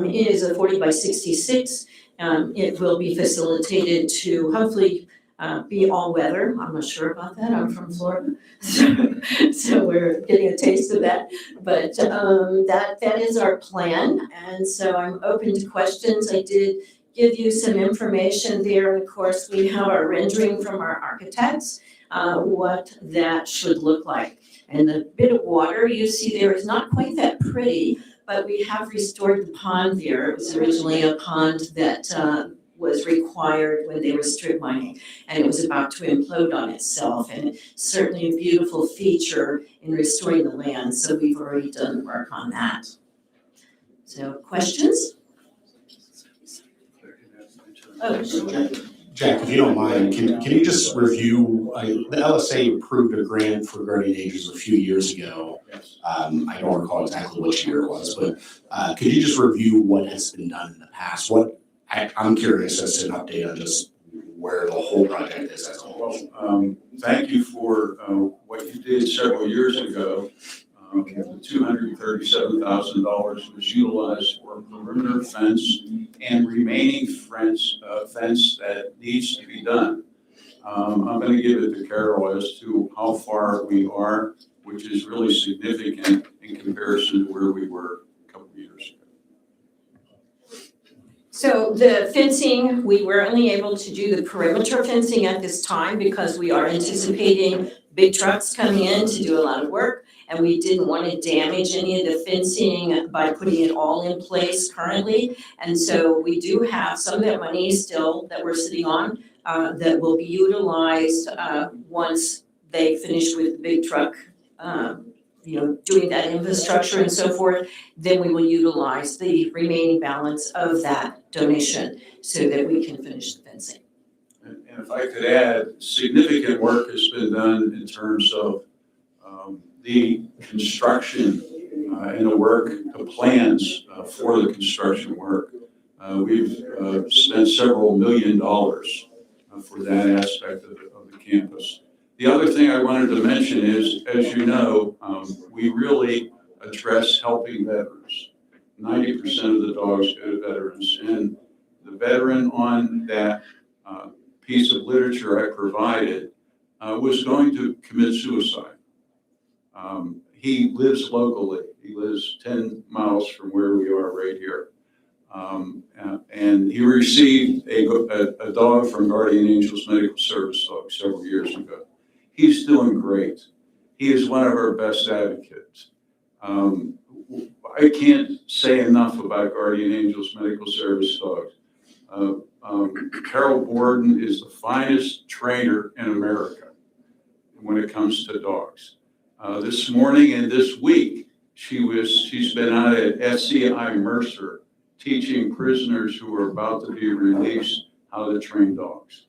[SPEAKER 10] is a 40 by 66. It will be facilitated to hopefully be all weather. I'm not sure about that. I'm from Florida. So we're getting a taste of that. But that is our plan. And so I'm open to questions. I did give you some information there. And of course, we have our rendering from our architects, what that should look like. And the bit of water you see there is not quite that pretty, but we have restored the pond there. It was originally a pond that was required when they were strip mining, and it was about to implode on itself. And certainly a beautiful feature in restoring the land, so we've already done work on that. So questions? Oh, sure.
[SPEAKER 21] Jack, if you don't mind, can you just review, the LSA approved a grant for guardian angels a few years ago. I don't recall exactly which year it was, but could you just review what has been done in the past? I'm curious as to an update on just where the whole project is as a whole.
[SPEAKER 9] Thank you for what you did several years ago. $237,000 was utilized for a perimeter fence and remaining fence that needs to be done. I'm going to give it to Carol as to how far we are, which is really significant in comparison to where we were a couple of years ago.
[SPEAKER 10] So the fencing, we were only able to do the perimeter fencing at this time because we are anticipating big trucks coming in to do a lot of work. And we didn't want to damage any of the fencing by putting it all in place currently. And so we do have some of that money still that we're sitting on that will be utilized once they finish with the big truck, doing that infrastructure and so forth. Then we will utilize the remaining balance of that donation so that we can finish the fencing.
[SPEAKER 9] And if I could add, significant work has been done in terms of the construction and the plans for the construction work. We've spent several $1 million for that aspect of the campus. The other thing I wanted to mention is, as you know, we really address helping veterans. 90% of the dogs go to veterans, and the veteran on that piece of literature I provided was going to commit suicide. He lives locally. He lives 10 miles from where we are right here. And he received a dog from Guardian Angels Medical Service Dog several years ago. He's doing great. He is one of our best advocates. I can't say enough about Guardian Angels Medical Service Dogs. Carol Borden is the finest trainer in America when it comes to dogs. This morning and this week, she's been out at SCI Mercer teaching prisoners who are about to be released how to train dogs.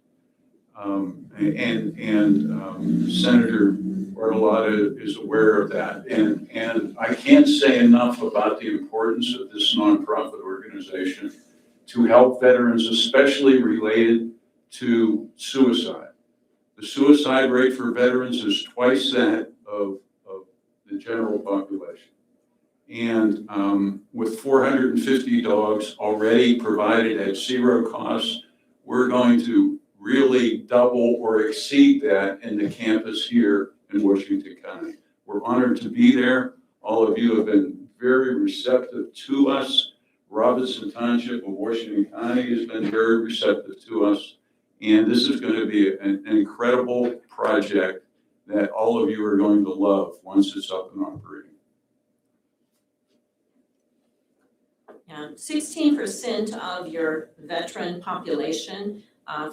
[SPEAKER 9] Senator Bartolotta is aware of that. And I can't say enough about the importance of this nonprofit organization to help veterans, especially related to suicide. The suicide rate for veterans is twice that of the general population. And with 450 dogs already provided at zero cost, we're going to really double or exceed that in the campus here in Washington County. We're honored to be there. All of you have been very receptive to us. Robinson Township of Washington County has been very receptive to us. And this is going to be an incredible project that all of you are going to love once it's up and operating.
[SPEAKER 10] 16% of your veteran population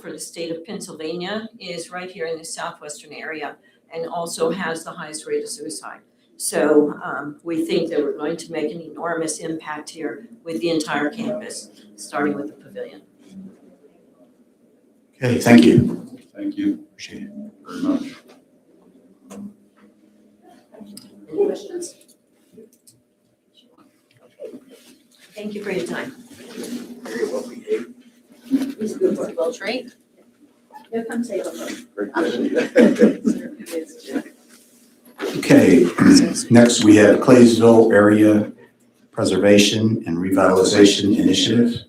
[SPEAKER 10] for the state of Pennsylvania is right here in the southwestern area and also has the highest rate of suicide. So we think that we're going to make an enormous impact here with the entire campus, starting with the pavilion.
[SPEAKER 1] Okay, thank you.
[SPEAKER 9] Thank you.
[SPEAKER 1] Appreciate it
[SPEAKER 9] very much.
[SPEAKER 10] Any questions? Thank you for your time.
[SPEAKER 18] He's a good boy, well trained.
[SPEAKER 10] He'll come say hello.
[SPEAKER 1] Okay, next we have Claysville Area Preservation and Revitalization Initiative.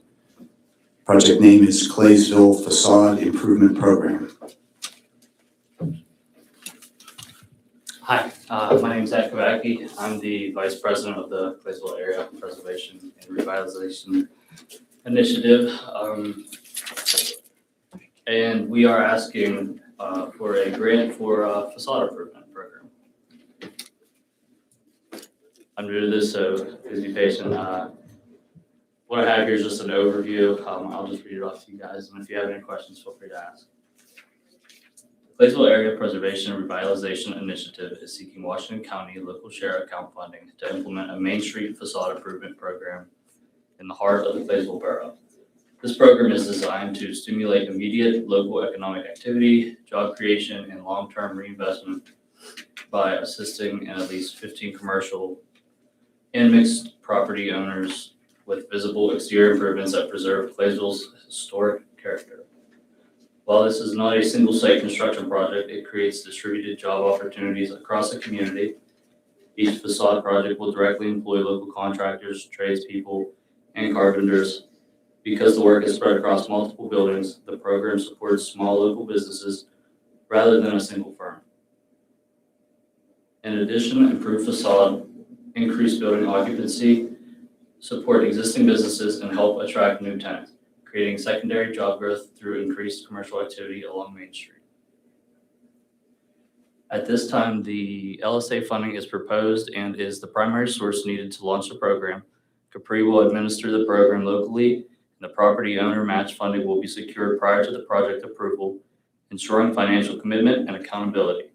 [SPEAKER 1] Project name is Claysville Facade Improvement Program.
[SPEAKER 19] Hi, my name is Zach Kavacki. I'm the Vice President of the Claysville Area Preservation and Revitalization Initiative. And we are asking for a grant for a facade improvement program. I'm new to this, so please be patient. What I have here is just an overview. I'll just read it off to you guys, and if you have any questions, feel free to ask. The Claysville Area Preservation and Revitalization Initiative is seeking Washington County local share account funding to implement a Main Street facade improvement program in the heart of the Claysville borough. This program is designed to stimulate immediate local economic activity, job creation, and long-term reinvestment by assisting in at least 15 commercial and mixed property owners with visible exterior improvements that preserve Claysville's historic character. While this is not a single site construction project, it creates distributed job opportunities across the community. Each facade project will directly employ local contractors, tradespeople, and carpenters. Because the work is spread across multiple buildings, the program supports small local businesses rather than a single firm. In addition, improved facade, increased building occupancy, support existing businesses, and help attract new tenants, creating secondary job growth through increased commercial activity along Main Street. At this time, the LSA funding is proposed and is the primary source needed to launch the program. Capri will administer the program locally, and the property owner match funding will be secured prior to the project approval, ensuring financial commitment and accountability.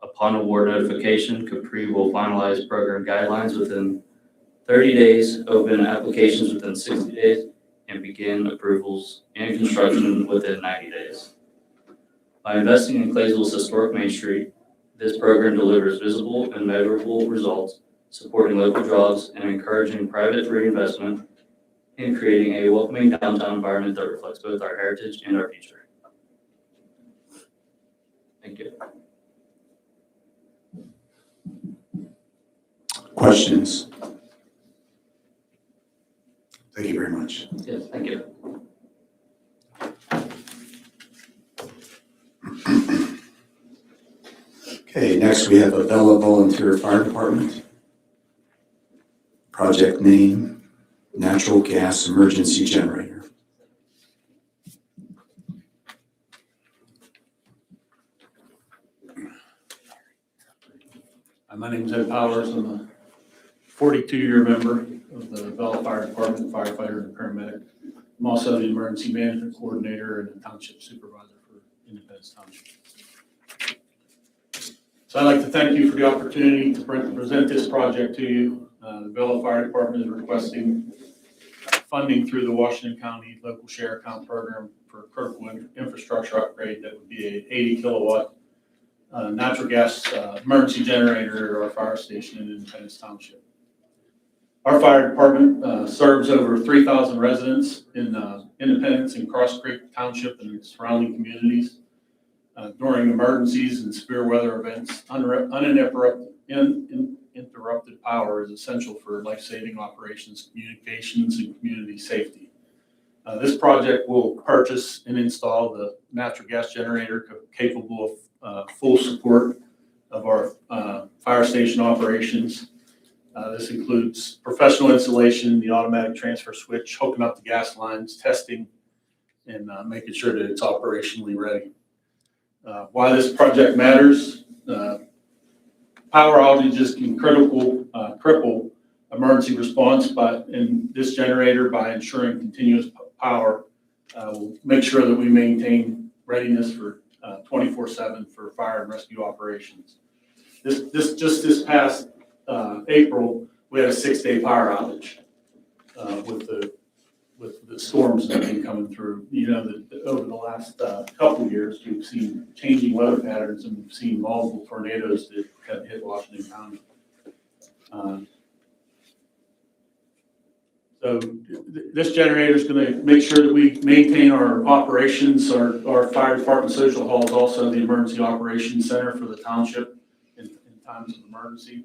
[SPEAKER 19] Upon award notification, Capri will finalize program guidelines within 30 days, open applications within 60 days, and begin approvals and construction within 90 days. By investing in Claysville's historic Main Street, this program delivers visible and measurable results, supporting local jobs and encouraging private reinvestment and creating a welcoming downtown environment that reflects both our heritage and our future. Thank you.
[SPEAKER 1] Questions? Thank you very much.
[SPEAKER 19] Yes, thank you.
[SPEAKER 1] Okay, next we have Avella Volunteer Fire Department. Project name, Natural Gas Emergency Generator.
[SPEAKER 5] My name's Ed Powers. I'm a 42-year member of the Bell Fire Department, firefighter and paramedic. I'm also the emergency management coordinator and the township supervisor for Independence Township. So I'd like to thank you for the opportunity to present this project to you. The Bell Fire Department is requesting funding through the Washington County Local Share Account Program for a critical infrastructure upgrade that would be an 80 kilowatt natural gas emergency generator at our fire station in Independence Township. Our fire department serves over 3,000 residents in Independence and Cross Creek Township and its surrounding communities. During emergencies and severe weather events, uninterrupted power is essential for life-saving operations, communications, and community safety. This project will purchase and install the natural gas generator capable of full support of our fire station operations. This includes professional installation, the automatic transfer switch, hooking up the gas lines, testing, and making sure that it's operationally ready. Why this project matters, power outages can cripple emergency response, but in this generator, by ensuring continuous power, will make sure that we maintain readiness for 24/7 for fire and rescue operations. This past April, we had a 6-day power outage with the storms that have been coming through. You know that over the last couple of years, we've seen changing weather patterns and we've seen multiple tornadoes that have hit Washington County. So this generator is going to make sure that we maintain our operations. Our fire department social hall is also the emergency operations center for the township in times of emergency.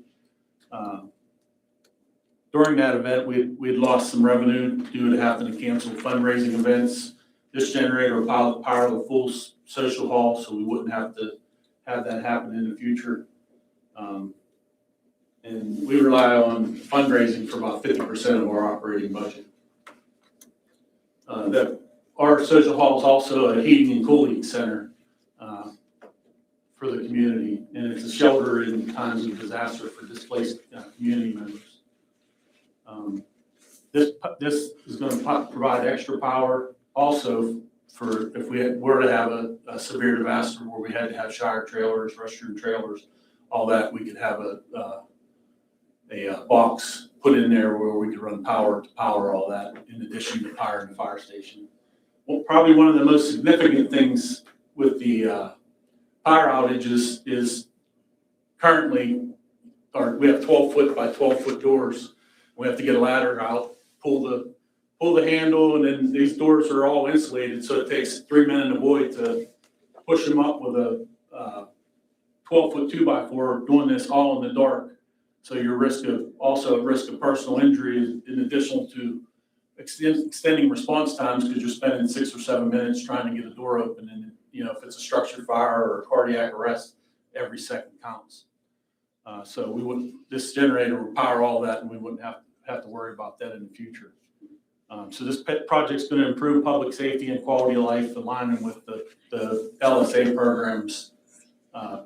[SPEAKER 5] During that event, we'd lost some revenue due to having to cancel fundraising events. This generator will power the full social hall, so we wouldn't have to have that happen in the future. And we rely on fundraising for about 50% of our operating budget. Our social hall is also a heating and cooling center for the community, and it's a shelter in times of disaster for displaced community members. This is going to provide extra power also for if we were to have a severe disaster where we had to have shower trailers, restroom trailers, all that, we could have a box
[SPEAKER 16] put in there where we could run power to power all that in addition to power in the fire station. Well, probably one of the most significant things with the fire outages is currently, we have 12-foot by 12-foot doors. We have to get a ladder out, pull the handle, and then these doors are all insulated, so it takes 3 men and a boy to push them up with a 12-foot 2x4, doing this all in the dark. So you're also at risk of personal injury in addition to extending response times because you're spending 6 or 7 minutes trying to get a door open. And if it's a structure fire or a cardiac arrest, every second counts. So this generator would power all that, and we wouldn't have to worry about that in the future. So this project's going to improve public safety and quality of life, aligning with the LSA program's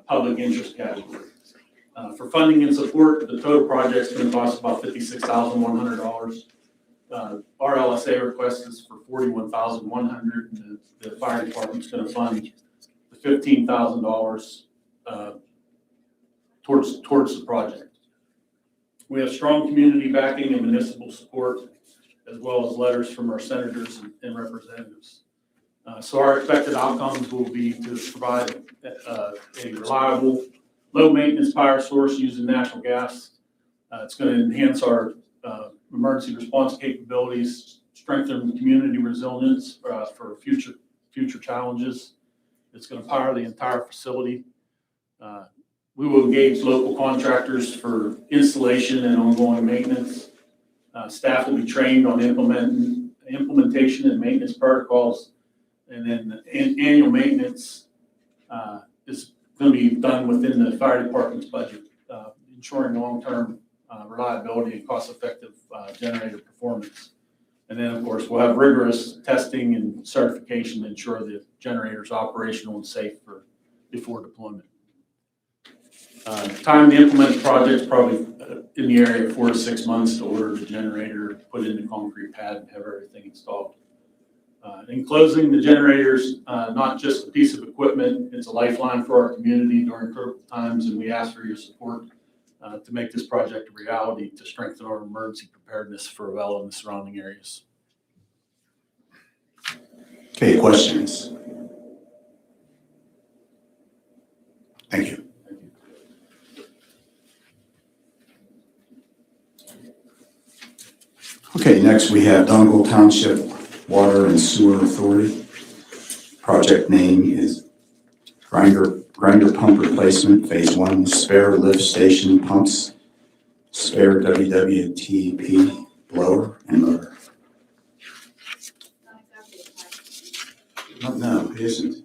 [SPEAKER 16] public interest category. For funding and support, the total project's going to cost about $56,100. Our LSA request is for $41,100, and the fire department's going to fund the $15,000 towards the project. We have strong community backing and municipal support, as well as letters from our senators and representatives. So our expected outcomes will be to provide a reliable, low-maintenance power source using natural gas. It's going to enhance our emergency response capabilities, strengthen community resilience for future challenges. It's going to power the entire facility. We will engage local contractors for installation and ongoing maintenance. Staff will be trained on implementation and maintenance protocols. And then annual maintenance is going to be done within the fire department's budget, ensuring long-term reliability and cost-effective generator performance. And then, of course, we'll have rigorous testing and certification to ensure the generator is operational and safe before deployment. Time to implement the project is probably in the area of 4 to 6 months to order the generator, put in the concrete pad, and have everything installed. In closing, the generator is not just a piece of equipment, it's a lifeline for our community during critical times, and we ask for your support to make this project a reality to strengthen our emergency preparedness for Avella and the surrounding areas.
[SPEAKER 1] Okay, questions? Thank you. Okay, next we have Dongle Township Water and Sewer Authority. Project name is Grinder Pump Replacement, Phase 1, Spare Lift Station Pumps, Spare WWTP Blower and Motor. No, it isn't.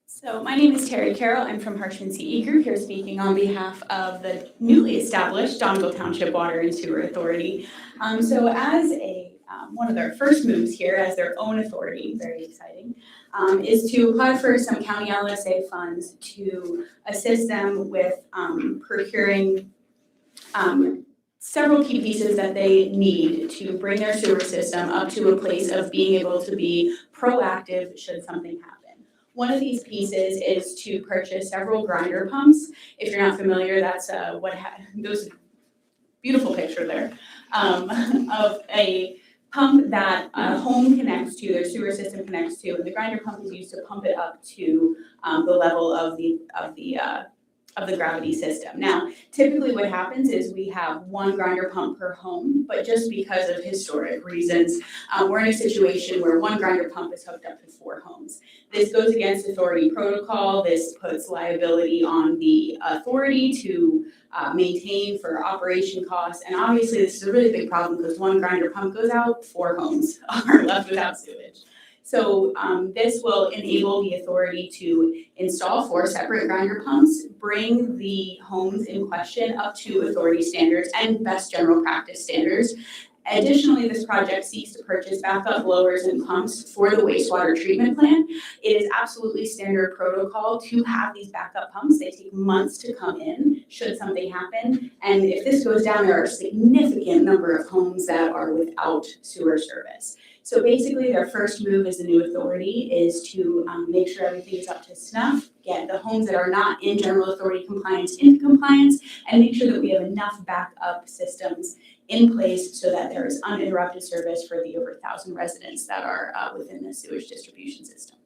[SPEAKER 8] So my name is Terry Carroll. I'm from Harshman CE Group, here speaking on behalf of the newly established Dongle Township Water and Sewer Authority. So as one of their first moves here as their own authority, very exciting, is to apply for some county LSA funds to assist them with procuring several key pieces that they need to bring their sewer system up to a place of being able to be proactive should something happen. One of these pieces is to purchase several grinder pumps. If you're not familiar, that's those beautiful picture there of a pump that a home connects to, their sewer system connects to, and the grinder pump is used to pump it up to the level of the gravity system. Now, typically what happens is we have one grinder pump per home, but just because of historic reasons, we're in a situation where one grinder pump is hooked up to 4 homes. This goes against authority protocol. This puts liability on the authority to maintain for operation costs. And obviously this is a really big problem because one grinder pump goes out, 4 homes are left without sewage. So this will enable the authority to install 4 separate grinder pumps, bring the homes in question up to authority standards and best general practice standards, Additionally, this project seeks to purchase backup blowers and pumps for the wastewater treatment plant. It is absolutely standard protocol to have these backup pumps. They take months to come in should something happen. And if this goes down, there are a significant number of homes that are without sewer service. So basically, their first move as the new authority is to make sure everything is up to snuff, get the homes that are not in general authority compliance into compliance, and make sure that we have enough backup systems in place so that there is uninterrupted service for the over 1,000 residents that are within the sewage distribution system.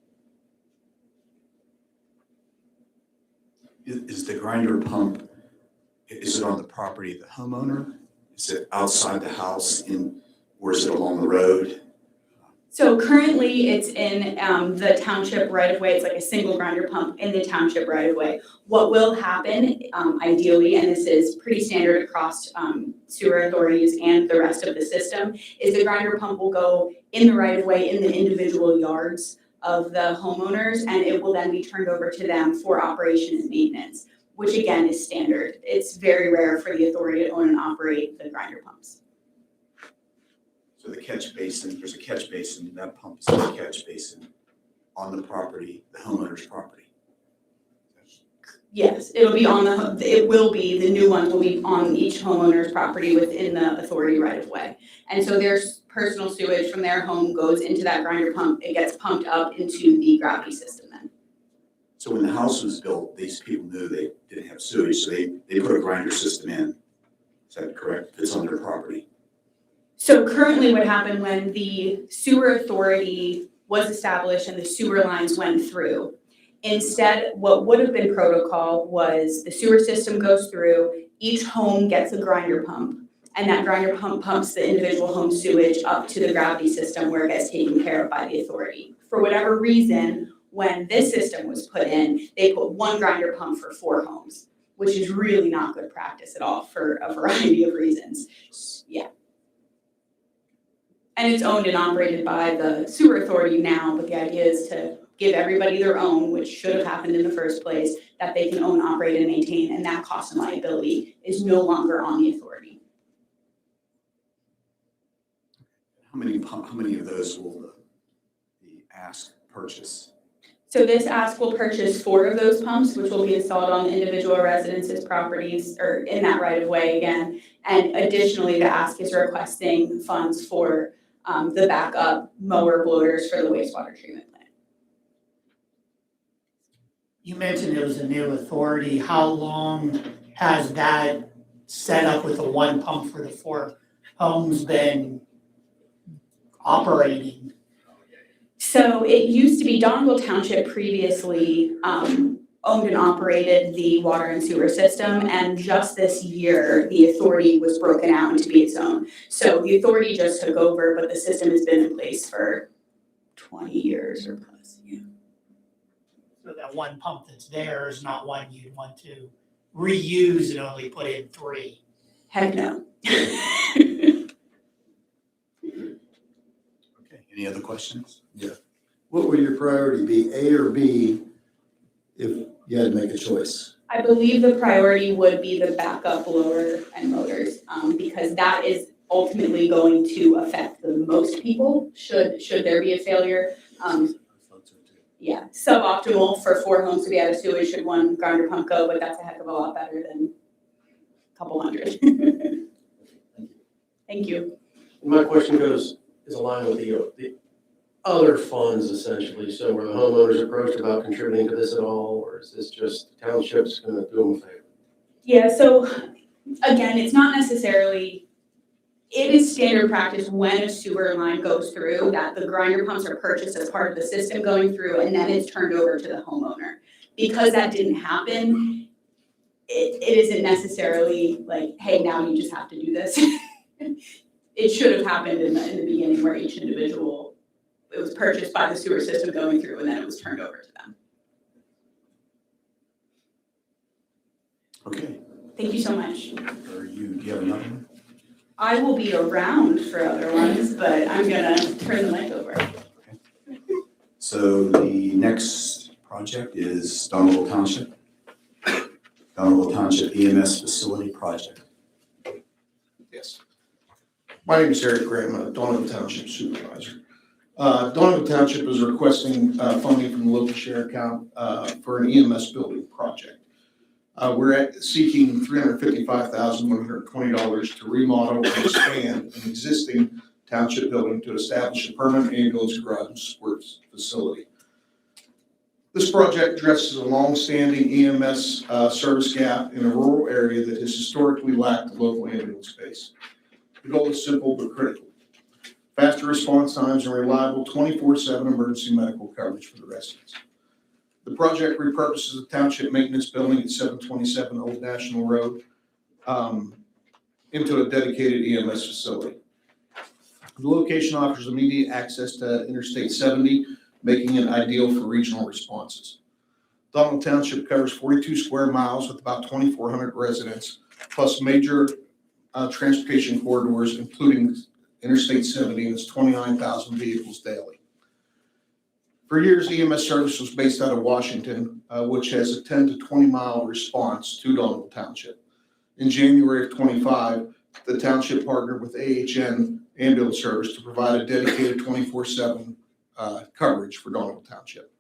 [SPEAKER 1] Is the grinder pump, is it on the property of the homeowner? Is it outside the house or is it along the road?
[SPEAKER 8] So currently it's in the township right of way. It's like a single grinder pump in the township right of way. What will happen ideally, and this is pretty standard across sewer authorities and the rest of the system, is the grinder pump will go in the right of way in the individual yards of the homeowners, and it will then be turned over to them for operation and maintenance, which again is standard. It's very rare for the authority to own and operate the grinder pumps.
[SPEAKER 1] So the catch basin, there's a catch basin, that pump is in the catch basin on the property, the homeowner's property.
[SPEAKER 8] Yes, it will be, the new ones will be on each homeowner's property within the authority right of way. And so their personal sewage from their home goes into that grinder pump, it gets pumped up into the gravity system then.
[SPEAKER 1] So when the house was built, these people knew they didn't have sewage, so they put a grinder system in. Is that correct? It's on their property.
[SPEAKER 8] So currently what happened when the sewer authority was established and the sewer lines went through, instead, what would have been protocol was the sewer system goes through, each home gets a grinder pump, and that grinder pump pumps the individual home sewage up to the gravity system where it gets taken care of by the authority. For whatever reason, when this system was put in, they put one grinder pump for 4 homes, which is really not good practice at all for a variety of reasons. Yeah. And it's owned and operated by the sewer authority now, but the idea is to give everybody their own, which should have happened in the first place, that they can own, operate, and maintain, and that cost and liability is no longer on the authority.
[SPEAKER 1] How many of those will the ask purchase?
[SPEAKER 8] So this ask will purchase 4 of those pumps, which will be installed on the individual residences' properties, or in that right of way again. And additionally, the ask is requesting funds for the backup mower blowers for the wastewater treatment plant.
[SPEAKER 2] You mentioned it was a new authority. How long has that set up with the one pump for the 4 homes been operating?
[SPEAKER 8] So it used to be Donegal Township previously owned and operated the water and sewer system, and just this year, the authority was broken out into be its own. So the authority just took over, but the system has been in place for 20 years or plus. Yeah.
[SPEAKER 2] So that one pump that's there is not one you'd want to reuse and only put in 3.
[SPEAKER 8] Heck no.
[SPEAKER 1] Okay, any other questions?
[SPEAKER 20] Yeah. What would your priority be, A or B, if you had to make a choice?
[SPEAKER 8] I believe the priority would be the backup blower and motors, because that is ultimately going to affect the most people should there be a failure. Yeah, suboptimal for 4 homes to be out of sewage should one grinder pump go, but that's a heck of a lot better than a couple hundred. Thank you.
[SPEAKER 13] My question is aligned with the other funds essentially. So were the homeowners approached about contributing to this at all, or is this just townships going to do them a favor?
[SPEAKER 8] Yeah, so again, it's not necessarily, it is standard practice when a sewer line goes through that the grinder pumps are purchased as part of the system going through and then it's turned over to the homeowner. Because that didn't happen, it isn't necessarily like, hey, now you just have to do this. It should have happened in the beginning where each individual, it was purchased by the sewer system going through and then it was turned over to them.
[SPEAKER 1] Okay.
[SPEAKER 8] Thank you so much.
[SPEAKER 1] Do you have another one?
[SPEAKER 8] I will be around for other ones, but I'm gonna turn the mic over.
[SPEAKER 1] So the next project is Donegal Township. Donegal Township EMS Facility Project.
[SPEAKER 21] Yes.
[SPEAKER 14] My name is Eric Graham, I'm a Donovan Township Supervisor. Donovan Township is requesting funding from the local share account for an EMS building project. We're seeking $355,120 to remodel and expand an existing township building to establish a permanent ambulance garage and support facility. This project addresses a long-standing EMS service gap in a rural area that has historically lacked a local ambulance space. The goal is simple but critical: faster response times and reliable 24/7 emergency medical coverage for the residents. The project repurposes the township maintenance building at 727 Old National Road into a dedicated EMS facility. The location offers immediate access to Interstate 70, making it ideal for regional responses. Donald Township covers 42 square miles with about 2,400 residents, plus major transportation corridors, including Interstate 70 and its 29,000 vehicles daily. For years, EMS service was based out of Washington, which has a 10 to 20 mile response to Donald Township. In January of 25, the township partnered with AHN Ambulance Service to provide a dedicated 24/7 coverage for Donald Township.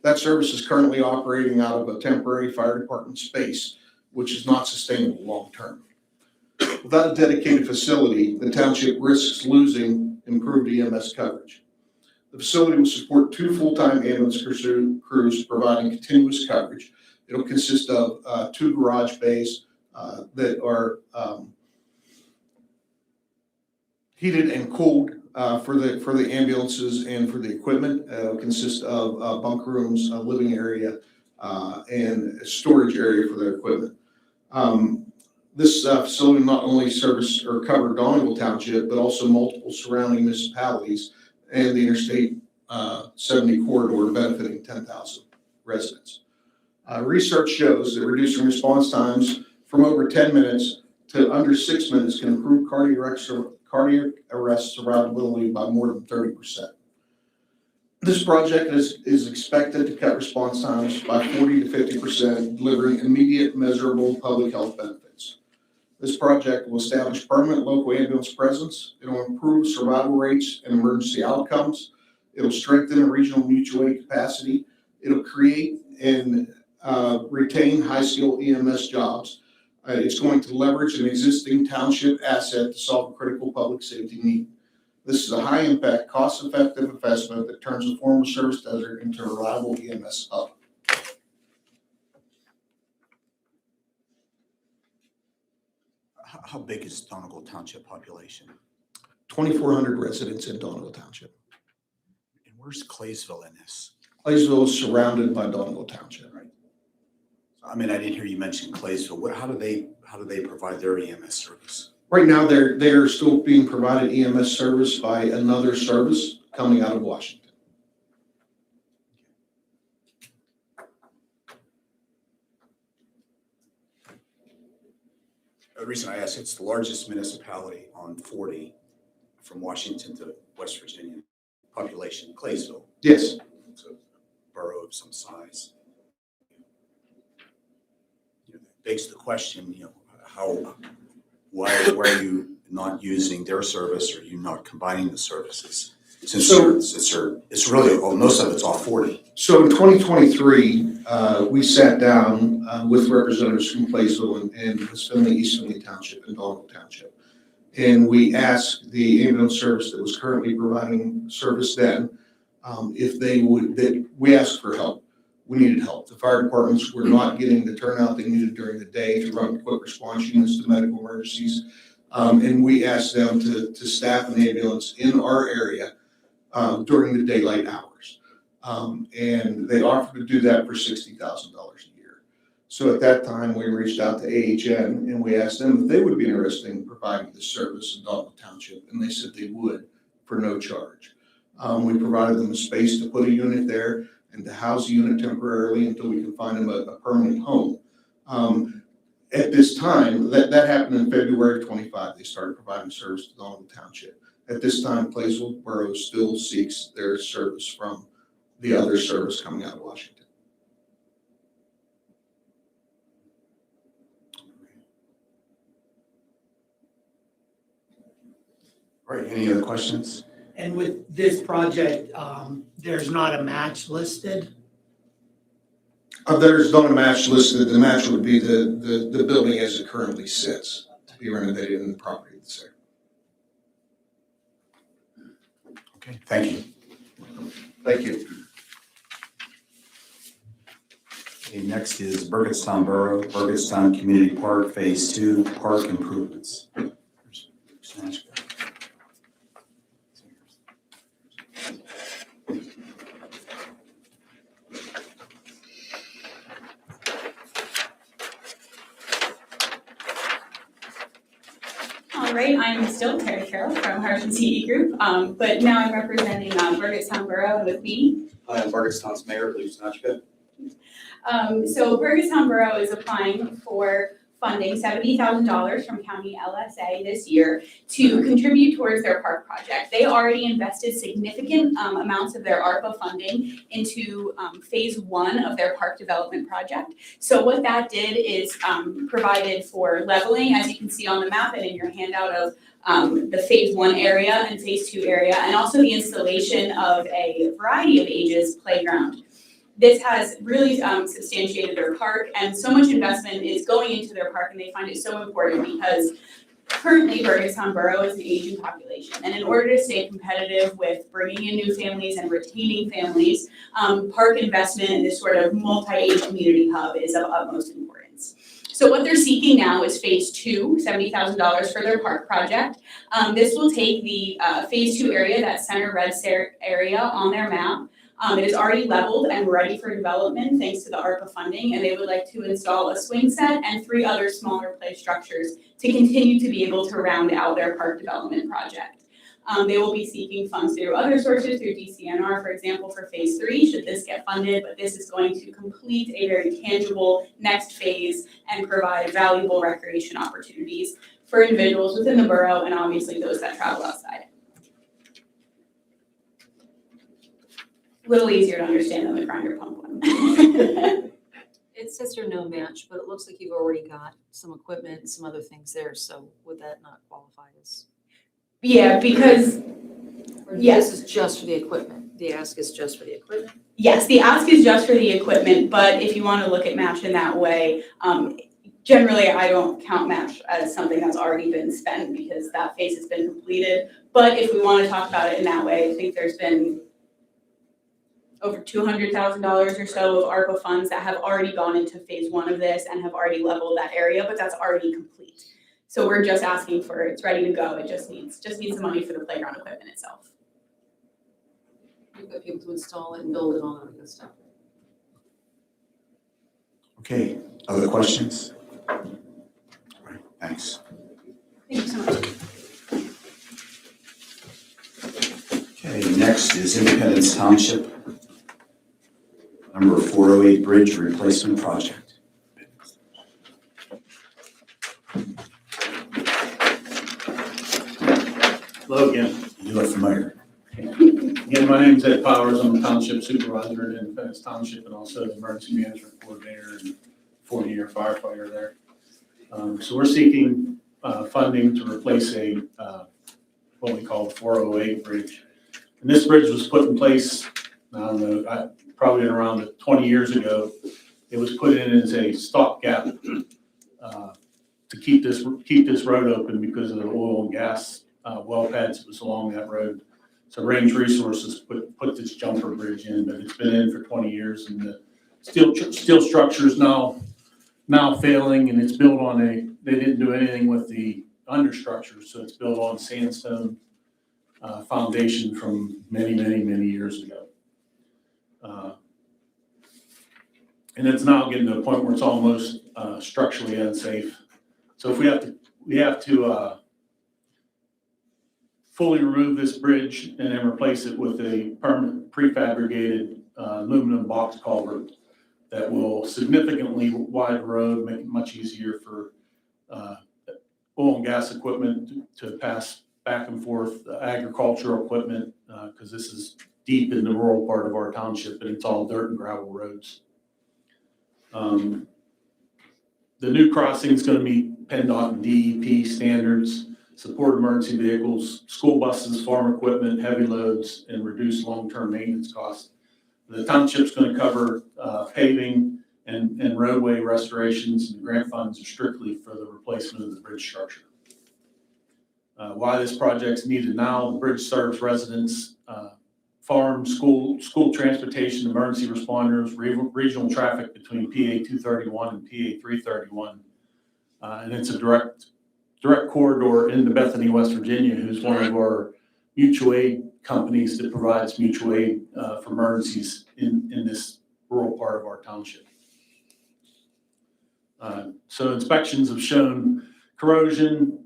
[SPEAKER 14] That service is currently operating out of a temporary fire department space, which is not sustainable long term. Without a dedicated facility, the township risks losing improved EMS coverage. The facility will support 2 full-time ambulance crews providing continuous coverage. It'll consist of 2 garage bays that are heated and cooled for the ambulances and for the equipment. It'll consist of bunk rooms, a living area, and a storage area for the equipment. This facility not only service or cover Donald Township, but also multiple surrounding municipalities and the Interstate 70 corridor, benefiting 10,000 residents. Research shows that reducing response times from over 10 minutes to under 6 minutes can improve cardiac arrest survivability by more than 30%. This project is expected to cut response times by 40 to 50%, delivering immediate, measurable public health benefits. This project will establish permanent local ambulance presence. It will improve survival rates and emergency outcomes. It will strengthen the regional mutual aid capacity. It will create and retain high-skilled EMS jobs. It's going to leverage an existing township asset to solve a critical public safety need. This is a high-impact, cost-effective investment that turns a former service desert into a reliable EMS hub.
[SPEAKER 1] How big is Donegal Township population?
[SPEAKER 14] 2,400 residents in Donegal Township.
[SPEAKER 1] And where's Claysville in this?
[SPEAKER 14] Claysville is surrounded by Donegal Township.
[SPEAKER 1] Right. I mean, I didn't hear you mention Claysville. How do they provide their EMS service?
[SPEAKER 14] Right now, they're still being provided EMS service by another service coming out of Washington.
[SPEAKER 1] The reason I ask, it's the largest municipality on 40 from Washington to West Virginia. Population, Claysville.
[SPEAKER 14] Yes.
[SPEAKER 1] It's a borough of some size. It begs the question, why are you not using their service, or are you not combining the services? Since it's really, most of it's all 40.
[SPEAKER 14] So in 2023, we sat down with representatives from Claysville and West Finley, East Finley Township, and Donegal Township. And we asked the ambulance service that was currently providing service then if they would, we asked for help. We needed help. The fire departments were not getting the turnout they needed during the day to run quick response units to medical emergencies. And we asked them to staff an ambulance in our area during the daylight hours. And they offered to do that for $60,000 a year. So at that time, we reached out to AHN and we asked them if they would be interested in providing this service in Donegal Township, and they said they would for no charge. We provided them a space to put a unit there and to house the unit temporarily until we can find them a permanent home. At this time, that happened in February of 25. They started providing service to Donegal Township. At this time, Claysville Borough still seeks their service from the other service coming out of Washington.
[SPEAKER 1] All right, any other questions?
[SPEAKER 2] And with this project, there's not a match listed?
[SPEAKER 14] There's not a match listed. The match would be the building as it currently sits to be renovated in the property that's there.
[SPEAKER 1] Okay, thank you.
[SPEAKER 3] Thank you.
[SPEAKER 1] Okay, next is Burgettstown Borough, Burgettstown Community Park, Phase 2, Park Improvements.
[SPEAKER 8] All right, I'm still Terry Carroll from Harshman CE Group, but now I'm representing Burgettstown Borough, and with me.
[SPEAKER 6] Hi, I'm Burgettstown's mayor, Lee Snatchka.
[SPEAKER 8] So Burgettstown Borough is applying for funding $70,000 from County LSA this year to contribute towards their park project. They already invested significant amounts of their ARPA funding into phase 1 of their park development project. So what that did is provided for leveling, as you can see on the map and in your handout of the phase 1 area and phase 2 area, and also the installation of a variety of ages playground. This has really substantiated their park, and so much investment is going into their park, and they find it so important because currently Burgettstown Borough is an aging population, and in order to stay competitive with bringing in new families and retaining families, park investment in this sort of multi-age community hub is of utmost importance. So what they're seeking now is phase 2, $70,000 for their park project. This will take the phase 2 area, that center red area on their map. It is already leveled and ready for development thanks to the ARPA funding, and they would like to install a swing set and 3 other smaller play structures to continue to be able to round out their park development project. They will be seeking funds through other sources, through DCNR, for example, for phase 3, should this get funded, but this is going to complete a very tangible next phase and provide valuable recreation opportunities for individuals within the borough and obviously those that travel outside. A little easier to understand than the grinder pump one.
[SPEAKER 18] It says here no match, but it looks like you've already got some equipment and some other things there, so would that not qualify as?
[SPEAKER 8] Yeah, because,
[SPEAKER 18] Or
[SPEAKER 8] yes.
[SPEAKER 18] this is just for the equipment? The ask is just for the equipment?
[SPEAKER 8] Yes, the ask is just for the equipment, but if you want to look at match in that way, generally I don't count match as something that's already been spent because that phase has been completed. But if we want to talk about it in that way, I think there's been over $200,000 or so of ARPA funds that have already gone into phase 1 of this and have already leveled that area, but that's already complete. So we're just asking for, it's ready to go. It just needs some money for the playground equipment itself.
[SPEAKER 18] You've got people to install it and build it and all that good stuff.
[SPEAKER 1] Okay, other questions? All right, thanks.
[SPEAKER 8] Thank you so much.
[SPEAKER 1] Okay, next is Independence Township, number 408 Bridge Replacement Project.
[SPEAKER 16] Hello again.
[SPEAKER 1] You look familiar.
[SPEAKER 16] Again, my name's Ed Powers. I'm the township supervisor in Independence Township and also the emergency management coordinator and 40-year firefighter there. So we're seeking funding to replace what we call the 408 bridge. And this bridge was put in place, I don't know, probably around 20 years ago. It was put in as a stopgap to keep this road open because of the oil and gas well pads that was along that road. So Range Resources put this jumper bridge in, but it's been in for 20 years, and the steel structure is now failing, and it's built on they didn't do anything with the understructure, so it's built on sandstone foundation from many years ago. And it's now getting to a point where it's almost structurally unsafe. So if we have to fully remove this bridge and then replace it with a permanent prefabricated aluminum box culvert that will significantly widen the road, make it much easier for oil and gas equipment to pass back and forth, agricultural equipment, because this is deep in the rural part of our township and it's all dirt and gravel roads. The new crossing is going to meet PennDOT and DEP standards. support emergency vehicles, school buses, farm equipment, heavy loads, and reduce long-term maintenance costs. The township's going to cover paving and roadway restorations, and grant funds are strictly for the replacement of the bridge structure. Why this project's needed now: the bridge serves residents, farm, school transportation, emergency responders, regional traffic between PA 231 and PA 331. And it's a direct corridor into Bethany, West Virginia, who's one of our mutual aid companies that provides mutual aid for emergencies in this rural part of our township. So inspections have shown corrosion,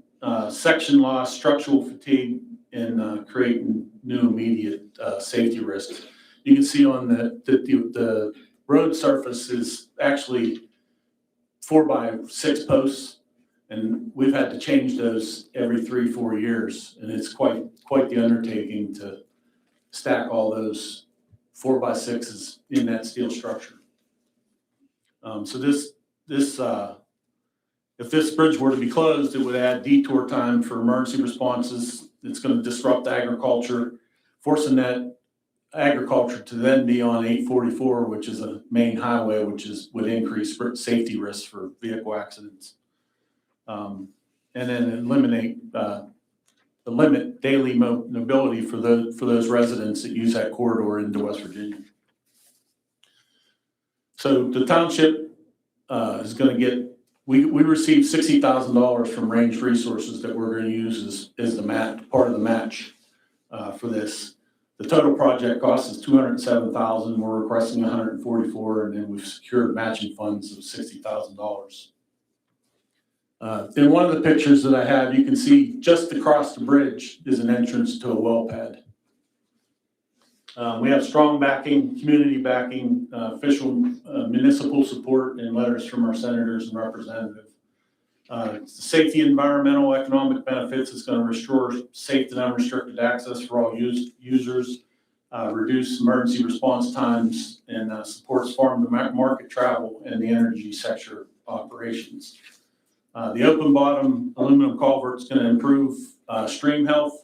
[SPEAKER 16] section loss, structural fatigue, and creating new immediate safety risks. You can see on the road surface is actually 4x6 posts, and we've had to change those every 3-4 years, and it's quite the undertaking to stack all those 4x6s in that steel structure. So if this bridge were to be closed, it would add detour time for emergency responses. It's going to disrupt agriculture, forcing that agriculture to then be on 844, which is a main highway, would increase safety risks for vehicle accidents. And then limit daily mobility for those residents that use that corridor into West Virginia. So the township is going to get. We received $60,000 from Range Resources that we're going to use as the part of the match for this. The total project cost is $207,000. We're requesting $144,000, and then we've secured matching funds of $60,000. In one of the pictures that I have, you can see just across the bridge is an entrance to a well pad. We have strong backing, community backing, official municipal support, and letters from our senators and representatives. Safety, environmental, economic benefits is going to restore safe and unrestricted access for all users, reduce emergency response times, and supports farm to market travel and the energy sector operations. The open bottom aluminum culvert is going to improve stream health,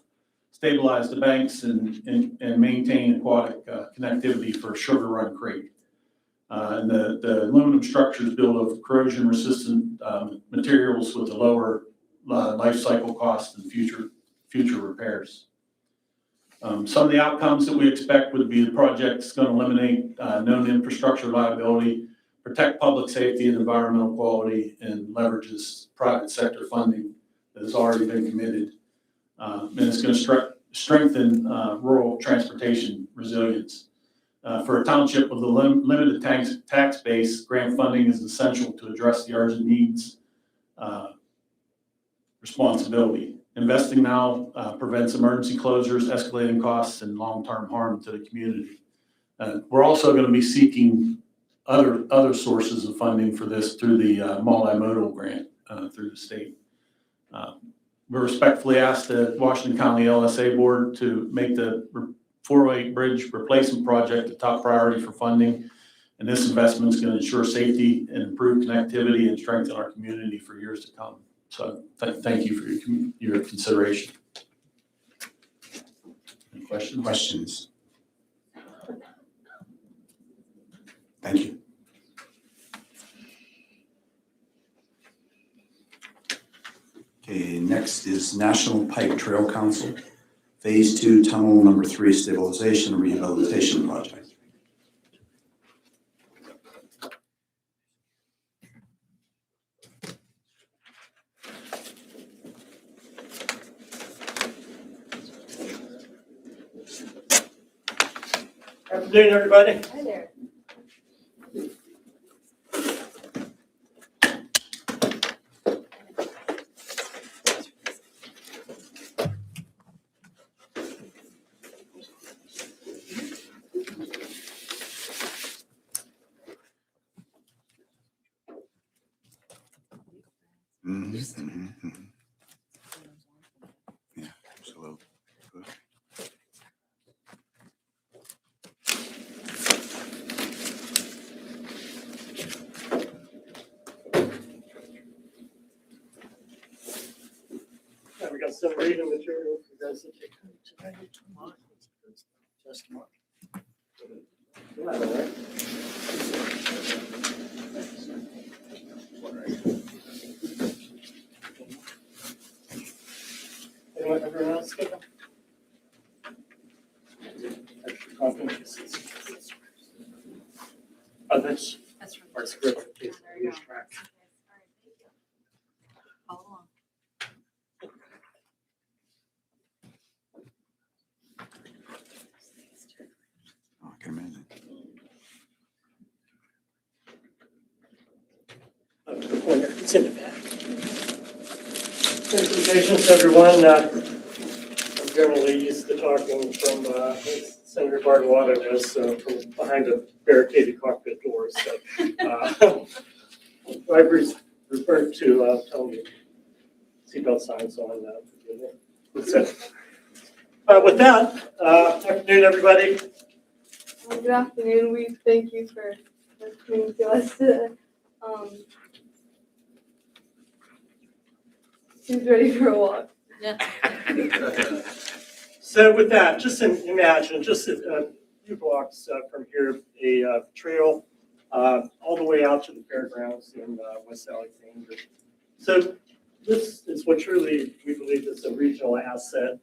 [SPEAKER 16] stabilize the banks, and maintain aquatic connectivity for Sugar Run Creek. And the aluminum structure is built of corrosion-resistant materials with a lower life cycle cost and future repairs. Some of the outcomes that we expect would be the project's going to eliminate known infrastructure liability, protect public safety and environmental quality, and leverages private sector funding that has already been committed. And it's going to strengthen rural transportation resilience. For a township with a limited tax base, grant funding is essential to address the urgent needs responsibility. Investing now prevents emergency closures, escalating costs, and long-term harm to the community. We're also going to be seeking other sources of funding for this through the multimodal grant through the state. We respectfully ask the Washington County LSA Board to make the 408 Bridge Replacement Project a top priority for funding. And this investment is going to ensure safety and improve connectivity and strengthen our community for years to come. So thank you for your consideration. Any questions?
[SPEAKER 1] Questions? Thank you. Okay, next is National Pike Trail Council, Phase 2 Tunnel Number 3 Stabilization and Rehabilitation Project.
[SPEAKER 12] Afternoon, everybody.
[SPEAKER 10] Hi there.
[SPEAKER 1] Yeah, absolutely. Good.
[SPEAKER 12] There we go. have some reading material for you guys to take home tonight. Testimony. Yeah, all right. Everyone else get them? Extra copy. Oh, that's our script. Use track.
[SPEAKER 18] Follow along.
[SPEAKER 1] Oh, I can imagine.
[SPEAKER 12] It's in the back. Congratulations, everyone. I'm generally used to talking from Senator Bartolotta was from behind a barricaded cockpit doors. So I referred to telling me seatbelt signs on. With that, afternoon, everybody.
[SPEAKER 11] Good afternoon. We thank you for coming to us today. Who's ready for a walk?
[SPEAKER 18] Yeah.
[SPEAKER 12] So with that, just imagine just a few blocks from here, a trail all the way out to the fairgrounds in West Alexandria. So this is what truly we believe is a regional asset.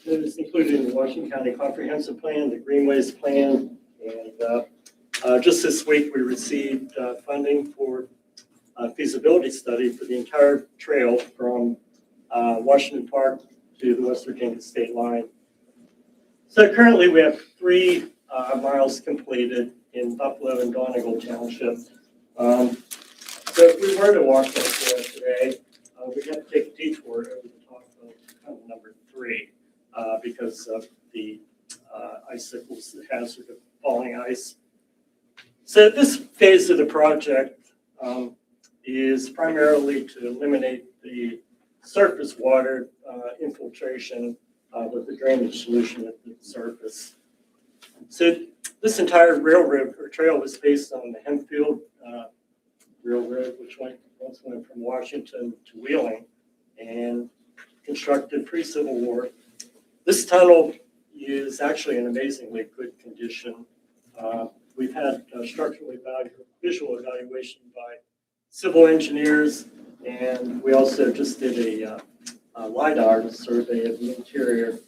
[SPEAKER 12] It is included in the Washington County Comprehensive Plan, the Greenways Plan, and just this week we received funding for a feasibility study for the entire trail from Washington Park to the West Virginia state line. So currently we have 3 miles completed in Buffalo and Donegal Township. So if we were to walk that trail today, we'd have to take a detour over the top of tunnel number 3 because of the icicles, the hazard of falling ice. So this phase of the project is primarily to eliminate the surface water infiltration with the drainage solution at the surface. So this entire railroad or trail was based on the Hempfield Railroad, which once went from Washington to Wheeling and constructed pre-Civil War. This tunnel is actually in amazingly good condition. We've had structural visual evaluation by civil engineers, and we also just did a LiDAR survey of the interior.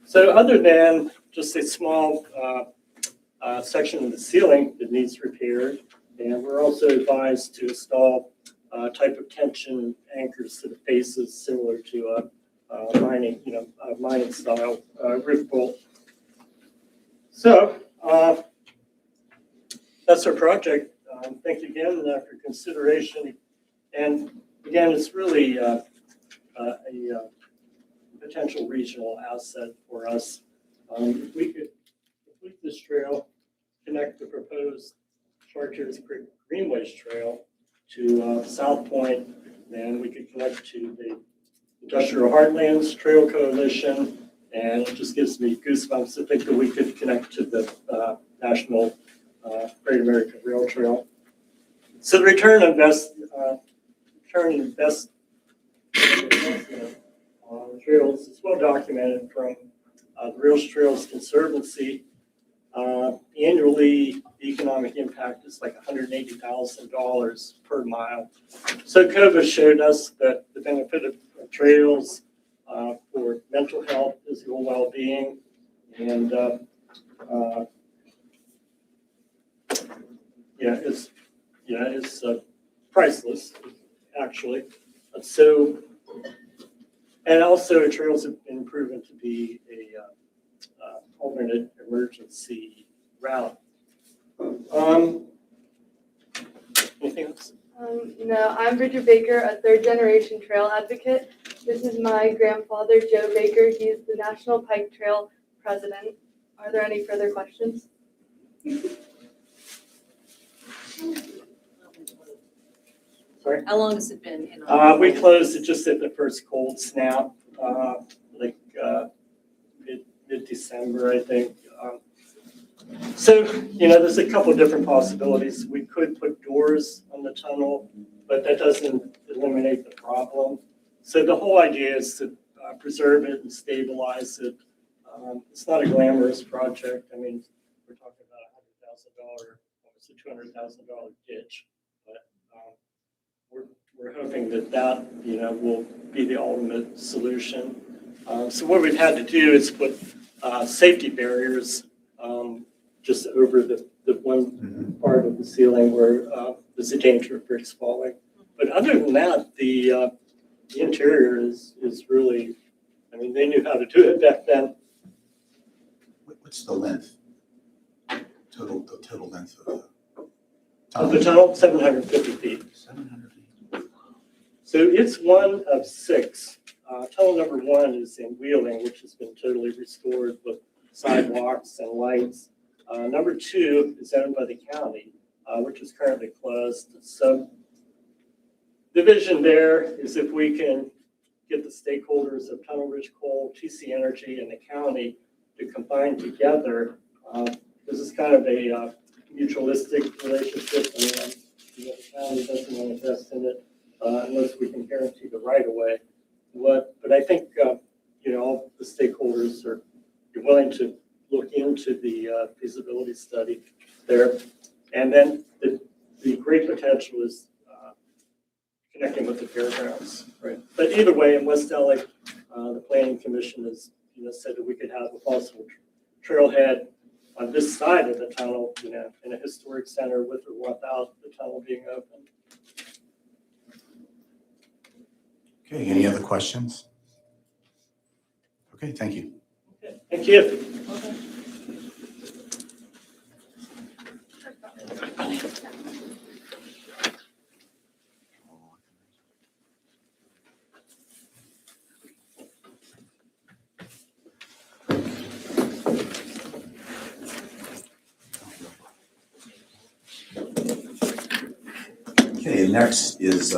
[SPEAKER 12] So other than just a small section of the ceiling that needs repaired, and we're also advised to install a type of tension anchors to the faces similar to a mining style roof bolt. So that's our project. Thank you again for consideration. And again, it's really a potential regional asset for us. If we could complete this trail, connect the proposed Chartiers Creek Greenways Trail to South Point, then we could connect to the Industrial Heartlands Trail Coalition, and it just gives me goosebumps to think that we could connect to the National Great American Rail Trail. So the return on investment on the trails is well documented from the Rail Trails Conservancy. Annually, the economic impact is like $180,000 per mile. So COVID showed us that the benefit of trails for mental health, physical well-being, and it's priceless, actually. So, and also trails have been proven to be a alternate emergency route. Anything else?
[SPEAKER 11] No, I'm Bridget Baker, a third-generation trail advocate. This is my grandfather, Joe Baker. He is the National Pike Trail president. Are there any further questions?
[SPEAKER 12] Sorry?
[SPEAKER 18] How long has it been?
[SPEAKER 12] We closed it just at the first cold snap, mid-December, I think. So, there's a couple of different possibilities. We could put doors on the tunnel, but that doesn't eliminate the problem. So the whole idea is to preserve it and stabilize it. It's not a glamorous project. I mean, we're talking about $100,000, almost a $200,000 ditch. But we're hoping that will be the ultimate solution. So what we've had to do is put safety barriers just over the one part of the ceiling where there's a danger of bricks falling. But other than that, the interior is really, I mean, they knew how to do it back then.
[SPEAKER 1] What's the length? The total length of the
[SPEAKER 12] Of the tunnel, 750 feet.
[SPEAKER 1] 700 feet.
[SPEAKER 12] So it's one of 6. Tunnel number 1 is in Wheeling, which has been totally restored with sidewalks and lights. Number 2 is owned by the county, which is currently closed. So the vision there is if we can get the stakeholders of Tunnel Ridge Coal, TC Energy, and the county to combine together, this is kind of a mutualistic relationship. And the county doesn't want to invest in it unless we can guarantee the right of way. But I think all the stakeholders are willing to look into the feasibility study there, and then the great potential is connecting with the fairgrounds, right? But either way, in West LA, the Planning Commission has said that we could have a possible trailhead on this side of the tunnel, in a historic center with or without the tunnel being open.
[SPEAKER 1] Okay, any other questions? Okay, thank you.
[SPEAKER 12] Okay, thank you.
[SPEAKER 1] Okay, next is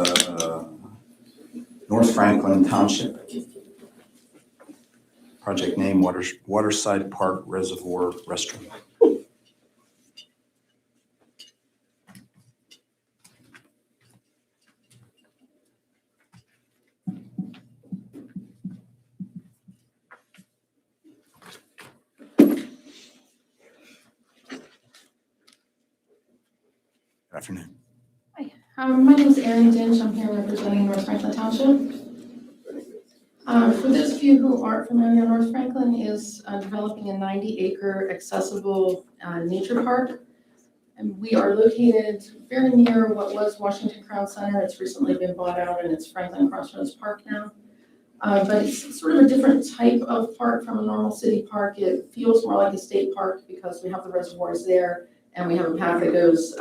[SPEAKER 1] North Franklin Township. Project name, Waterside Park Reservoir Restroom. Good afternoon.
[SPEAKER 15] My name is Erin Dinch. I'm here representing North Franklin Township. For those of you who aren't familiar, North Franklin is developing a 90-acre accessible nature park. And we are located very near what was Washington Crown Center. It's recently been bought out and it's Franklin Crossroads Park now. But it's sort of a different type of park from a normal city park. It feels more like a state park because we have the reservoirs there and we have a path that goes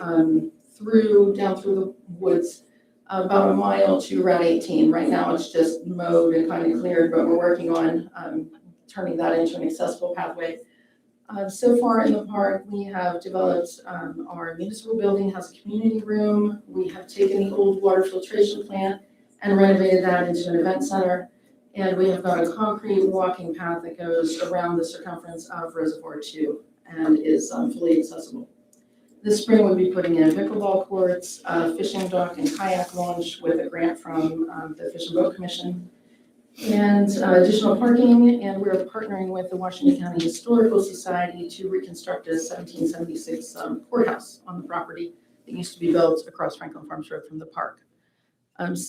[SPEAKER 15] down through the woods about a mile to Route 18. Right now it's just mowed and kind of cleared, but we're working on turning that into an accessible pathway. So far in the park, we have developed our municipal building has a community room. We have taken the old water filtration plant and renovated that into an event center. And we have got a concrete walking path that goes around the circumference of Reservoir 2 and is fully accessible. This spring, we'll be putting in pickleball courts, fishing dock and kayak launch with a grant from the Fish and Boat Commission, and additional parking. And we're partnering with the Washington County Historical Society to reconstruct a 1776 courthouse on the property that used to be built across Franklin Farms Road from the park.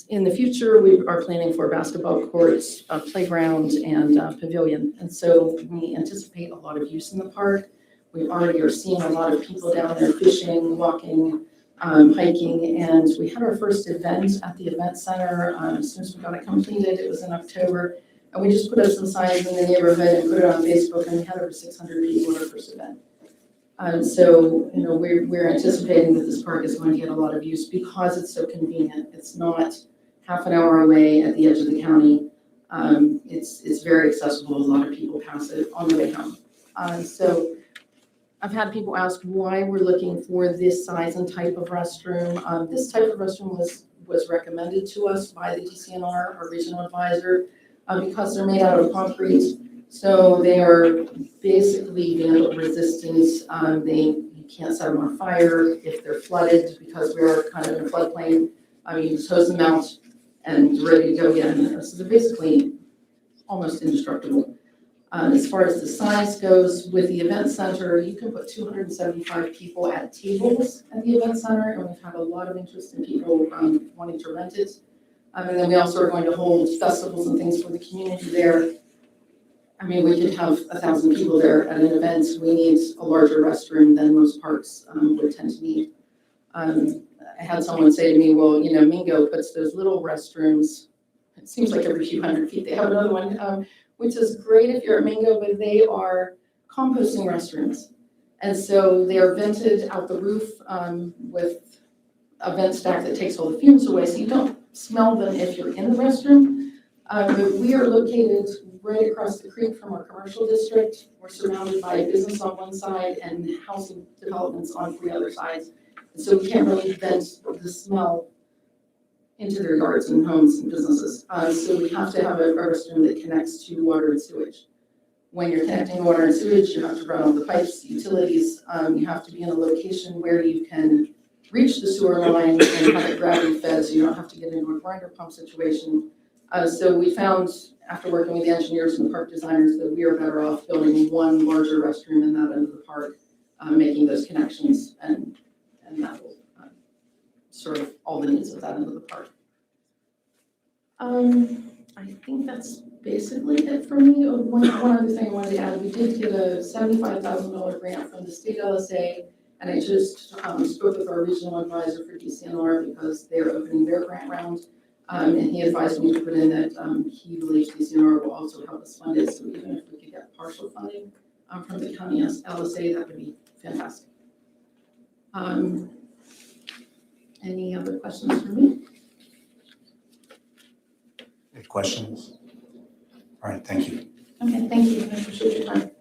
[SPEAKER 15] In the future, we are planning for basketball courts, a playground, and pavilion. And so we anticipate a lot of use in the park. We already are seeing a lot of people down there fishing, walking, hiking, and we had our first event at the event center. As soon as we got it completed, it was in October, and we just put up some signs in the neighborhood and put it on Facebook, and we had over 600 people at our first event. So we're anticipating that this park is going to get a lot of use because it's so convenient. It's not half an hour away at the edge of the county. It's very accessible. A lot of people pass it on the way home. So I've had people ask why we're looking for this size and type of restroom. This type of restroom was recommended to us by the DCNR, our regional advisor, because they're made out of concrete. So they are basically vandal resistant. You can't set them on fire if they're flooded because we are kind of in a floodplain. You just hose them out and ready to go again. So they're basically almost indestructible. As far as the size goes, with the event center, you can put 275 people at tables at the event center, and we've had a lot of interest in people wanting to rent it. And then we also are going to hold festivals and things for the community there. I mean, we could have 1,000 people there at an event. We need a larger restroom than most parks would tend to need. I had someone say to me, well, you know, Mingo puts those little restrooms, it seems like every few hundred feet they have another one, which is great if you're at Mingo, but they are composting restrooms. And so they are vented out the roof with a vent stack that takes all the fumes away, so you don't smell them if you're in the restroom. But we are located right across the creek from our commercial district. We're surrounded by business on one side and housing developments on 3 other sides. And so we can't really vent the smell into their yards and homes and businesses. So we have to have a restroom that connects to water and sewage. When you're connecting water and sewage, you have to run all the pipes, utilities. You have to be in a location where you can reach the sewer line and have it gravity fed, so you don't have to get into a grinder pump situation. So we found, after working with the engineers and the park designers, that we are better off building one larger restroom in that end of the park, making those connections, and that will serve all the needs of that end of the park. I think that's basically it for me. One other thing I wanted to add, we did get a $75,000 grant from the state LSA, and I just spoke with our regional advisor for DCNR because they're opening their grant round, and he advised me to put in that he believes DCNR will also help us fund it, so even if we could get partial funding from the county LSA, that would be fantastic. Any other questions for me?
[SPEAKER 1] Any questions? All right, thank you.
[SPEAKER 15] Okay, thank you. I appreciate your time.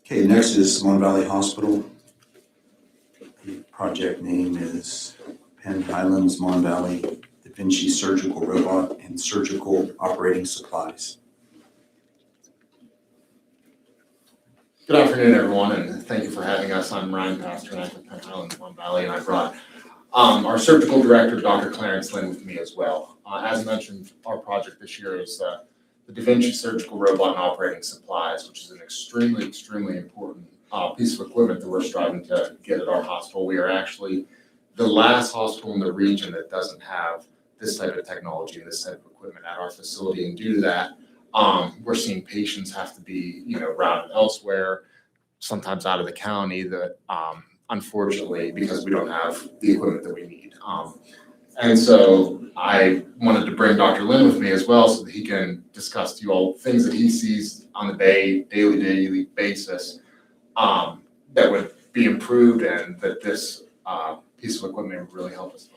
[SPEAKER 1] Okay, next is Mon Valley Hospital. The project name is Penn Highlands Mon Valley Da Vinci Surgical Robot and Surgical Operating Supplies.
[SPEAKER 4] Good afternoon, everyone, and thank you for having us. I'm Ryan Pasternak with Penn Highlands Mon Valley, and I brought our surgical director, Dr. Clarence Lynn, with me as well. As mentioned, our project this year is the Da Vinci Surgical Robot and Operating Supplies, which is an extremely, extremely important piece of equipment that we're striving to get at our hospital. We are actually the last hospital in the region that doesn't have this type of technology and this type of equipment at our facility, and due to that, we're seeing patients have to be, routed elsewhere, sometimes out of the county, that unfortunately, because we don't have the equipment that we need. And so I wanted to bring Dr. Lynn with me as well so that he can discuss to you all things that he sees on the daily basis that would be improved, and that this piece of equipment would really help us.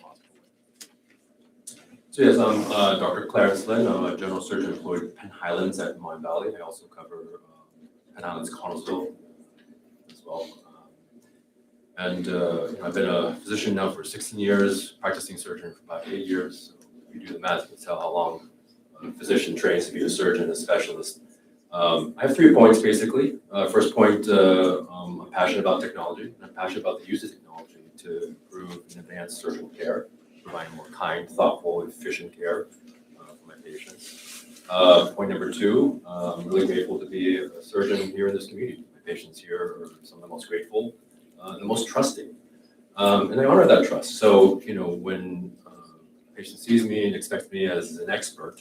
[SPEAKER 7] So yes, I'm Dr. Clarence Lynn. I'm a general surgeon employed at Penn Highlands at Mon Valley. I also cover Penn Highlands Connellsville as well. I've been a physician now for 16 years, practicing surgery for about 8 years. So if you do the math, you can tell how long a physician trains to be a surgeon, a specialist. I have 3 points basically. First point, I'm passionate about technology. I'm passionate about the use of technology to improve and advance surgical care, providing more kind, thoughtful, efficient care for my patients. Point number 2, I'm really grateful to be a surgeon here in this community. My patients here are some of the most grateful, the most trusting, and I honor that trust. So, when a patient sees me and expects me as an expert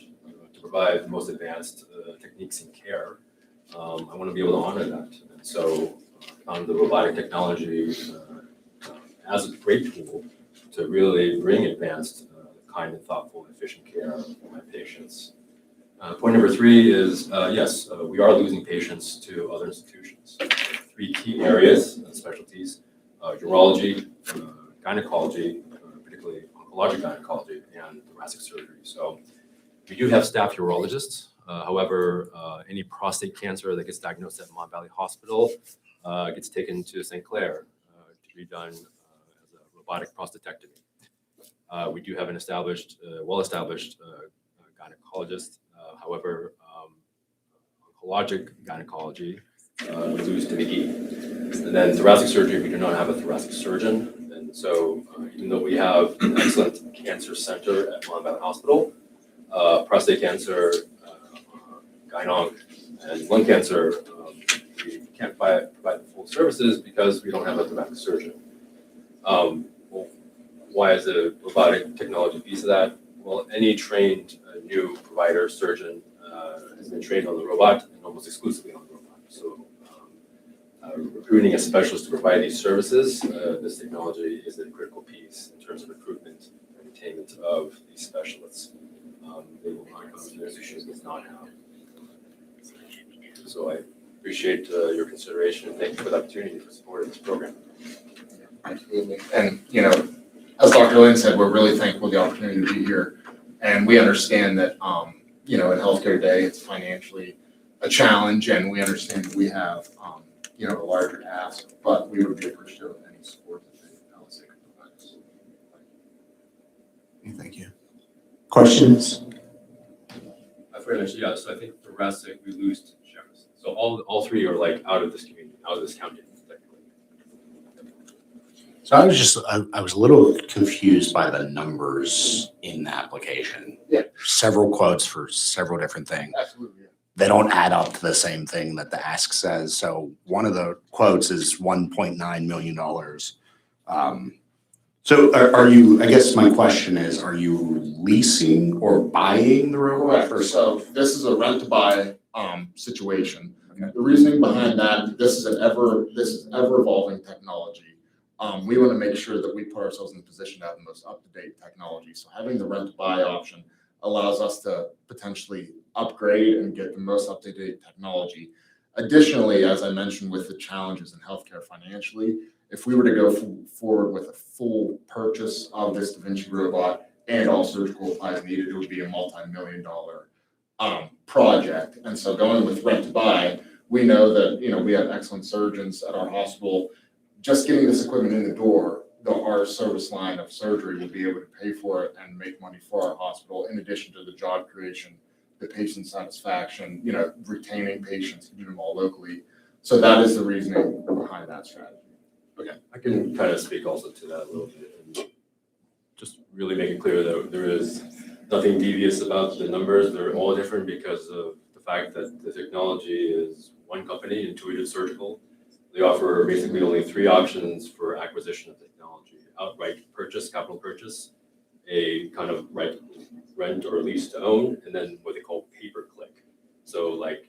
[SPEAKER 7] to provide the most advanced techniques in care, I want to be able to honor that. And so I found the robotic technology as a great tool to really bring advanced, kind and thoughtful, efficient care for my patients. Point number 3 is, yes, we are losing patients to other institutions. 3 key areas, specialties, urology, gynecology, particularly oncologic gynecology, and thoracic surgery. So we do have staff urologists. However, any prostate cancer that gets diagnosed at Mon Valley Hospital gets taken to St. Clair to be done as a robotic prostatectomy. We do have an established, well-established gynecologist. However, oncologic gynecology we lose to McGee. And then thoracic surgery, we do not have a thoracic surgeon. And so even though we have an excellent cancer center at Long Valley Hospital, prostate cancer, gynonc, and lung cancer, we can't provide the full services because we don't have a thoracic surgeon. Well, why is the robotic technology piece of that? Well, any trained new provider, surgeon, has been trained on the robot and almost exclusively on the robot. So recruiting a specialist to provide these services, this technology is a critical piece in terms of recruitment and attainment of these specialists. They will not come to nursing schools does not have. So I appreciate your consideration and thank you for the opportunity for supporting this program.
[SPEAKER 17] Absolutely. And, you know, as Dr. Lynn said, we're really thankful for the opportunity to be here. And we understand that, you know, in healthcare today, it's financially a challenge, and we understand that we have, you know, a larger ask, but we would be appreciative of any support that the LSA could provide us.
[SPEAKER 1] Thank you. Questions?
[SPEAKER 7] I forgot to mention, yeah, so I think thoracic, we lose to Jefferson. So all three are like out of this community, out of this county.
[SPEAKER 21] So I was a little confused by the numbers in the application.
[SPEAKER 17] Yeah.
[SPEAKER 21] Several quotes for several different things.
[SPEAKER 17] Absolutely. Yeah.
[SPEAKER 21] They don't add up to the same thing that the ask says. So one of the quotes is $1.9 million. So are you, I guess my question is, are you leasing or buying the robot?
[SPEAKER 17] Correct. So this is a rent to buy situation. Okay. The reasoning behind that, this is ever evolving technology. We want to make sure that we put ourselves in a position to have the most up-to-date technology. So having the rent to buy option allows us to potentially upgrade and get the most up-to-date technology. Additionally, as I mentioned, with the challenges in healthcare financially, if we were to go forward with a full purchase of this Da Vinci robot and all surgical supplies needed, it would be a multi-million-dollar project. And so going with rent to buy, we know that, you know, we have excellent surgeons at our hospital. Just getting this equipment in the door, our service line of surgery will be able to pay for it and make money for our hospital, in addition to the job creation, the patient satisfaction, you know, retaining patients, keeping them all locally. So that is the reasoning behind that strategy.
[SPEAKER 7] Okay, I can kind of speak also to that a little bit and just really make it clear that there is nothing devious about the numbers. They're all different because of the fact that the technology is one company, Intuitive Surgical. They offer basically only three options for acquisition of technology: outright purchase, capital purchase, a kind of rent or lease to own, and then what they call pay-per-click. So like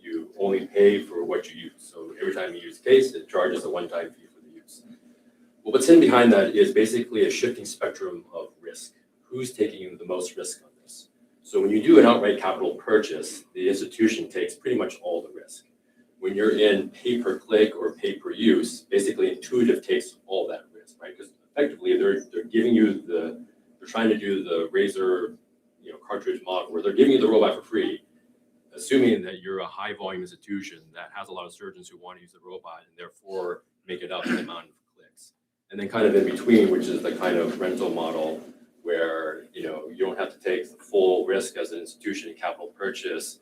[SPEAKER 7] you only pay for what you use. So every time you use a case, it charges a one-time fee for the use. Well, what's in behind that is basically a shifting spectrum of risk. Who's taking the most risk on this? So when you do an outright capital purchase, the institution takes pretty much all the risk. When you're in pay-per-click or pay-per-use, basically Intuitive takes all that risk, right? Because effectively they're giving you they're trying to do the razor, you know, cartridge model where they're giving you the robot for free, assuming that you're a high volume institution that has a lot of surgeons who want to use the robot and therefore make it up in the amount of clicks. And then kind of in between, which is the kind of rental model where, you know, you don't have to take the full risk as an institution in capital purchase,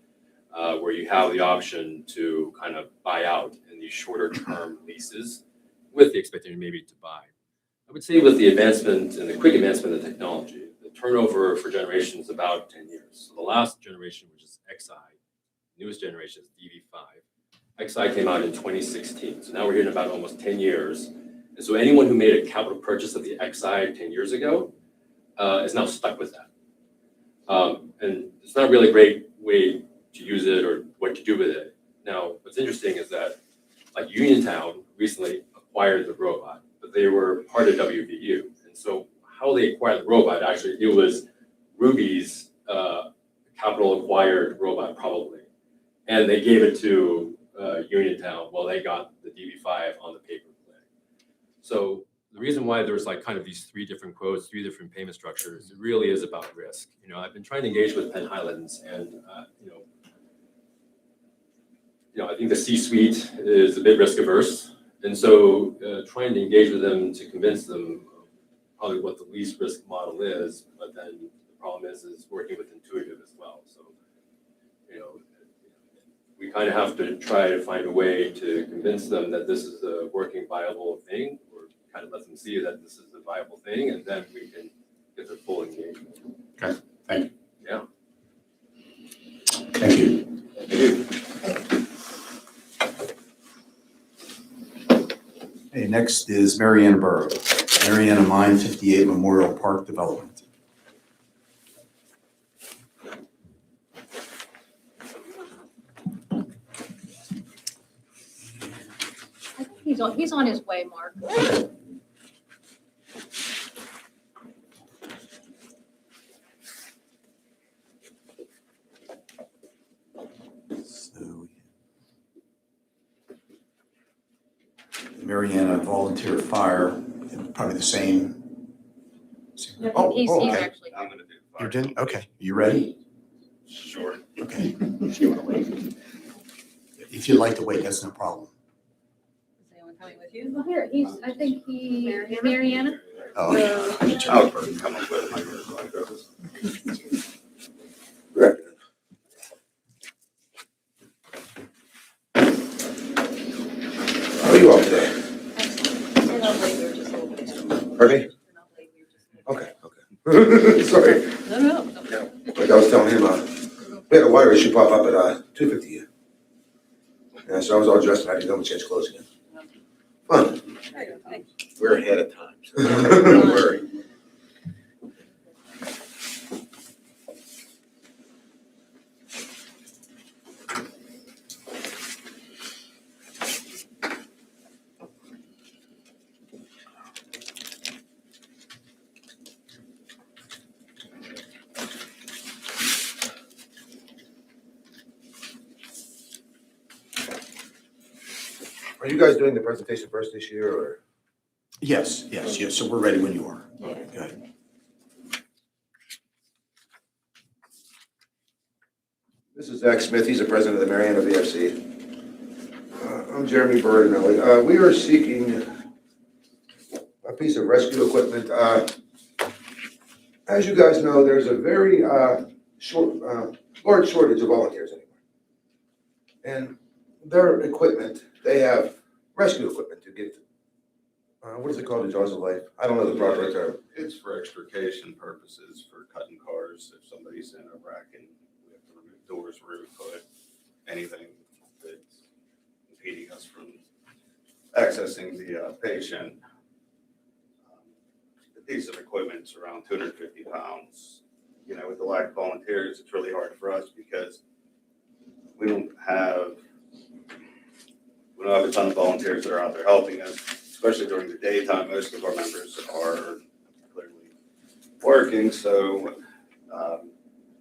[SPEAKER 7] where you have the option to kind of buy out in these shorter term leases with the expectation maybe to buy. I would say with the advancement and the quick advancement of the technology, the turnover for generations is about 10 years. So the last generation, which is XI, newest generation is DV5. XI came out in 2016. So now we're here in about almost 10 years. And so anyone who made a capital purchase of the XI 10 years ago is now stuck with that. And it's not really a great way to use it or what to do with it. Now, what's interesting is that like Uniontown recently acquired the robot, but they were part of WVU. And so how they acquired the robot, actually, it was Ruby's capital acquired robot probably. And they gave it to Uniontown while they got the DV5 on the pay-per-click. So the reason why there's like kind of these three different quotes, three different payment structures, it really is about risk. You know, I've been trying to engage with Penn Highlands and, I think the C-suite is a bit risk averse. And so trying to engage with them to convince them probably what the least risk model is, but then the problem is working with Intuitive as well. So, we kind of have to try to find a way to convince them that this is a working, viable thing, or kind of let them see that this is a viable thing, and then we can get their full engagement.
[SPEAKER 1] Okay, thank you.
[SPEAKER 7] Yeah.
[SPEAKER 1] Thank you.
[SPEAKER 7] Thank you.
[SPEAKER 1] Okay, next is Mariana Borough, Mariana Mine 58 Memorial Park Development.
[SPEAKER 9] I think he's on his way, Mark.
[SPEAKER 1] So, Mariana Volunteer Fire, probably the same.
[SPEAKER 9] He's
[SPEAKER 1] okay.
[SPEAKER 9] actually.
[SPEAKER 7] I'm gonna do the
[SPEAKER 1] You're doing, okay, you ready?
[SPEAKER 7] Sure.
[SPEAKER 1] Okay. If you'd like to wait, that's no problem.
[SPEAKER 9] Is anyone coming with you? Well, here, I think Mariana?
[SPEAKER 1] Oh, okay. I can turn
[SPEAKER 7] I'll
[SPEAKER 1] it.
[SPEAKER 7] come up with my
[SPEAKER 22] How are you all today?
[SPEAKER 9] We're not late, we were just a little bit.
[SPEAKER 22] Pardon me?
[SPEAKER 9] We're not late, we were just.
[SPEAKER 22] Okay. Sorry.
[SPEAKER 9] No.
[SPEAKER 22] Yeah, like I was telling him, we had a water issue pop up at 250 here. Yeah, so I was all dressed and I didn't go and change clothes again. Fun. We're ahead of time. Don't worry. Are you guys doing the presentation first this year, or?
[SPEAKER 1] Yes, so we're ready when you are.
[SPEAKER 9] Yeah.
[SPEAKER 1] Go ahead.
[SPEAKER 22] This is Zach Smith, he's the president of the Mariana VFC. I'm Jeremy Berdinelli. We are seeking a piece of rescue equipment. As you guys know, there's a very large shortage of volunteers anymore. And their equipment, they have rescue equipment to get, what is it called, the jaws of life? I don't know the proper term.
[SPEAKER 4] It's for extrication purposes, for cutting cars, if somebody's in a wreck and we have to remove doors, roof, hood, anything that's impeding us from accessing the patient. The piece of equipment's around 250 pounds. You know, with the lack of volunteers, it's really hard for us because we don't have a ton of volunteers that are out there helping us, especially during the daytime. Most of our members are clearly working, so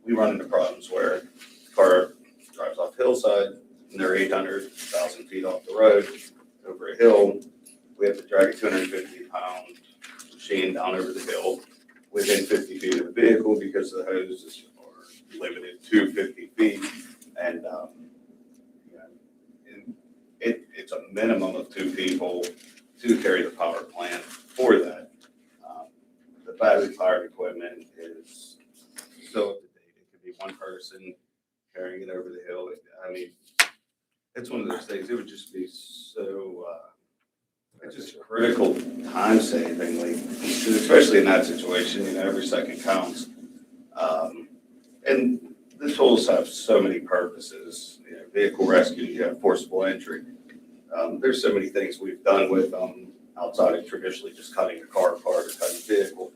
[SPEAKER 4] we run into problems where the car drives off hillside and they're 800,000 feet off the road over a hill. We have to drag a 250-pound machine down over the hill within 50 feet of the vehicle because the hoses are limited to 50 feet. And it's a minimum of 2 people to carry the power plant for that. The battery powered equipment is so up to date. It could be one person carrying it over the hill. I mean, it's one of those things. It would just be so it's just critical time saving, like, especially in that situation. You know, every second counts. And the tools have so many purposes. You know, vehicle rescue, you have forcible entry. There's so many things we've done with them outside of traditionally just cutting a car apart or cutting a vehicle.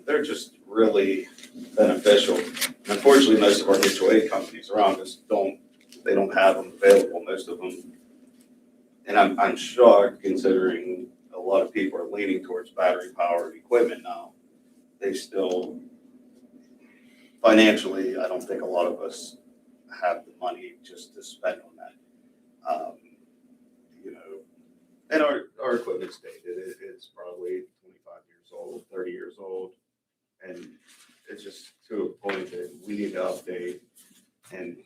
[SPEAKER 4] They're just really beneficial. And unfortunately, most of our mutual aid companies around us don't have them available, most of them. And I'm shocked considering a lot of people are leaning towards battery powered equipment now. They still, financially, I don't think a lot of us have the money just to spend on that. You know, and our equipment's dated. It's probably 25 years old, 30 years old. And it's just to a point that we need to update. And,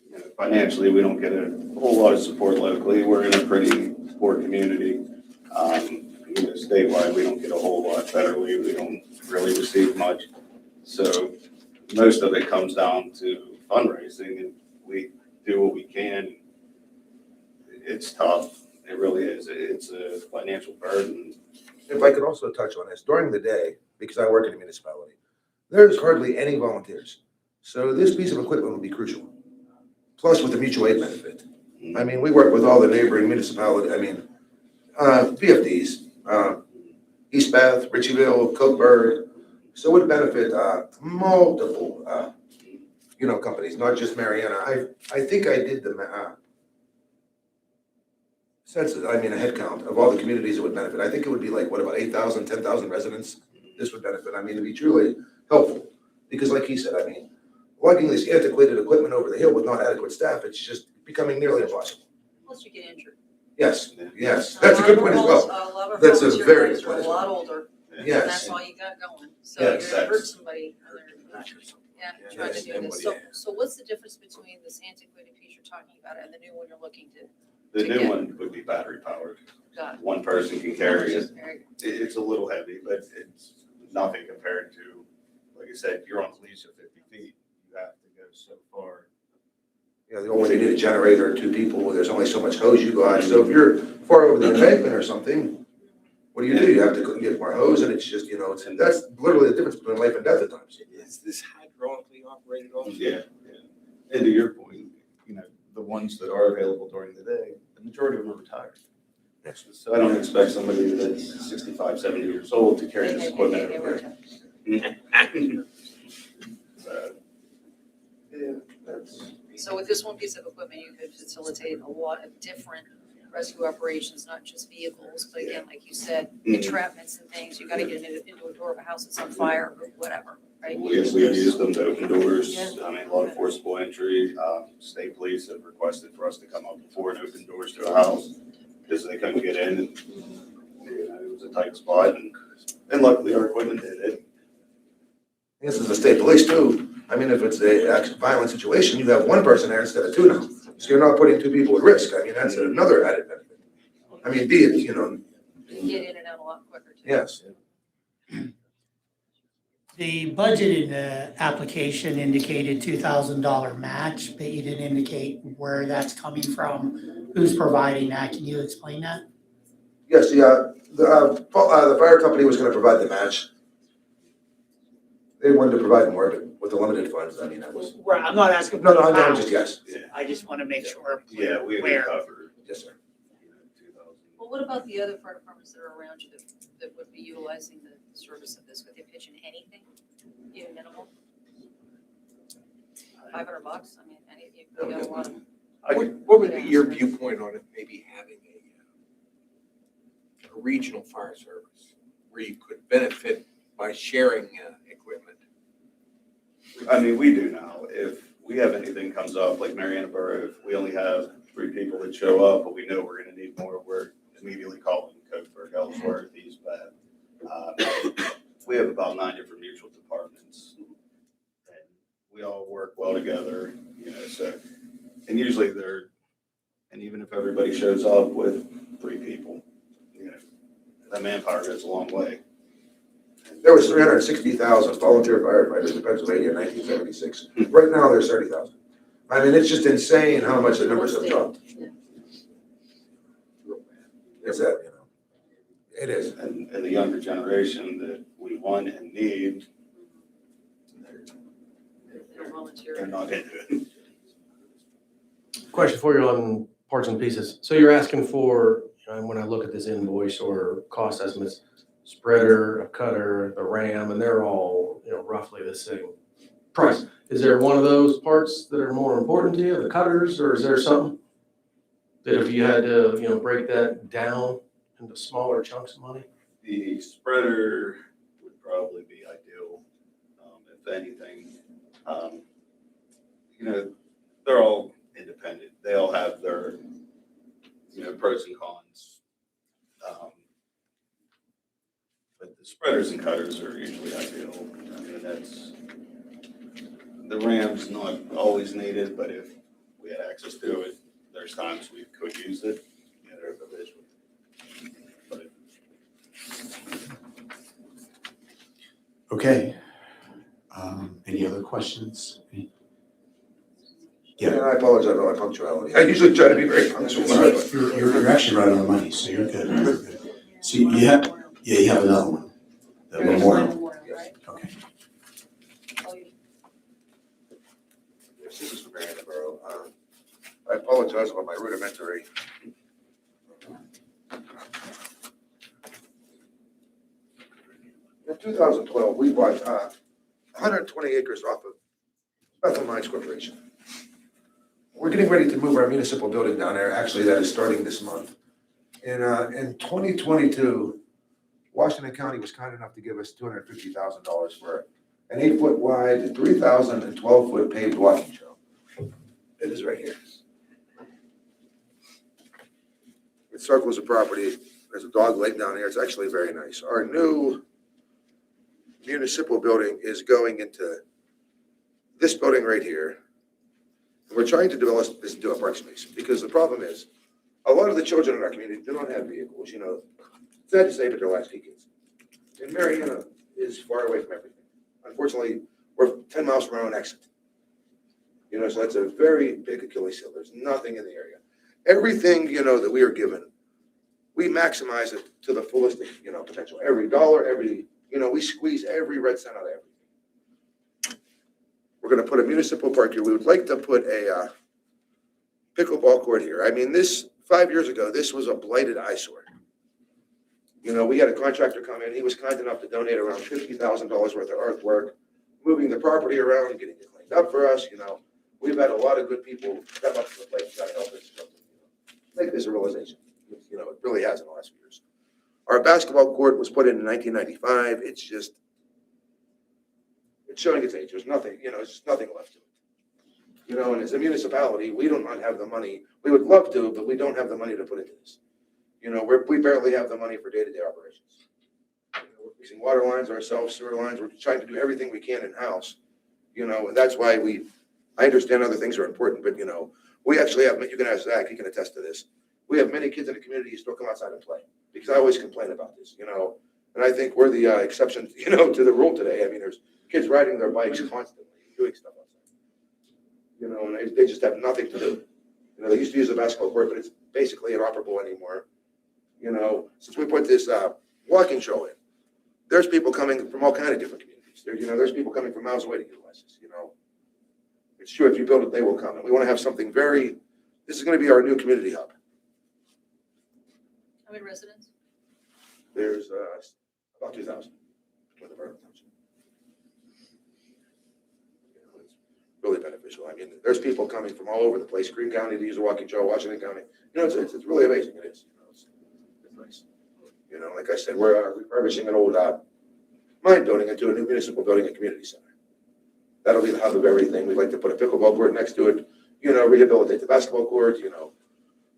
[SPEAKER 4] you know, financially, we don't get a whole lot of support locally. We're in a pretty poor community. You know, statewide, we don't get a whole lot federally. We don't really receive much. So most of it comes down to fundraising, and we
[SPEAKER 5] do what we can. It's tough. It really is. It's a financial burden.
[SPEAKER 22] If I could also touch on this, during the day, because I work in a municipality, there's hardly any volunteers. So this piece of equipment will be crucial. Plus with the mutual aid benefit. I mean, we work with all the neighboring municipalities, VFDs, East Bath, Ritchieville, Cookburg. So it would benefit multiple, companies, not just Mariana. I think I did the census, a head count of all the communities it would benefit. I think it would be like, what, about 8,000, 10,000 residents this would benefit. It'd be truly helpful. Because like he said, lugging this antiquated equipment over the hill with not adequate staff, it's just becoming nearly impossible.
[SPEAKER 18] Plus you get injured.
[SPEAKER 22] Yes, that's a good point as well.
[SPEAKER 18] A lot of
[SPEAKER 22] That's a
[SPEAKER 18] volunteer
[SPEAKER 22] very
[SPEAKER 18] guys
[SPEAKER 22] good
[SPEAKER 18] are
[SPEAKER 22] point as
[SPEAKER 18] a lot
[SPEAKER 22] well.
[SPEAKER 18] older. And
[SPEAKER 22] Yes.
[SPEAKER 18] that's all you got going. So
[SPEAKER 22] Yes,
[SPEAKER 18] you're gonna hurt somebody. Trying to do this. So what's the difference between this antiquated piece you're talking about and the new one you're looking to?
[SPEAKER 5] The
[SPEAKER 18] to
[SPEAKER 5] new
[SPEAKER 18] get?
[SPEAKER 5] one would be battery powered.
[SPEAKER 18] Got it.
[SPEAKER 5] One person can carry it.
[SPEAKER 18] Very good.
[SPEAKER 5] It's a little heavy, but it's nothing compared to, like I said, you're on a leash of 50 feet. You have to go so far.
[SPEAKER 22] Yeah, the only way they need a generator or two people, there's only so much hose you got. So if you're far over the embankment or something, what do? You have to go get more hose, and it's just, that's literally the difference between life and death at times. Is this hydraulically operated also?
[SPEAKER 5] Yeah. And to your point, the ones that are available during the day, the majority of them are retired.
[SPEAKER 22] Yes.
[SPEAKER 5] So I don't expect somebody that's 65, 70 years old to carry this equipment everywhere. So, yeah, that's.
[SPEAKER 18] So with this one piece of equipment, you could facilitate a lot of different rescue operations, not just vehicles, but again, like you said, entrapments and things. You gotta get into a door of a house that's on fire or whatever, right?
[SPEAKER 5] We have used them to open doors.
[SPEAKER 18] Yeah.
[SPEAKER 5] A lot of forcible entry. State police have requested for us to come up before and open doors to a house because they couldn't get in. And, it was a tight spot, and luckily our equipment did it.
[SPEAKER 22] This is the state police too. If it's a violent situation, you have one person there instead of two now. So you're not putting two people at risk. That's another added benefit. Be it,
[SPEAKER 18] You can get in and out a lot quicker too.
[SPEAKER 22] yes.
[SPEAKER 2] The budget in the application indicated $2,000 match, but you didn't indicate where that's coming from, who's providing that. Can you explain that?
[SPEAKER 22] Yes, the fire company was gonna provide the match. They wanted to provide more, but with the limited funds, that was.
[SPEAKER 2] Right, I'm not asking.
[SPEAKER 22] No,
[SPEAKER 2] for the
[SPEAKER 22] no,
[SPEAKER 2] amount.
[SPEAKER 22] just yes.
[SPEAKER 2] I just want to make sure.
[SPEAKER 5] Yeah, we
[SPEAKER 2] Where?
[SPEAKER 5] covered.
[SPEAKER 22] Yes, sir.
[SPEAKER 18] Well, what about the other fire departments that are around you that would be utilizing the service of this? Would they pitch in anything, even minimal? $500? You got a lot of.
[SPEAKER 19] What would be your viewpoint on it, maybe having a regional fire service where you could benefit by sharing equipment?
[SPEAKER 5] We do now. If we have anything comes up, like Mariana Borough, if we only have 3 people that show up, but we know we're gonna need more, we're immediately calling Coburg, Ellsworth, East Bath. We have about 9 different mutual departments. And we all work well together, so, and usually and even if everybody shows up with 3 people, that manpower goes a long way.
[SPEAKER 22] There was 360,000 volunteer firefighters in Pennsylvania in 1976. Right now, there's 30,000. It's just insane how much the numbers have dropped. It's that, it is.
[SPEAKER 5] And the younger generation that we want and need, they're not into it.
[SPEAKER 13] Question for you on parts and pieces. So you're asking for, when I look at this invoice or cost estimates, spreader, a cutter, the ram, and they're all, roughly the same price. Is there one of those parts that are more important to you, the cutters, or is there something that if you had to, break that down into smaller chunks of money?
[SPEAKER 5] The spreader would probably be ideal, if anything. They're all independent. They all have their, pros and cons. But the spreaders and cutters are usually ideal. The ram's not always needed, but if we had access to it, there's times we could use it.
[SPEAKER 1] Okay. Any other questions? Yeah,
[SPEAKER 22] And I apologize for my punctuality. I usually try to be very punctual.
[SPEAKER 1] You're actually right on the money, so you're good. You're good. So you have another one, the memorial. Okay.
[SPEAKER 22] Yes, this is for Marion Borough. I apologize for my rudimentary. In 2012, we bought 120 acres off of Bethel Mines Corporation. We're getting ready to move our municipal building down there. Actually, that is starting this month. In 2022, Washington County was kind enough to give us $250,000 for an 8-foot wide, 3,012-foot paved walking trail. It is right here. It circles the property. There's a dog leg down there. It's actually very nice. Our new municipal building is going into this building right here. And we're trying to develop this into a park space because the problem is a lot of the children in our community do not have vehicles. You know, sad to say, but they're latchkey kids. And Mariana is far away from everything. Unfortunately, we're 10 miles from our own exit. You know, so that's a very big Achilles heel. There's nothing in the area. Everything, you know, that we are given, we maximize it to the fullest, you know, potential. Every dollar, we squeeze every red cent out of everything. We're going to put a municipal park here. We would like to put a pickleball court here. I mean, 5 years ago, this was a blighted eyesore. You know, we had a contractor come in. He was kind enough to donate around $50,000 worth of earthwork, moving the property around and getting it cleaned up for us. You know, we've had a lot of good people step up to the plate and try to help us make this a realization. You know, it really has in the last few years. Our basketball court was put in 1995. It's showing its age. There's nothing, you know, there's just nothing left to it. You know, and as a municipality, we do not have the money. We would love to, but we don't have the money to put into this. You know, we barely have the money for day-to-day operations. You know, we're fixing water lines ourselves, sewer lines. We're trying to do everything we can in-house. You know, and that's why I understand other things are important, but, you know, we actually have, you can ask Zach, he can attest to this. We have many kids in the community who still come outside and play because I always complain about this, you know, and I think we're the exception, you know, to the rule today. I mean, there's kids riding their bikes constantly, doing stuff outside, you know, and they just have nothing to do. You know, they used to use the basketball court, but it's basically inoperable anymore. You know, since we put this walking trail in, there's people coming from all kinds of different communities. There's people coming from miles away to utilize this, you know. It's true, if you build it, they will come. And we want to have something this is going to be our new community hub.
[SPEAKER 18] How many residents?
[SPEAKER 22] There's about 2,000 with the Vernon Township. You know, it's really beneficial. I mean, there's people coming from all over the place. Greene County to use a walking trail, Washington County. You know, it's really amazing. It is. You know, it's nice. You know, like I said, we're refurbishing an old mine building into a new municipal building and community center. That'll be the hub of everything. We'd like to put a pickleball court next to it. You know, rehabilitate the basketball court. You know,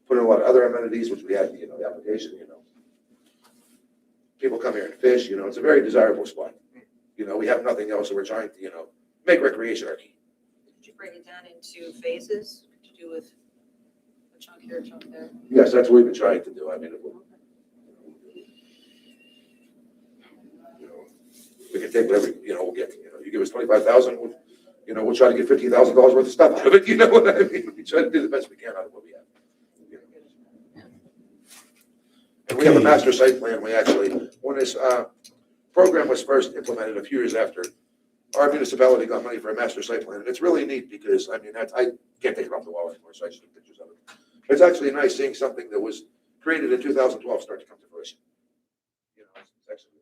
[SPEAKER 22] put in a lot of other amenities, which we had, you know, the application, you know. People come here and fish, you know, it's a very desirable spot. You know, we have nothing else, so we're trying to, you know, make recreation our key.
[SPEAKER 18] Did you break it down into phases? Could you do with a chunk here, a chunk there?
[SPEAKER 22] Yes, that's what we've been trying to do. I mean, we can take whatever, you know, we'll get, you know, you give us 25,000, we'll try to get $50,000 worth of stuff out of it, you know what I mean? We try to do the best we can out of what we have. And we have a master site plan. We actually, when this program was first implemented a few years after, our municipality got money for a master site plan. And it's really neat because, I mean, I can't take it off the wall anymore, so I just took pictures of it. It's actually nice seeing something that was created in 2012 start to come to fruition. You know, it's actually.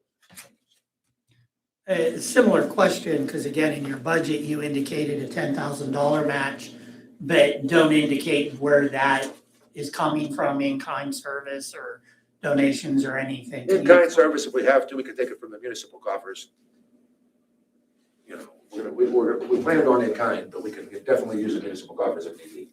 [SPEAKER 2] A similar question, because again, in your budget, you indicated a $10,000 match, but don't indicate where that is coming from, in-kind service or donations or anything.
[SPEAKER 22] In-kind service, if we have to, we can take it from the municipal coffers. You know, we planned on in-kind, but we can definitely use the municipal coffers if need be.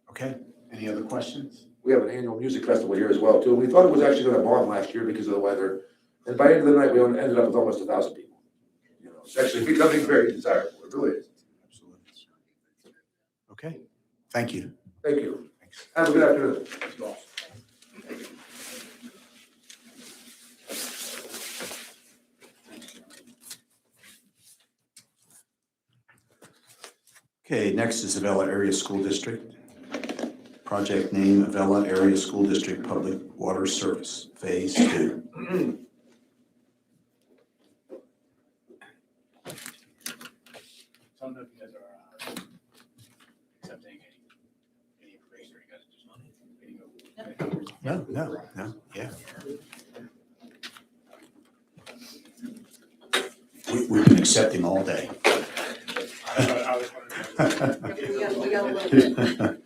[SPEAKER 1] Okay, any other questions?
[SPEAKER 22] We have an annual music festival here as well, too. We thought it was actually going to bomb last year because of the weather. And by the end of the night, we ended up with almost 1,000 people. You know, it's actually becoming very desirable. It really is.
[SPEAKER 1] Absolutely. Okay, thank you.
[SPEAKER 22] Thank you. Thanks. Have a good afternoon.
[SPEAKER 1] Okay, next is Avella Area School District. Project name, Avella Area School District Public Water Service, Phase 2.
[SPEAKER 14] So I don't know if you guys are accepting any information, or you guys just want to
[SPEAKER 1] No, yeah. We've been accepting all day.
[SPEAKER 14] I was wondering. We got a little bit.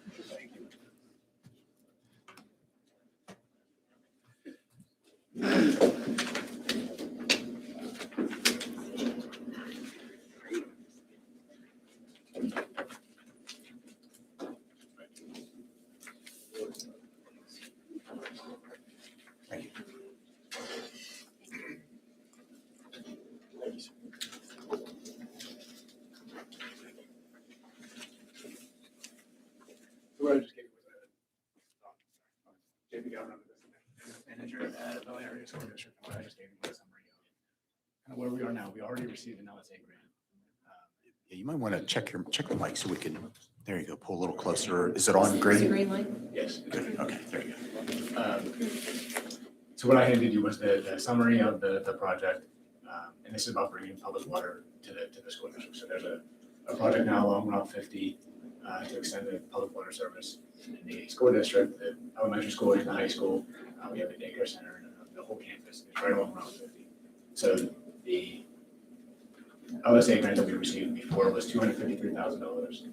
[SPEAKER 14] What I just gave you was JP Governor, manager at Avella Area School District. What I just gave you was a summary of kind of where we are now. We already received an LSA grant.
[SPEAKER 1] Yeah, you might want to check the mic so we can, there you go, pull a little closer. Is it on green?
[SPEAKER 18] Green light?
[SPEAKER 14] Yes.
[SPEAKER 1] Good, okay, there you go.
[SPEAKER 14] So what I handed you was the summary of the project, and this is about bringing public water to the school district. So there's a project now along Route 50 to extend the public water service in the school district, the elementary school and the high school. We have a daycare center and the whole campus. It's right along Route 50. So the LSA grant that we received before was $253,000.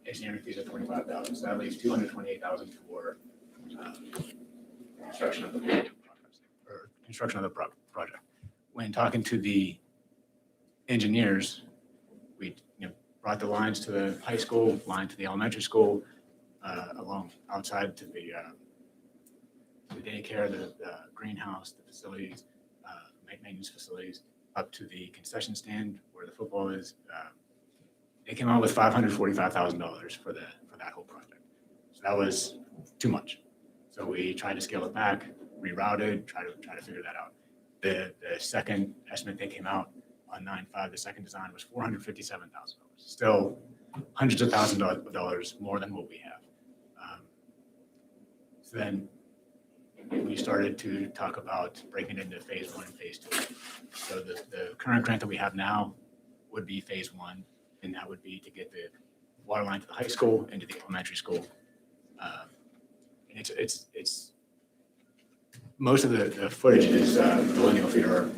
[SPEAKER 14] Engineering fees are $25,000, so that leaves $228,000 for construction of the project. When talking to the engineers, we brought the lines to the high school, line to the elementary school, along outside to the daycare, the greenhouse, the facilities, maintenance facilities, up to the concession stand where the football is. They came out with $545,000 for that whole project. So that was too much. So we tried to scale it back, rerouted, try to figure that out. The second estimate they came out on 9.5, the second design was $457,000. Still hundreds of thousands of dollars more than what we have. So then we started to talk about breaking it into phase 1 and phase 2. So the current grant that we have now would be phase 1, and that would be to get the water line to the high school and to the elementary school. And it's most of the footage is the lineal feet are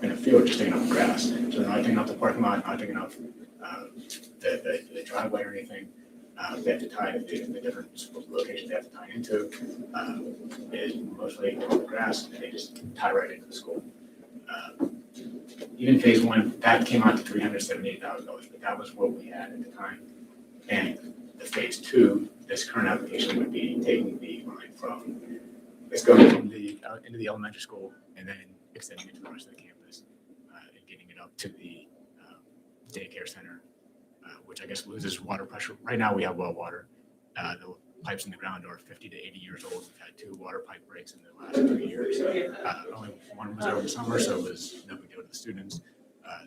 [SPEAKER 14] in a field just taking up grass. So they're not taking up the parking lot, not taking up the driveway or anything. They have to tie the different locations they have to tie into is mostly grass, and they just tie right into the school. Even phase 1, that came out to $378,000, but that was what we had at the time. And the phase 2, this current application would be taking the line from, it's going from into the elementary school and then extending it to the rest of the campus and getting it up to the daycare center, which I guess loses water pressure. Right now we have well water. The pipes in the ground are 50 to 80 years old. We've had 2 water pipe breaks in the last 2 years. Only one was over the summer, so it was no big deal to the students.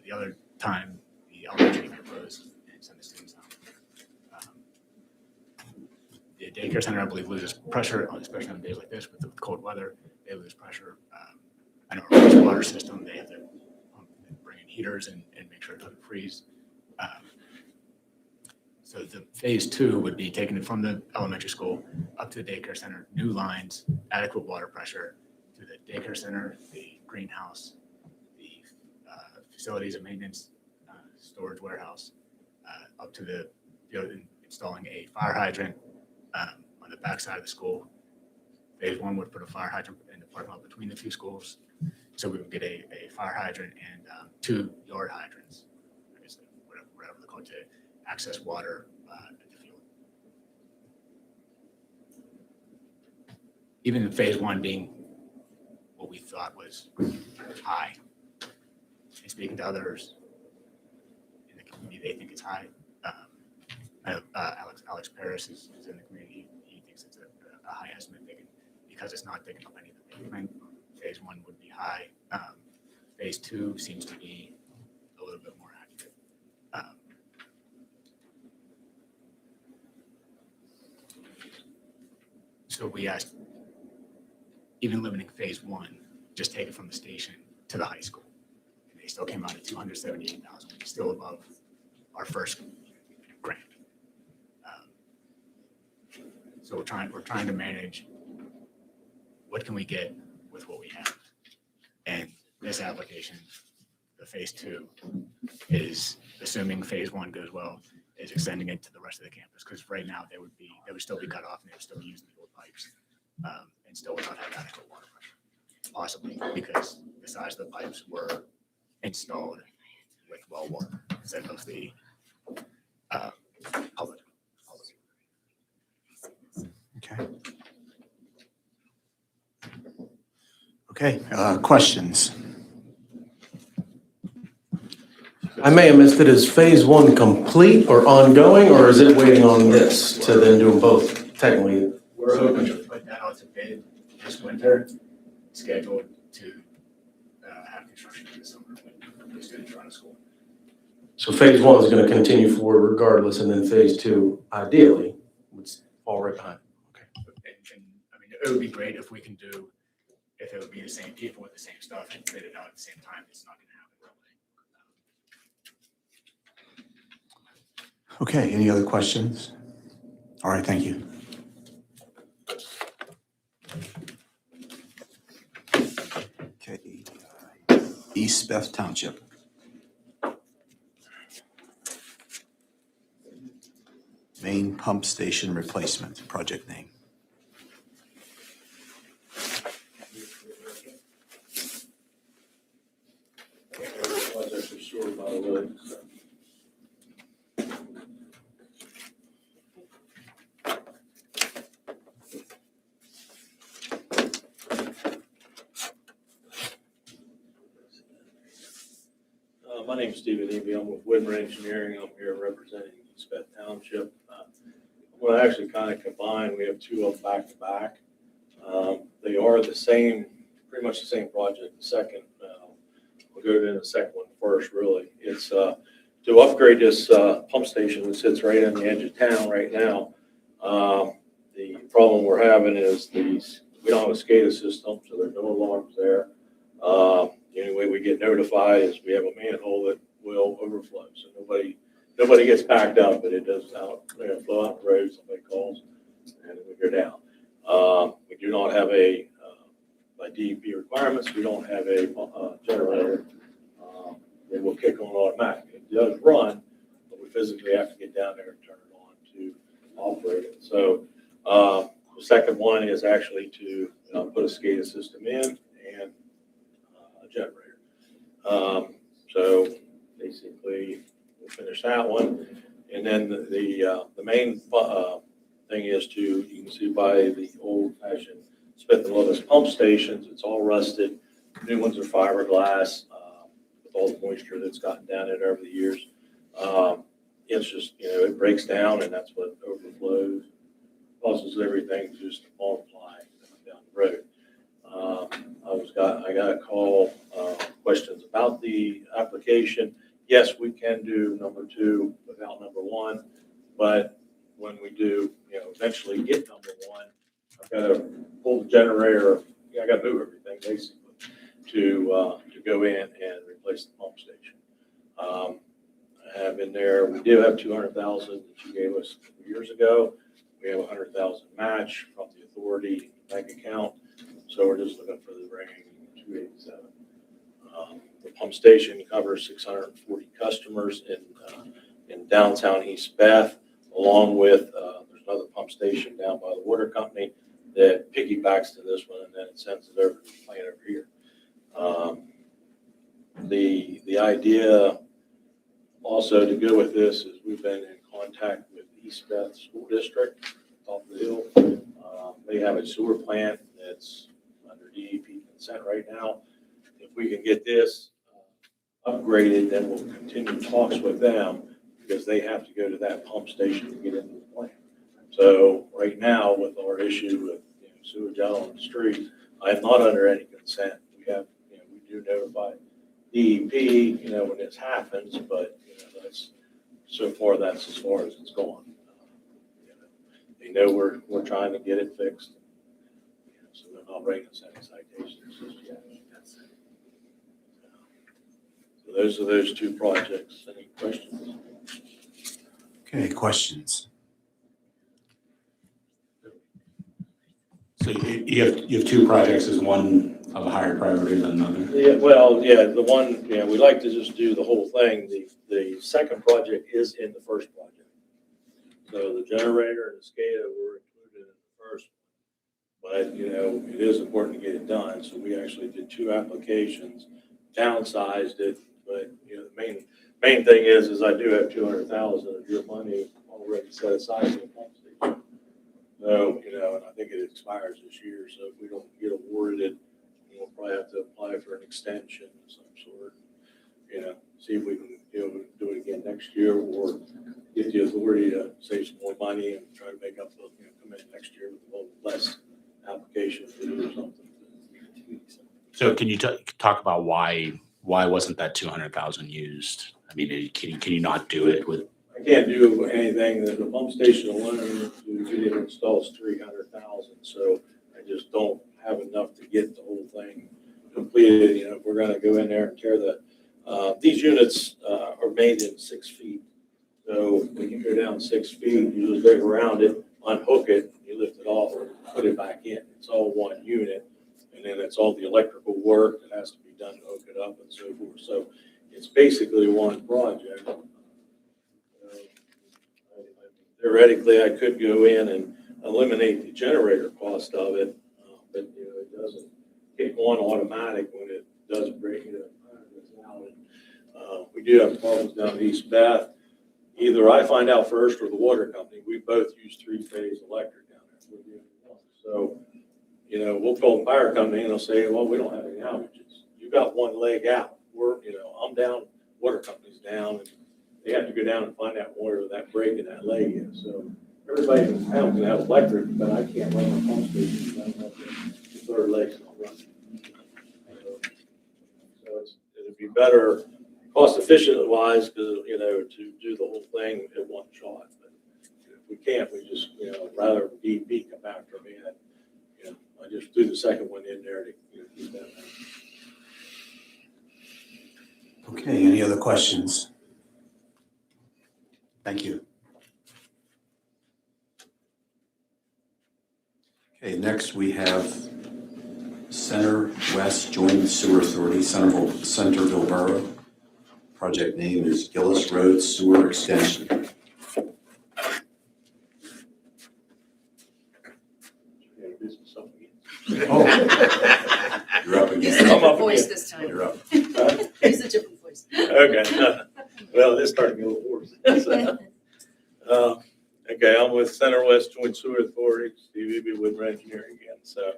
[SPEAKER 14] The other time, the elementary unit froze and sent the students home. The daycare center, I believe, loses pressure, especially on days like this with the cold weather. They lose pressure. I know our wastewater system, they have to bring in heaters and make sure it doesn't freeze. So the phase 2 would be taking it from the elementary school up to the daycare center, new lines, adequate water pressure to the daycare center, the greenhouse, the facilities and maintenance, storage warehouse, up to the installing a fire hydrant on the backside of the school. Phase 1 would put a fire hydrant in the parking lot between the 2 schools, so we would get a fire hydrant and 2 yard hydrants, I guess whatever they're called, to access water at the field. Even phase 1 being what we thought was high. And speaking to others in the community, they think it's high. Alex Paris is in the community. He thinks it's a high estimate because it's not taking up any of the pavement. Phase 1 would be high. Phase 2 seems to be a little bit more accurate. So we asked, even limiting phase one, just take it from the station to the high school. And they still came out at 278,000, which is still above our first grant. So we're trying to manage what can we get with what we have. And this application, the phase two, is assuming phase one goes well, is extending it to the rest of the campus. Because right now they would still be cut off and they would still be using the old pipes and still would not have adequate water pressure. Possibly because the size of the pipes were installed with well water instead of the public.
[SPEAKER 1] Okay. Okay, questions?
[SPEAKER 13] I may have missed it. Is phase one complete or ongoing, or is it waiting on this to then do them both technically?
[SPEAKER 14] We're hoping to put that out to bid this winter, scheduled to have construction in the summer when the students are out of school.
[SPEAKER 13] So phase one is going to continue forward regardless, and then phase two, ideally, would fall right behind.
[SPEAKER 14] And I mean, it would be great if we can do, if it would be the same people with the same stuff and bid it out at the same time. It's not going to happen that way.
[SPEAKER 1] Okay, any other questions? All right, thank you. Okay, East Beth Township. Main pump station replacement, project name.
[SPEAKER 3] My name's Stephen Eby. I'm with Whitmer Engineering. I'm here representing East Beth Township. We'll actually kind of combine. We have two of them back to back. They are the same, pretty much the same project. The second, we'll go to the second one first, really. It's to upgrade this pump station that sits right on the edge of town right now. The problem we're having is we don't have a SCADA system, so there's no alarms there. The only way we get notified is we have a manhole that will overflow. So nobody gets backed up, but it does flow out the road. Somebody calls and we go down. We do not have by DEP requirements, we don't have a generator. It will kick on automatically. It does run, but we physically have to get down there and turn it on to operate it. So the second one is actually to put a SCADA system in and generator. So basically we'll finish that one. And then the main thing is you can see by the old fashioned Smith & Lewis pump stations, it's all rusted. New ones are fiberglass with all the moisture that's gotten down in it over the years. It's just, it breaks down and that's what overflows, causes everything to just multiply down the road. I got a call, questions about the application. Yes, we can do number two without number one, but when we do, eventually get number one, I've got to pull the generator. I got to move everything basically to go in and replace the pump station. I have in there. We do have 200,000 that you gave us a few years ago. We have 100,000 match from the authority bank account. So we're just looking for the remaining 287. The pump station covers 640 customers in downtown East Beth, along with there's another pump station down by the water company that piggybacks to this one, and then it sends it over to the plant over here. The idea also to go with this is we've been in contact with East Beth School District, top of the hill. They have a sewer plant that's under DEP consent right now. If we can get this upgraded, then we'll continue talks with them because they have to go to that pump station to get into the plant. So right now, with our issue with sewage out on the street, I'm not under any consent. We have, we do notify DEP, when this happens, but that's so far that's as far as it's gone. They know we're trying to get it fixed. so they're not writing us any citations just yet. So those are those two projects. Any questions?
[SPEAKER 1] Okay, questions? So you have two projects, is one of a higher priority than another?
[SPEAKER 3] Yeah, well, yeah, the one, we like to just do the whole thing. The second project is in the first project. So the generator and the SCADA were included in the first one. But, it is important to get it done. So we actually did two applications, downsized it. But, the main thing is I do have 200,000 of your money already set aside for the pump station. So, and I think it expires this year. So if we don't get awarded it, we'll probably have to apply for an extension of some sort. See if we can, do it again next year or get the authority to save some more money and try to make up the, come in next year with a little less application fee or something.
[SPEAKER 21] So can you talk about why wasn't that 200,000 used? I mean, can you not do it with?
[SPEAKER 3] I can't do anything. The pump station alone, we didn't install 300,000. So I just don't have enough to get the whole thing completed. If we're going to go in there and tear these units are made in 6 feet. So when you go down 6 feet, you just dig around it, unhook it, you lift it off, and put it back in. It's all one unit. And then it's all the electrical work that has to be done to hook it up and so forth. So it's basically one project. Theoretically, I could go in and eliminate the generator cost of it, but it doesn't kick on automatic when it does break it out. We do have problems down in East Bath. Either I find out first or the water company. We both use 3-phase electric down there. So, we'll call the fire company and they'll say, well, we don't have any outages. You got one leg out. I'm down, water company's down, and they have to go down and find out where that break in that leg is. So everybody in town can have electric, but I can't run my pump station. I don't have the third leg's not running. So it'd be better cost efficient wise, because, to do the whole thing at one shot. But if we can't, we just, rather DP come back from me. I just threw the second one in there to keep that.
[SPEAKER 1] Okay, any other questions? Thank you. Okay, next we have Center West Joint Sewer Authority, Centerville Borough. Project name is Gillis Road Sewer Extension. Oh, you're up
[SPEAKER 18] Use
[SPEAKER 1] again.
[SPEAKER 18] a different voice this time.
[SPEAKER 1] You're up.
[SPEAKER 18] Use a different voice.
[SPEAKER 3] Okay. Well, this starting to get a little hoarse. Okay, I'm with Center West Joint Sewer Authority, Steve Eby with Engineering again. So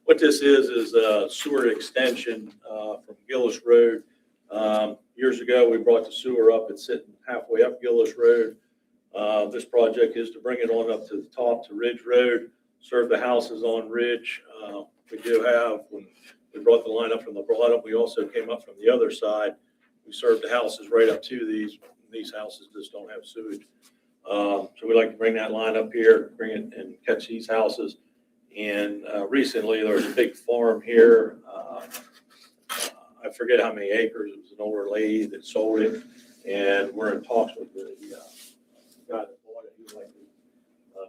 [SPEAKER 3] what this is a sewer extension from Gillis Road. Years ago, we brought the sewer up. It's sitting halfway up Gillis Road. This project is to bring it on up to the top to Ridge Road, serve the houses on Ridge. We do have, when we brought the line up from the bottom, we also came up from the other side. We serve the houses right up to these. These houses just don't have sewage. So we like to bring that line up here, bring it and catch these houses. And recently there was a big farm here. I forget how many acres. It was an older lady that sold it. And we're in talks with the guy that bought it. He'd like to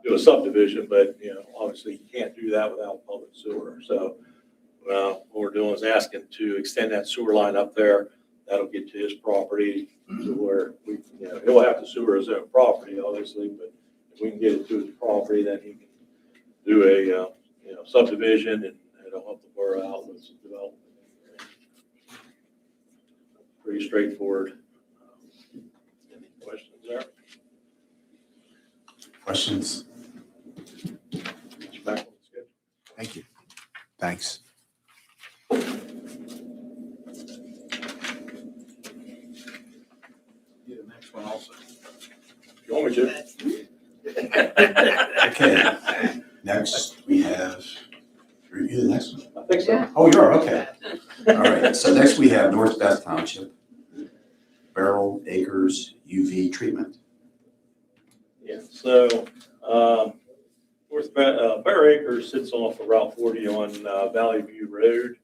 [SPEAKER 3] do a subdivision, but obviously you can't do that without public sewer. So what we're doing is asking to extend that sewer line up there. That'll get to his property to where he'll have to sewer his own property, obviously, but if we can get it to his property, then he can do a subdivision and it'll help the borough out with some development. Pretty straightforward. Any questions there?
[SPEAKER 1] Questions?
[SPEAKER 3] Get you back on the schedule.
[SPEAKER 1] Thank you. Thanks.
[SPEAKER 19] The next one also.
[SPEAKER 3] If you want me to.
[SPEAKER 1] Okay, next we have, are you the next one?
[SPEAKER 3] I think so.
[SPEAKER 1] Oh, you are, okay. All right, so next we have North Bath Township, Barrel Acres UV treatment.
[SPEAKER 3] Yeah, so Bear Acres sits off of Route 40 on Valley View Road.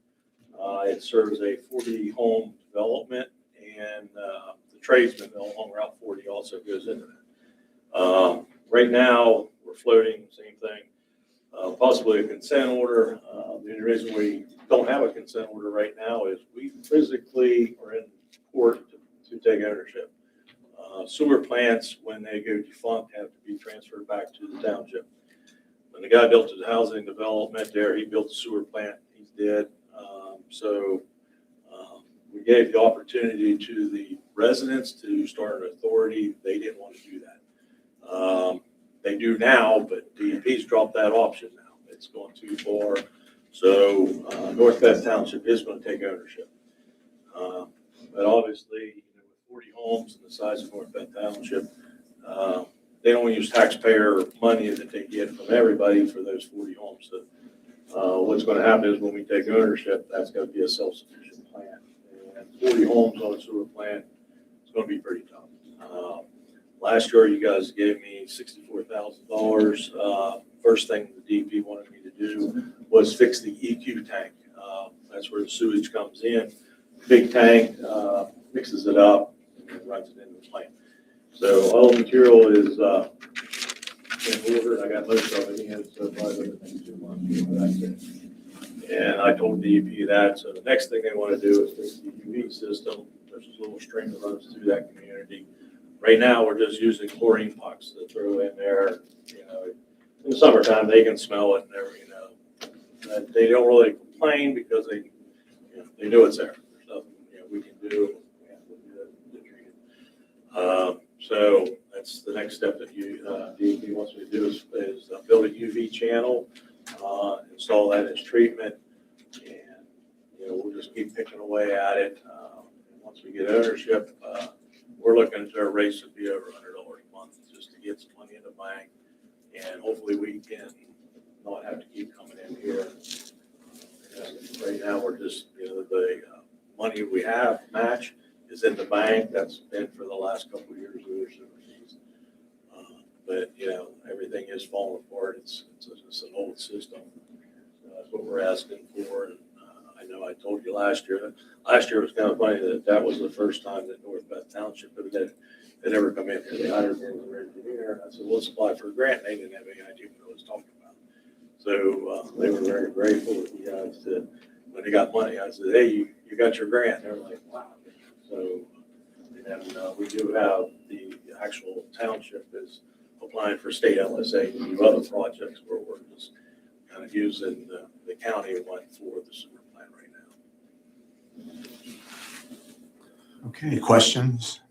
[SPEAKER 3] It serves a 40 home development, and the tradesman along Route 40 also goes into that. Right now, we're floating, same thing, possibly a consent order. The only reason we don't have a consent order right now is we physically are in court to take ownership. Sewer plants, when they go defunct, have to be transferred back to the township. When the guy built his housing development there, he built a sewer plant, he's dead. We gave the opportunity to the residents to start an authority. They didn't want to do that. They do now, but DEP's dropped that option now. It's gone too far. So North Bath Township is going to take ownership. But obviously, with 40 homes and the size of North Bath Township, they don't use taxpayer money that they get from everybody for those 40 homes. So what's going to happen is when we take ownership, that's going to be a self-sufficient plant. And 40 homes on a sewer plant, it's going to be pretty tough. Last year, you guys gave me $64,000. First thing the DEP wanted me to do was fix the EQ tank. That's where the sewage comes in. Big tank, mixes it up, and runs it into the plant. So all the material is in order. I got most of it in, so probably everything's 2 months. That's it. And I told DEP that. So the next thing they want to do is fix the UV system. There's this little string that runs through that community. Right now, we're just using chlorine pucks to throw in there. In the summertime, they can smell it and everything. They don't really complain because they know it's there. There's nothing we can do. We have to do that to treat it. So that's the next step that DEP wants me to do is build a UV channel, install that as treatment, and we'll just keep picking away at it. Once we get ownership, we're looking to our rates to be over $100 a month just to get some money in the bank, and hopefully we can not have to keep coming in here. Right now, we're just the money we have match is in the bank. That's been for the last couple of years overseas. But everything is falling apart. It's an old system. So that's what we're asking for. And I know I told you last year. Last year was kind of funny that was the first time that North Bath Township had ever come in here. They hired me as an engineer. I said, "We'll apply for a grant." They didn't have any idea what I was talking about. So they were very grateful with you guys to, when they got money. I said, "Hey, you got your grant." They were like, "Wow." So and we do have the actual township is applying for state LSA to do other projects where we're just kind of using the county one for the sewer plant right now.
[SPEAKER 1] Okay, questions?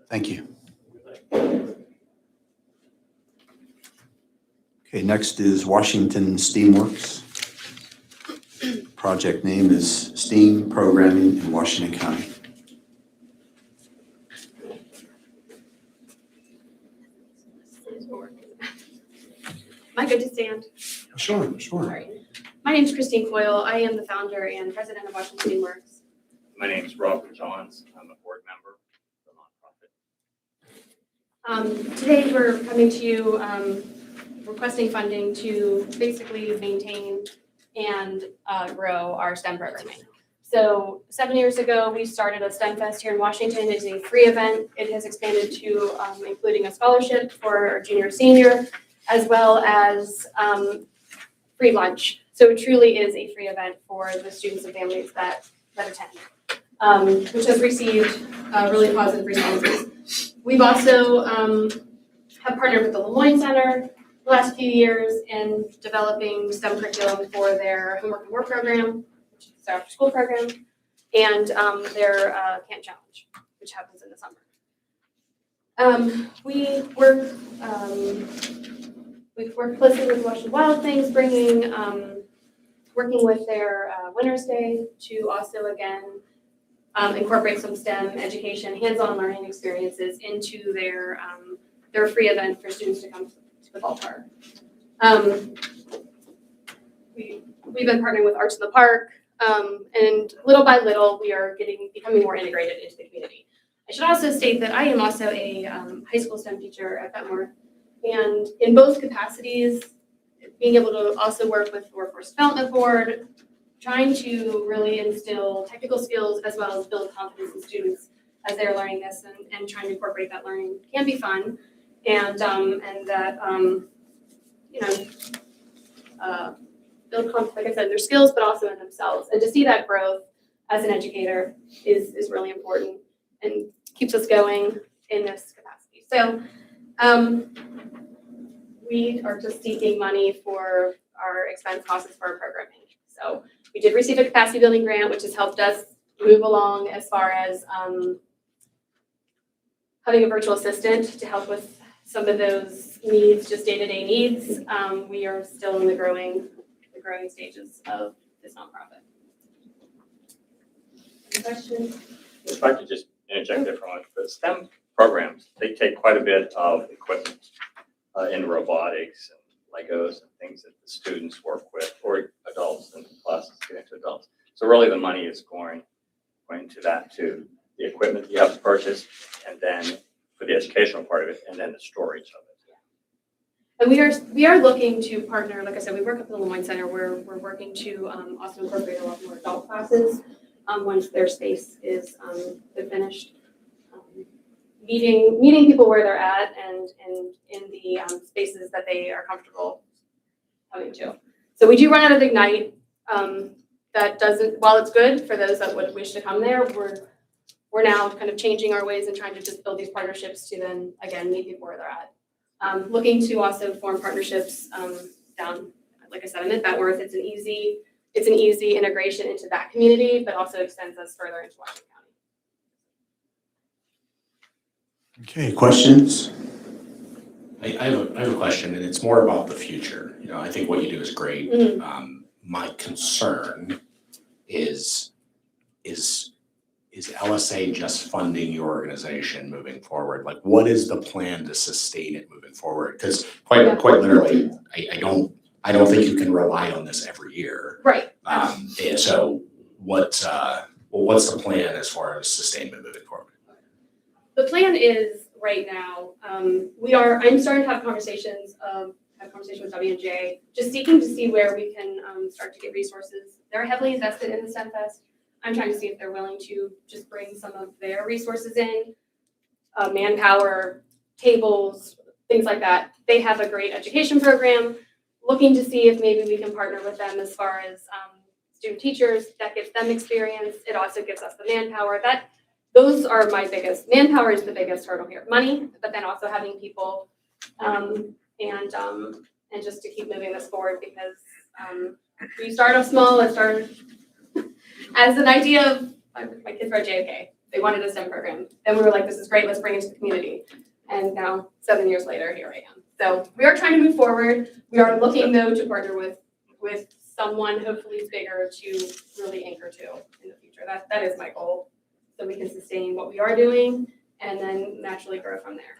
[SPEAKER 1] Thank you. Okay, next is Washington Steamworks. Project name is Steam Programming in Washington County.
[SPEAKER 6] Am I good to stand?
[SPEAKER 1] Sure.
[SPEAKER 6] Sorry. My name is Christine Coyle. I am the founder and president of Washington Steamworks.
[SPEAKER 20] My name is Robert Johns. I'm a board member of the nonprofit.
[SPEAKER 6] Today we're coming to you requesting funding to basically maintain and grow our STEM programming. So 7 years ago, we started a STEM Fest here in Washington. It's a free event. It has expanded to including a scholarship for our junior senior, as well as free lunch. So it truly is a free event for the students and families that attend, which has received really positive responses. We've also have partnered with the Lemoyne Center the last few years in developing STEM curriculum for their homework and work program, which is their after school program, and their Camp Challenge, which happens in the summer. We've worked closely with Washington Wild Things, working with their Winter's Day to also, again, incorporate some STEM education, hands-on learning experiences into their free event for students to come to the ballpark. We've been partnering with Arts in the Park, and little by little, we are becoming more integrated into the community. I should also state that I am also a high school STEM teacher at Betmore, And in both capacities, being able to also work with the Workforce Development Board, trying to really instill technical skills as well as build confidence in students as they're learning this, and trying to incorporate that learning can be fun. And that, build confidence, like I said, their skills, but also in themselves. And to see that growth as an educator is really important and keeps us going in this capacity. So we are just seeking money for our expense costs for our programming. So we did receive a capacity building grant, which has helped us move along as far as having a virtual assistant to help with some of those needs, just day-to-day needs. We are still in the growing stages of this nonprofit. Any questions?
[SPEAKER 20] If I could just interject there for a moment, the STEM programs, they take quite a bit of equipment in robotics and Legos and things that the students work with, or adults in classes getting to adults. So really the money is going to that too. The equipment you have to purchase, and then for the educational part of it, and then the storage of it.
[SPEAKER 6] And we are looking to partner, like I said, we work at the Lemoyne Center where we're working to also incorporate a lot more adult classes once their space is finished. Meeting people where they're at and in the spaces that they are comfortable coming to. So we do run out of Ignite. That doesn't, while it's good for those that would wish to come there, we're now kind of changing our ways and trying to just build these partnerships to then again meet people where they're at. Looking to also form partnerships down, like I said, in Mid-Bentworth. It's an easy integration into that community, but also extends us further into Washington County.
[SPEAKER 1] Okay, questions?
[SPEAKER 21] I have a question, and it's more about the future. You know, I think what you do is great. My concern is LSA just funding your organization moving forward? Like, what is the plan to sustain it moving forward? Because quite literally, I don't think you can rely on this every year.
[SPEAKER 6] Right.
[SPEAKER 21] And so what's the plan as far as sustainment moving forward?
[SPEAKER 6] The plan is right now, I'm starting to have conversations with W&J, just seeking to see where we can start to get resources. They're heavily invested in the STEM Fest. I'm trying to see if they're willing to just bring some of their resources in, manpower, tables, things like that. They have a great education program, looking to see if maybe we can partner with them as far as student teachers. That gives them experience. It also gives us the manpower. Those are my biggest, manpower is the biggest hurdle here. Money, but then also having people and just to keep moving this forward, because we start off small. It started as an idea of, my kids were at JFK. They wanted a STEM program. Then we were like, this is great, let's bring it to the community. And now 7 years later, here I am. So we are trying to move forward. We are looking though to partner with someone hopefully bigger to really anchor to in the future. That is my goal. So we can sustain what we are doing and then naturally grow from there.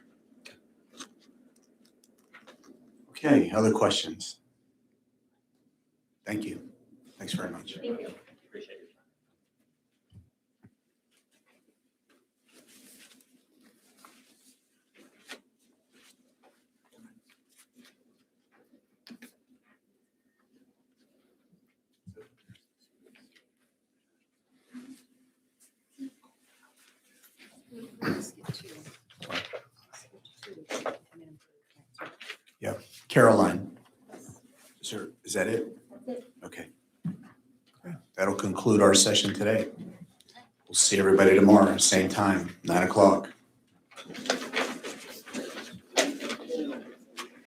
[SPEAKER 1] Okay, other questions? Thank you. Thanks very much.
[SPEAKER 6] Thank you.
[SPEAKER 20] Appreciate it.
[SPEAKER 1] Caroline, sir, is that it? Okay. That'll conclude our session today. We'll see everybody tomorrow, same time, 9 o'clock.